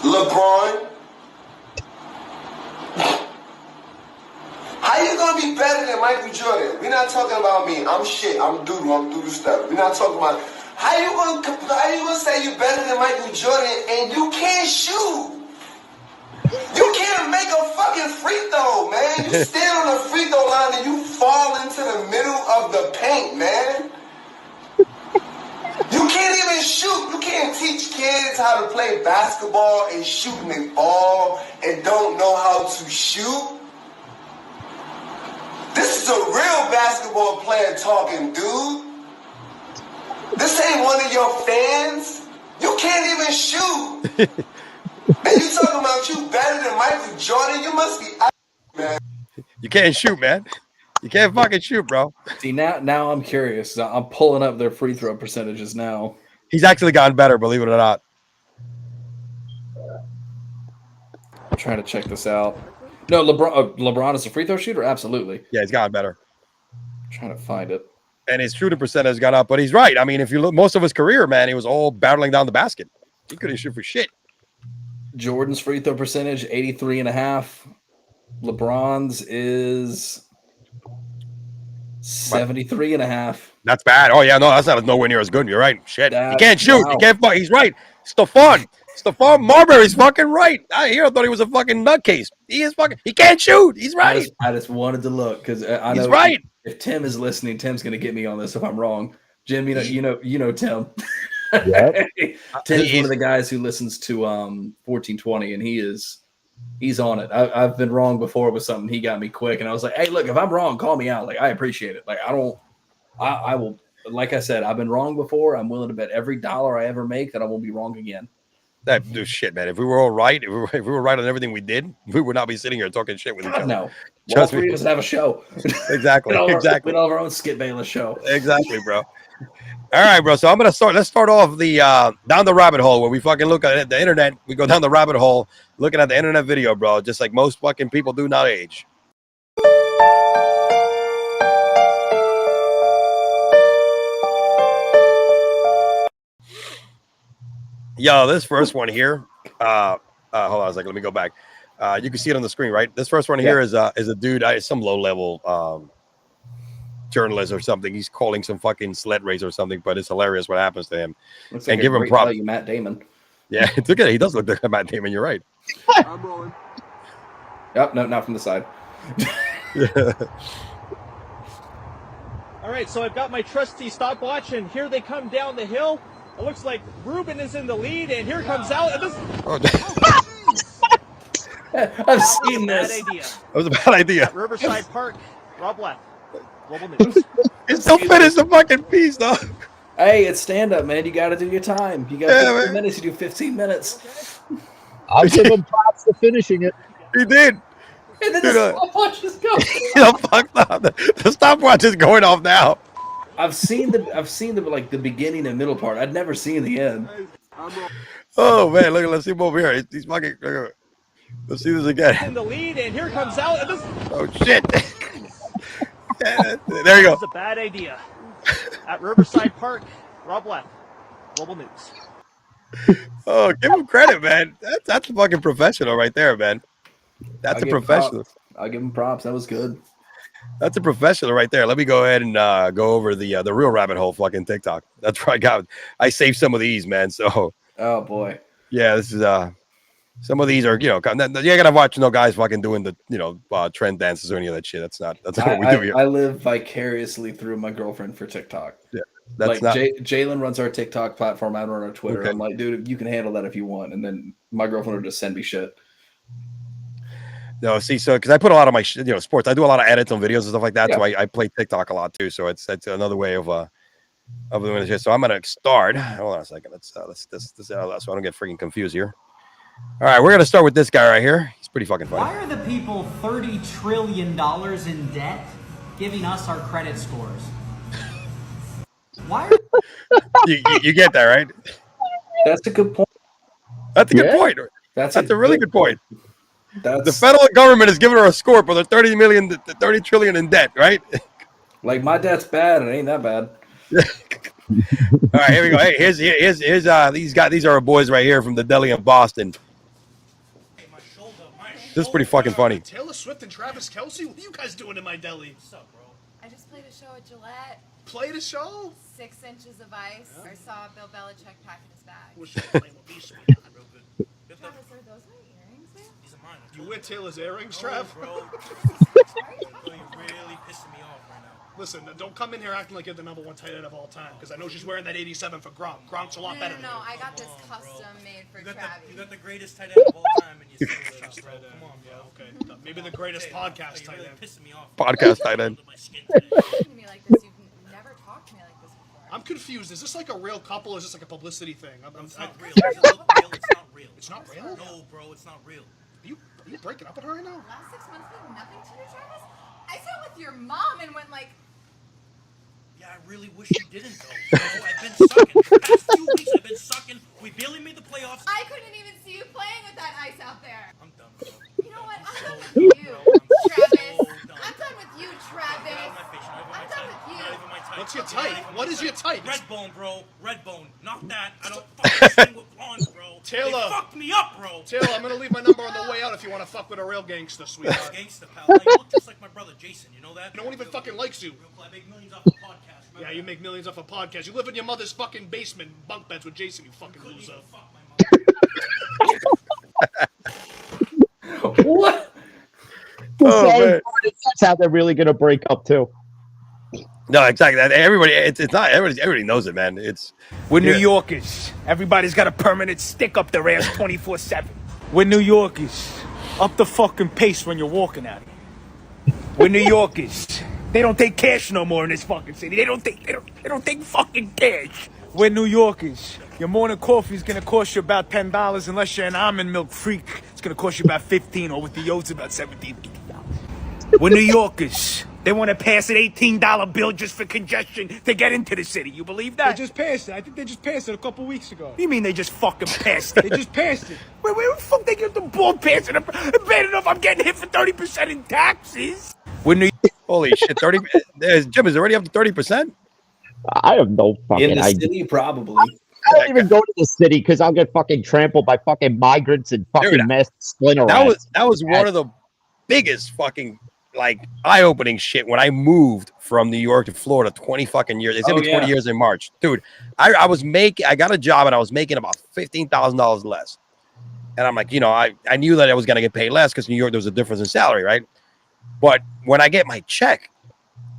LeBron, how you gonna be better than Michael Jordan? We're not talking about me. I'm shit. I'm doodle stuff. We're not talking about how you gonna say you're better than Michael Jordan and you can't shoot. You can't make a fucking free throw, man. You stand on the free throw line and you fall into the middle of the paint, man. You can't even shoot. You can't teach kids how to play basketball and shoot the ball and don't know how to shoot. This is a real basketball player talking, dude. This ain't one of your fans. You can't even shoot. And you talking about you better than Michael Jordan? You must be out, man. You can't shoot, man. You can't fucking shoot, bro. See, now I'm curious. I'm pulling up their free throw percentages now. He's actually gotten better, believe it or not. I'm trying to check this out. No, LeBron is a free throw shooter? Absolutely. Yeah, he's gotten better. I'm trying to find it. And his shooting percentage has gone up, but he's right. I mean, if you look, most of his career, man, he was all battling down the basket. He couldn't shoot for shit. Jordan's free throw percentage, 83.5. LeBron's is 73.5. That's bad. Oh yeah, no, that's not nowhere near as good. You're right. Shit, he can't shoot. Wow. He can't. He's right. Stephon Marbury's fucking right. I thought he was a fucking nutcase. He is fucking. He can't shoot. He's right. I just wanted to look because I know he's right. If Tim is listening, Tim's gonna get me on this if I'm wrong. Jim, you know Tim. Yep. Tim's one of the guys who listens to 1420, and he's on it. I've been wrong before with something. He got me quick, and I was like, "Hey, look, if I'm wrong, call me out. Like, I appreciate it. Like, I will. Like I said, I've been wrong before. I'm willing to bet every dollar I ever make that I won't be wrong again." That dude, shit, man. If we were all right, if we were right on everything we did, we would not be sitting here talking shit with each other. No, Wall Street doesn't have a show. Exactly. We Exactly. don't have our own Skip Bayless show. Exactly, bro. All right, bro. So let's start off the down the rabbit hole where we fucking look at the internet. We go down the rabbit hole looking at the internet video, bro, just like most fucking people do not age. Yo, this first one here. Hold on a second. Let me go back. You can see it on the screen, right? This first one here is a dude, some low level journalist or something. He's calling some fucking sled race or something, but it's hilarious what happens to him. Looks and like give him props. Matt Damon. Yeah, look at it. He does look like Matt Damon. You're right. I'm rolling. Yep, no, not from the side. All right, so I've got my trusty stopwatch, and here they come down the hill. It looks like Ruben is in the lead, and here comes out. I've seen this. That was a bad idea. Riverside Park, Rob left. Global News. It's so finish the fucking piece, though. Hey, it's stand up, man. You got to do your time. You got 15 minutes. You do 15 minutes. I'll give him props for finishing it. He did. And then the stopwatch is going. Fuck up. The stopwatch is going off now. I've seen the like the beginning and middle part. I'd never seen the end. Oh man, look, let's see him over here. He's fucking. Let's see this again. In the lead, and here comes out. Oh shit. There you go. That's a bad idea. At Riverside Park, Rob left. Global News. Oh, give him credit, man. That's a fucking professional right there, man. That's a professional. I'll give him props. That was good. That's a professional right there. Let me go ahead and go over the real rabbit hole fucking TikTok. That's where I saved some of these, man. So oh boy. Yeah, this is Some of these are, you're gonna watch no guys fucking doing the, trend dances or any of that shit. That's not what we do here. I live vicariously through my girlfriend for TikTok. Yeah, that's like Jalen runs our TikTok platform. I run our Twitter. Okay. I'm like, dude, you can handle that if you want. And then my girlfriend will just send me shit. No, see, so because I put a lot of my sports, I do a lot of edits on videos and stuff like that. Yeah. So I play TikTok a lot too. So that's another way of doing this shit. So I'm gonna start. Hold on a second. Let's so I don't get freaking confused here. All right, we're gonna start with this guy right here. He's pretty fucking funny. Why are the people $30 trillion in debt giving us our credit scores? Why? you get that, right? That's a good point. That's a good point. That's a really good point. That's the federal government is giving her a score for the 30 trillion in debt, right? Like my debt's bad, and it ain't that bad. All right, here we go. Hey, here's these are our boys right here from the deli in Boston. This is pretty fucking funny. Taylor Swift and Travis Kelce? What are you guys doing in my deli? What's up, bro? I just played a show at Gillette. Played a show? 6 inches of ice. Yeah. I saw Bill Belichick packing his bag. Wish you were playing with me, sweetheart, real good. Travis, are those my earrings, man? These are mine. You wear Taylor's earrings, Trav? Bro. You're really pissing me off right now. Listen, don't come in here acting like you're the #1 tight end of all time, because I know she's wearing that 87 for Gronk. Gronk's a lot better than you. No, I got this custom made for Travis. You got the greatest tight end of all time, and you say this, bro. Come on, bro. Okay. Maybe the greatest podcast tight end. Pissing me off. Podcast tight end. Me like this. You've never talked to me like this before. I'm confused. Is this like a real couple, or is this like a publicity thing? It's not real. It's not real. It's not real? No, bro, it's not real. Are you breaking up with her right now? Last 6 months meant nothing to you, Travis? I sat with your mom and went like... Yeah, I really wish you didn't though. I've been sucking. The past 2 weeks I've been sucking. We barely made the playoffs. I couldn't even see you playing with that ice out there. I'm done, bro. You know what? I'm done with you, Travis. I'm done with you, Travis. I'm done with you. What's your type? What is your type? Red bone, bro. Red bone. Not that. I don't fucking sing with blondes, bro. Taylor. They fucked me up, bro. Taylor, I'm gonna leave my number on the way out if you want to fuck with a real gangster, sweetheart. Gangster, pal. Like, you look just like my brother Jason. You know that? No one even fucking likes you. I make millions off a podcast. Yeah, you make millions off a podcast. You live in your mother's fucking basement, bunk beds with Jason, you fucking loser. What? Oh, man. That's how they're really gonna break up too. No, exactly. It's not everybody knows it, man. We're New Yorkers. Everybody's got a permanent stick up their ass 24/7. We're New Yorkers. Up the fucking pace when you're walking out here. We're New Yorkers. They don't take cash no more in this fucking city. They don't take fucking cash. We're New Yorkers. Your morning coffee is gonna cost you about $10 unless you're an almond milk freak. It's gonna cost you about $15, or with the oats about $17. We're New Yorkers. They want to pass an $18 bill just for congestion to get into the city. You believe that? They just passed it. I think they just passed it a couple weeks ago. What do you mean they just fucking passed it? They just passed it. Wait, where the fuck they get the ball passing? Bad enough I'm getting hit for 30% in taxes. We're New Holy shit, 30. Jim is already up to 30%. I have no fucking In the idea. city, probably. I don't even go to the city because I'll get fucking trampled by fucking migrants and fucking masked splinter rats. That was one of the biggest fucking eye-opening shit when I moved from New York to Florida 20 fucking years. It's gonna be 20 years in March. Dude, I got a job and I was making about $15,000 less. And I'm like, I knew that I was gonna get paid less because New York, there was a difference in salary, right? But when I get my check,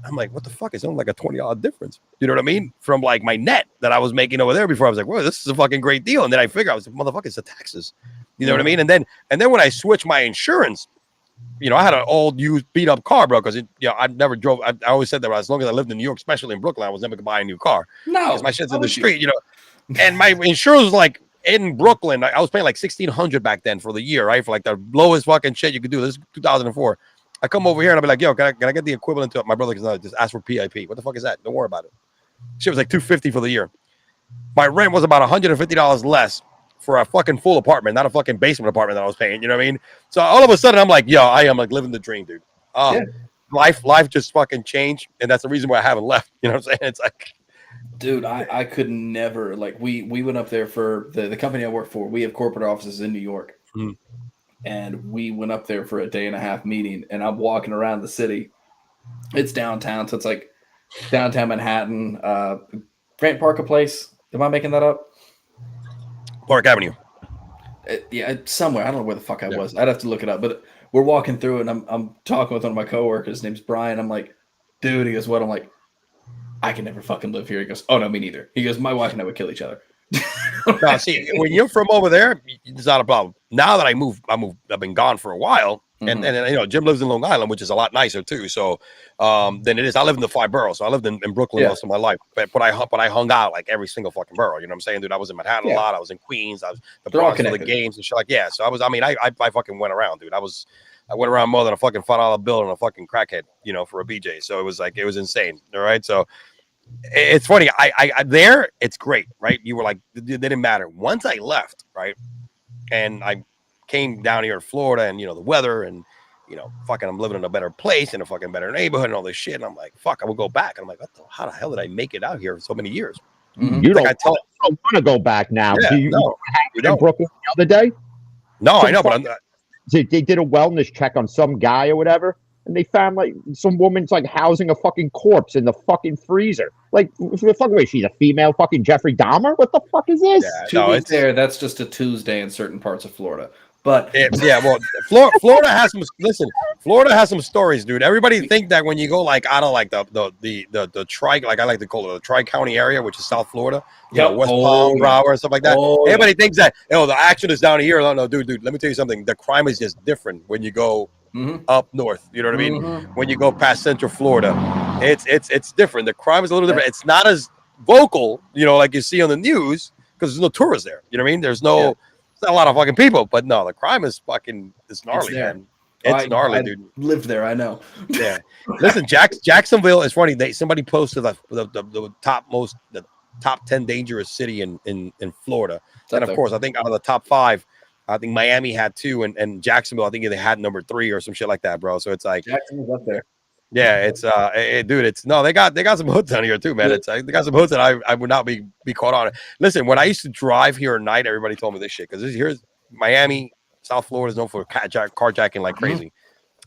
I'm like, what the fuck? It's only like a $20 difference. You know what I mean? From like my net that I was making over there before. I was like, whoa, this is a fucking great deal. And then I figure I was like, motherfucker, it's the taxes. You know what I mean? And then when I switched my insurance, I had an old used beat up car, bro, because I never drove. I always said that as long as I lived in New York, especially in Brooklyn, I was never gonna buy a new car. No, because my shit's in the street, And my insurance was like in Brooklyn. I was paying like $1,600 back then for the year, right? For like the lowest fucking shit you could do. This is 2004. I come over here and I'll be like, yo, can I get the equivalent to it? My brother goes, just ask for PIP. What the fuck is that? Don't worry about it. Shit was like $250 for the year. My rent was about $150 less for a fucking full apartment, not a fucking basement apartment that I was paying. You know what I mean? So all of a sudden I'm like, yo, I am like living the dream, dude. Life just fucking changed. And that's the reason why I haven't left. You know what I'm saying? It's like, dude, I could never, we went up there for the company I work for. We have corporate offices in New York. Mm-hmm. And we went up there for a 1.5 day meeting, and I'm walking around the city. It's downtown, so it's like downtown Manhattan, Grant Parker Place. Am I making that up? Park Avenue. Somewhere. I don't know where the fuck I was. I'd have to look it up. But we're walking through, and I'm talking with one of my coworkers. His name's Brian. I'm like, dude. He goes, what? I'm like, I can never fucking live here. He goes, oh no, me neither. He goes, my wife and I would kill each other. No, see, when you're from over there, it's not a problem. Now that I've been gone for a while, and you know, Jim lives in Long Island, which is a lot nicer too. So than it is. I live in the 5 boroughs, so I lived in Brooklyn most of my life. But I hung out like every single fucking borough. You know what I'm saying, dude? I was in Manhattan a lot. I was in Queens. I was the Bronx for the games and shit like So I fucking went around, dude. I went around more than a fucking $5 bill and a fucking crackhead, you know, for a BJ. So it was insane. All right, so. It's funny. I there. It's great, right? You were like, it didn't matter. Once I left, right, and I came down here in Florida, and you know the weather, and you know, fucking, I'm living in a better place, in a fucking better neighborhood, and all this shit. And I'm like, fuck, I will go back. And I'm like, how the hell did I make it out here for so many years? You don't want to go back now. Yeah, Do you in Brooklyn the other day? No, I know, but I'm not. They did a wellness check on some guy or whatever. And they found like some woman's like housing a fucking corpse in the fucking freezer. Like, wait, she's a female fucking Jeffrey Dahmer? What the fuck is this? It's there. That's just a Tuesday in certain parts of Florida. But well, Florida has some. Listen, Florida has some stories, dude. Everybody think that when you go like out of like the tri, like I like to call it the tri-county area, which is South Florida, you know, West Palm, Broward, and stuff like that. Everybody thinks that the action is down here. No, dude. Let me tell you something. The crime is just different when you go. Up north, you know what I mean? When you go past Central Florida, it's different. The crime is a little different. It's not as vocal, you know, like you see on the news, because there's no tourists there. You know what I mean? There's not a lot of fucking people, but no, the crime is it's gnarly, man. It's gnarly, dude. Lived there, I know. Yeah. Listen, Jacksonville is funny. Somebody posted the top 10 dangerous city in Florida, and of course, I think out of the top 5. I think Miami had 2, and Jacksonville, I think they had number 3 or some shit like that, bro. So it's like Jacksonville's up there. Yeah, it's dude, they got some hoods down here too, man. It's they got some hoods that I would not be caught on. Listen, when I used to drive here at night, everybody told me this shit, because here's Miami, South Florida is known for carjacking like crazy.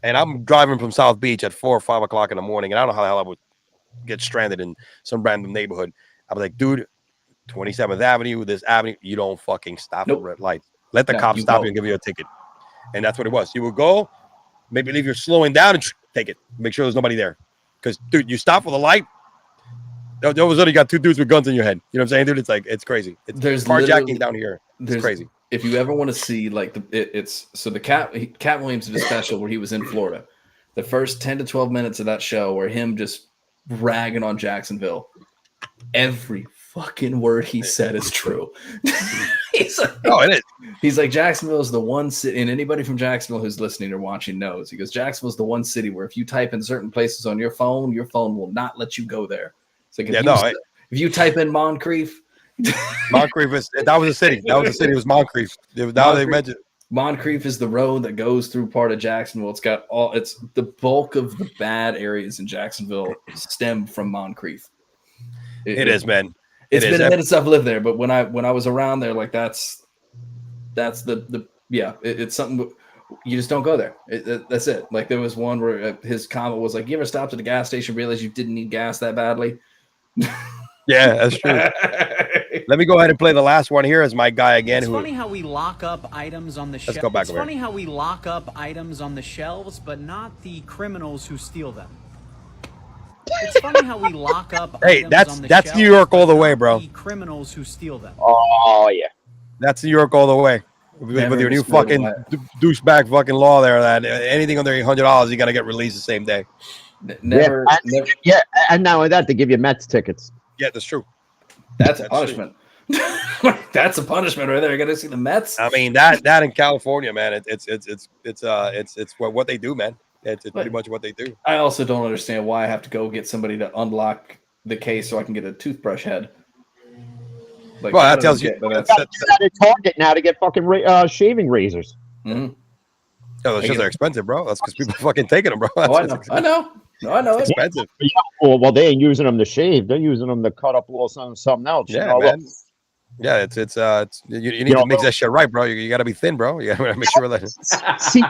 And I'm driving from South Beach at 4 or 5 o'clock in the morning, and I don't know how the hell I would get stranded in some random neighborhood. I was like, dude, 27th Avenue, this avenue, you don't fucking stop at red lights. Let the cops stop you and give you a ticket. And that's what it was. You would go, maybe leave you're slowing down and take it. Make sure there's nobody there. Because, dude, you stop for the light, all of a sudden you got 2 dudes with guns in your head. You know what I'm saying, dude? It's like, it's crazy. There's carjacking down here. It's crazy. If you ever want to see, like, the Cat Williams did a special where he was in Florida. The first 10 to 12 minutes of that show were him just ragging on Jacksonville. Every fucking word he said is true. He's like, it is. He's like, Jacksonville is the one city, and anybody from Jacksonville who's listening or watching knows. He goes, Jacksonville is the one city where if you type in certain places on your phone will not let you go there. It's like if you type in Moncrief, Moncrief that was a city. That was a city. It was Moncrief. Now they mentioned Moncrief is the road that goes through part of Jacksonville. It's the bulk of the bad areas in Jacksonville stem from Moncrief. It is, man. It's been a minute since I've lived there, but when I was around there, like it's something you just don't go there. That's it. Like there was one where his comment was like, "You ever stopped at a gas station, realize you didn't need gas that badly?" Yeah, that's true. Let me go ahead and play the last one here as my guy again. It's funny how we lock up items on the shelves. Let's go back It's over funny here. how we lock up items on the shelves, but not the criminals who steal them. It's funny how we lock up. Hey, items on the that's shelves, New York all the but way, not bro. The criminals who steal them. Oh yeah, that's New York all the way. With your new fucking douche bag fucking law there, that anything under $800, you got to get released the same day. Never. And now with that, they give you Mets tickets. Yeah, that's true. That's a punishment. That's a punishment right there. You got to see the Mets. I mean that in California, man, it's what they do, man. It's pretty much what they do. I also don't understand why I have to go get somebody to unlock the case so I can get a toothbrush head. Like, well, that tells you. That's at Target now to get fucking shaving razors. Mm-hmm. Yeah, those shits are expensive, bro. That's because people fucking taking them, bro. I know. It's expensive. Well, they ain't using them to shave. They're using them to cut up a little something else. Yeah, you know? man. Yeah, you need to mix that shit right, bro. You got to be thin, bro. You got to make sure that. See,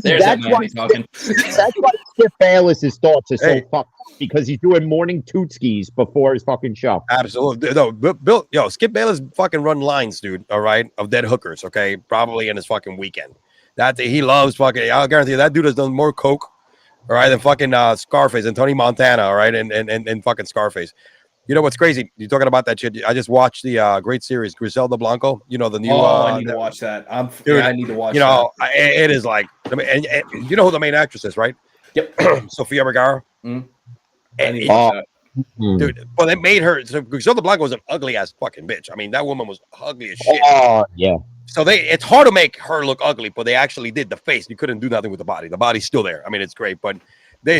There's that that's man why talking. that's why Skip Bayless's thoughts are so fucked up, because he's doing morning tootskis before his fucking show. Absolutely. No, Bill, Skip Bayless fucking run lines, dude. All right, of dead hookers. Okay, probably in his fucking weekend. That he loves fucking. I'll guarantee you that dude has done more coke, all right, than fucking Scarface and Tony Montana, all right, and fucking Scarface. You know what's crazy? You're talking about that shit. I just watched the great series Griselda Blanco. You know the new. I need to watch that. Dude, I need to watch. You know, it is like, and you know who the main actress is, right? Yep. Sofia Vergara. Mm. And dude, well, they made her. So Griselda Blanco was an ugly ass fucking bitch. I mean, that woman was ugly as shit. Oh yeah. So it's hard to make her look ugly, but they actually did the face. You couldn't do nothing with the body. The body's still there. I mean, it's great, but they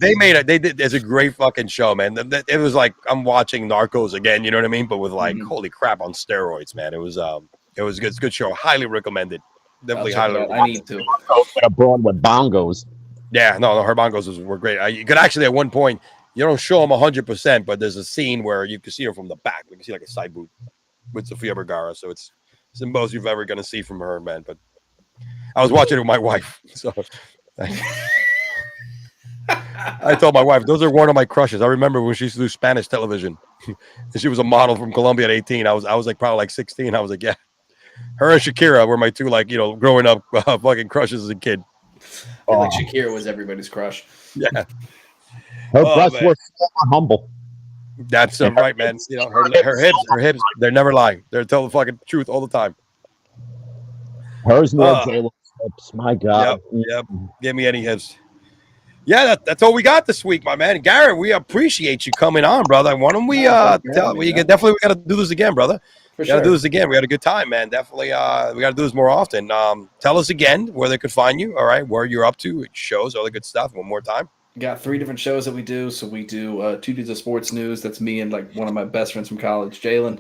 made it. They did. It's a great fucking show, man. It was like I'm watching Narcos again. You know what I mean? But with like holy crap on steroids, man. It was good. It's a good show. Highly recommended. Definitely highly. I need to. Abroad with bongos. Yeah, no, her bongos were great. You could actually at one point, you don't show them 100%, but there's a scene where you can see her from the back. You can see like a side boob with Sofia Vergara. So it's the most you've ever gonna see from her, man. But I was watching it with my wife, so I told my wife those are one of my crushes. I remember when she used to do Spanish television, and she was a model from Colombia at 18. I was like probably like 16. I was like, yeah, her and Shakira were my two growing up fucking crushes as a kid. I feel like Shakira was everybody's crush. Yeah. Her breasts were humble. That's right, man. You know, her hips, they never lie. They're telling the fucking truth all the time. Hers more J-Lo's hips. My God. Yep. Give me any hips. Yeah, that's all we got this week, my man. Garrett, we appreciate you coming on, brother. Why don't we definitely we got to do this again, brother. We got to do this again. We had a good time, man. Definitely we got to do this more often. Tell us again where they could find you, all right, where you're up to, shows, all the good stuff, one more time. Got 3 different shows that we do. So we do 2 Dudes of Sports News. That's me and like one of my best friends from college, Jalen.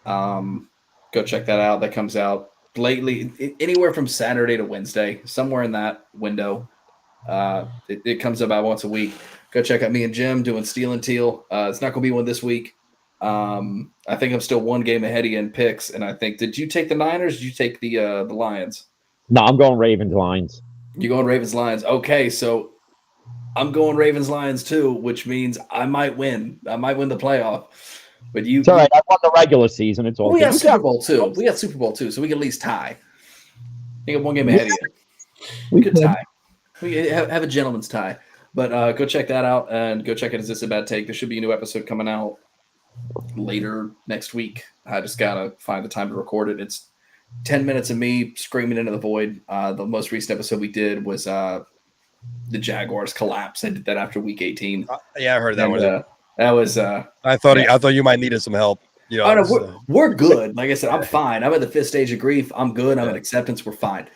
Go check that out. That comes out lately, anywhere from Saturday to Wednesday, somewhere in that window. It comes about once a week. Go check out me and Jim doing Steel and Teal. It's not going to be one this week. I think I'm still 1 game ahead of you in picks. And I think, did you take the Niners? Or did you take the Lions? No, I'm going Ravens Lions. You going Ravens Lions? Okay, so I'm going Ravens Lions too, which means I might win. I might win the playoff. But it's all right. I won the regular season. It's all we good. got Super Bowl too. We got Super Bowl too, so we can at least tie. You got 1 game ahead of you. We could tie. We have a gentleman's tie. But go check that out and go check it. Is This a Bad Take? There should be a new episode coming out later next week. I just gotta find the time to record it. It's 10 minutes of me screaming into the void. The most recent episode we did was the Jaguars collapse. I did that after week 18. Yeah, I heard that one. That was. I thought you might need some help. You know, we're good. Like I said, I'm fine. I'm at the 5th stage of grief. I'm good. I'm at acceptance. We're fine.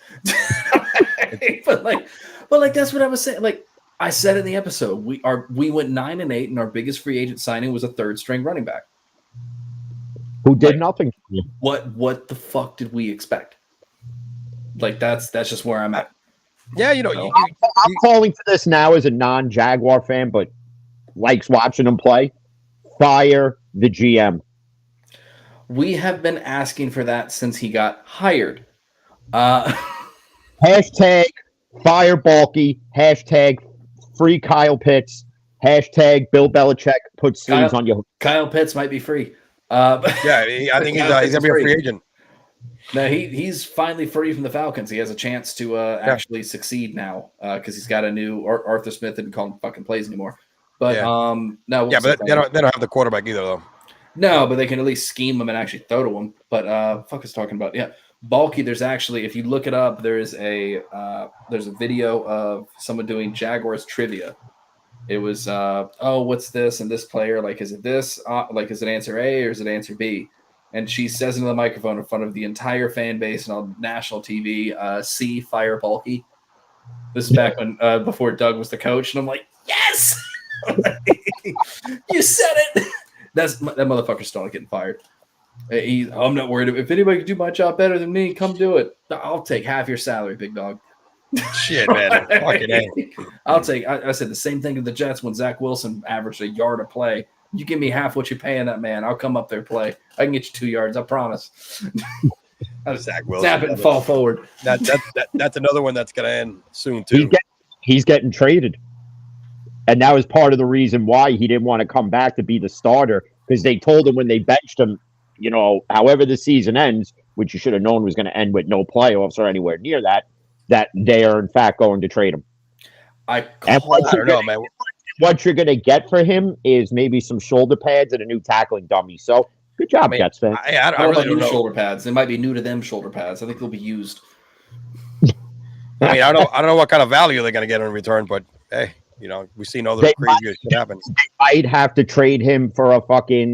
but that's what I was saying. Like I said in the episode, we went 9-8, and our biggest free agent signing was a 3rd string running back who did nothing. What the fuck did we expect? Like that's just where I'm at. Yeah, I'm calling for this now as a non-Jaguar fan, but likes watching them play. Fire the GM. We have been asking for that since he got hired. Hashtag fire Balky. Hashtag free Kyle Pitts. Hashtag Bill Belichick put sleeves on you. Kyle Pitts might be free. I think he's going to be a free agent. No, he's finally free from the Falcons. He has a chance to actually succeed now because he's got a new Arthur Smith didn't call him fucking plays anymore. But no, but they don't have the quarterback either though. No, but they can at least scheme him and actually throw to him. But fuck is talking about Balky. There's actually, if you look it up, there's a video of someone doing Jaguars trivia. It was what's this and this player, like is it this is it answer A or is it answer B? And she says into the microphone in front of the entire fan base and on national TV, C, fire Balky. This is back when before Doug was the coach, and I'm like, yes, you said it. That motherfucker's still not getting fired. I'm not worried. If anybody can do my job better than me, come do it. I'll take half your salary, big dog. Shit, man. Fucking A. I'll take. I said the same thing to the Jets when Zach Wilson averaged a yard a play. You give me half what you're paying that man. I'll come up there play. I can get you 2 yards. I promise. Zach Wilson. Snap it and fall forward. That's another one that's going to end soon, too. He's getting traded. And that was part of the reason why he didn't want to come back to be the starter, because they told him when they benched him, you know, however the season ends, which you should have known was going to end with no playoffs or anywhere near that they are, in fact, going to trade him. I don't know, man. What you're going to get for him is maybe some shoulder pads and a new tackling dummy. So, good job, Jets fan. I really don't know. Shoulder pads. They might be new to them shoulder pads. I think they'll be used. I mean, I don't know what kind of value they're going to get in return, but hey, you know, we've seen other crazy shit happen. They might have to trade him for a fucking.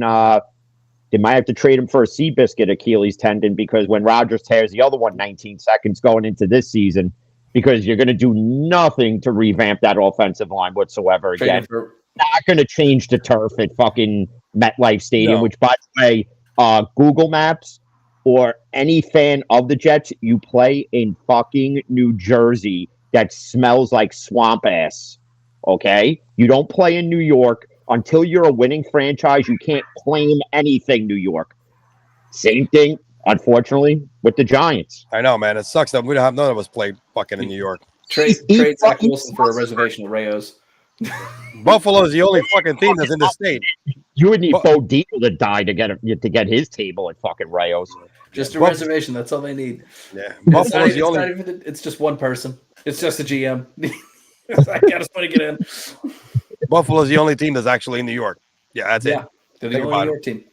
They might have to trade him for a Seabiscuit Achilles tendon, because when Rodgers tears the other one 19 seconds going into this season, because you're going to do nothing to revamp that offensive line whatsoever again. Not going to change the turf at fucking MetLife Stadium, which, by the way, Google Maps or any fan of the Jets, you play in fucking New Jersey that smells like swamp ass. Okay? You don't play in New York. Until you're a winning franchise, you can't claim anything, New York. Same thing, unfortunately, with the Giants. I know, man. It sucks that we don't have none of us play fucking in New York. Trade Zach Wilson for a reservation at Rayo's. Buffalo is the only fucking team that's in the state. You would need Bo Diesel to die to get his table at fucking Rayo's. Just a reservation. That's all they need. Yeah, Buffalo's the only. It's just one person. It's just a GM. I just want to get in. Buffalo's the only team that's actually in New York. Yeah, that's it. They're the only New York team.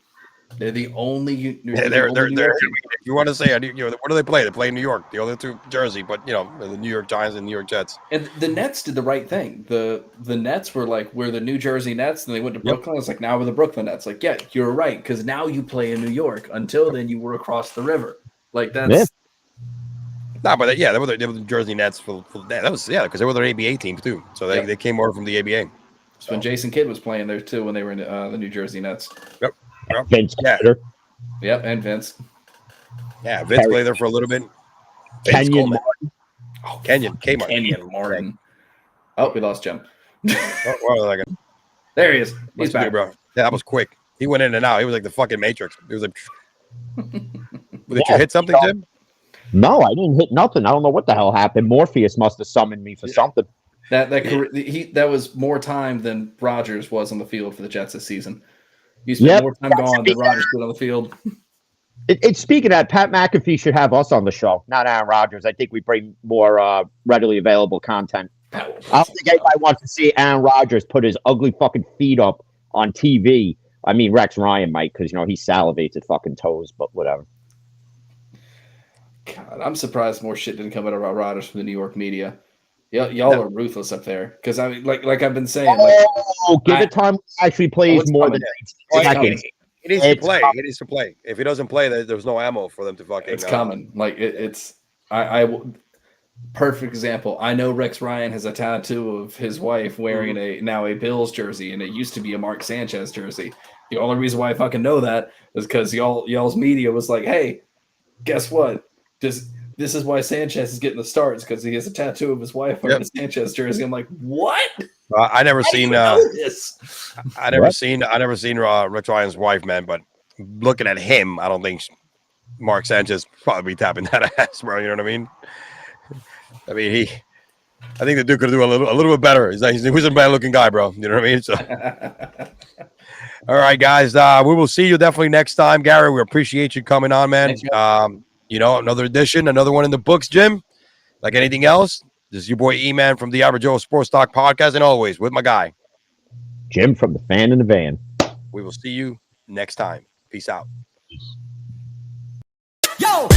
They're the only. They're if you want to say, you know, what do they play? They play in New York. The other two, Jersey, but you know, the New York Giants and New York Jets. And the Nets did the right thing. The Nets were like, we're the New Jersey Nets, and they went to Brooklyn. It's like, now we're the Brooklyn Nets. Like, yeah, you're right, because now you play in New York. Until then, you were across the river. Like that's. Yeah. No, but they were the Jersey Nets for that was because they were their ABA team too. So they came over from the ABA. So when Jason Kidd was playing there too, when they were in the New Jersey Nets. Yep. Vince Carter. Yep, and Vince. Yeah, Vince played there for a little bit. Kenyon Martin. Oh, Kenyon Martin. Oh, we lost Jim. There he is. He's back, bro. Yeah, that was quick. He went in and out. He was like the fucking Matrix. He was like. Did you hit something, Jim? No, I didn't hit nothing. I don't know what the hell happened. Morpheus must have summoned me for something. That was more time than Rodgers was on the field for the Jets this season. You spent more time gone than Rodgers did on the field. Speaking of that, Pat McAfee should have us on the show, not Aaron Rodgers. I think we bring more readily available content. I don't think anybody wants to see Aaron Rodgers put his ugly fucking feet up on TV. I mean, Rex Ryan might, because, you know, he salivates at fucking toes, but whatever. God, I'm surprised more shit didn't come out about Rodgers from the New York media. Y'all are ruthless up there. Because I mean, like I've been saying, give it time. Actually plays more than 19 seconds. He needs to play. He needs to play. If he doesn't play, there's no ammo for them to fucking. It's coming. Like it's. Perfect example. I know Rex Ryan has a tattoo of his wife wearing a Bills jersey, and it used to be a Mark Sanchez jersey. The only reason why I fucking know that is because y'all's media was like, "Hey, guess what? This is why Sanchez is getting the starts, because he has a tattoo of his wife wearing a Sanchez jersey." I'm like, what? I never seen this. I never seen Rex Ryan's wife, man. But looking at him, I don't think Mark Sanchez probably be tapping that ass, bro. You know what I mean? I mean, I think the dude could do a little bit better. He was a bad looking guy, bro. You know what I mean? So, all right, guys, we will see you definitely next time, Gary. We appreciate you coming on, man. You know, another edition, another one in the books, Jim. Like anything else, this is your boy E-Man from the Average Joe Sports Talk Podcast, and always with my guy Jim from the Fan in the Van. We will see you next time. Peace out. Yo.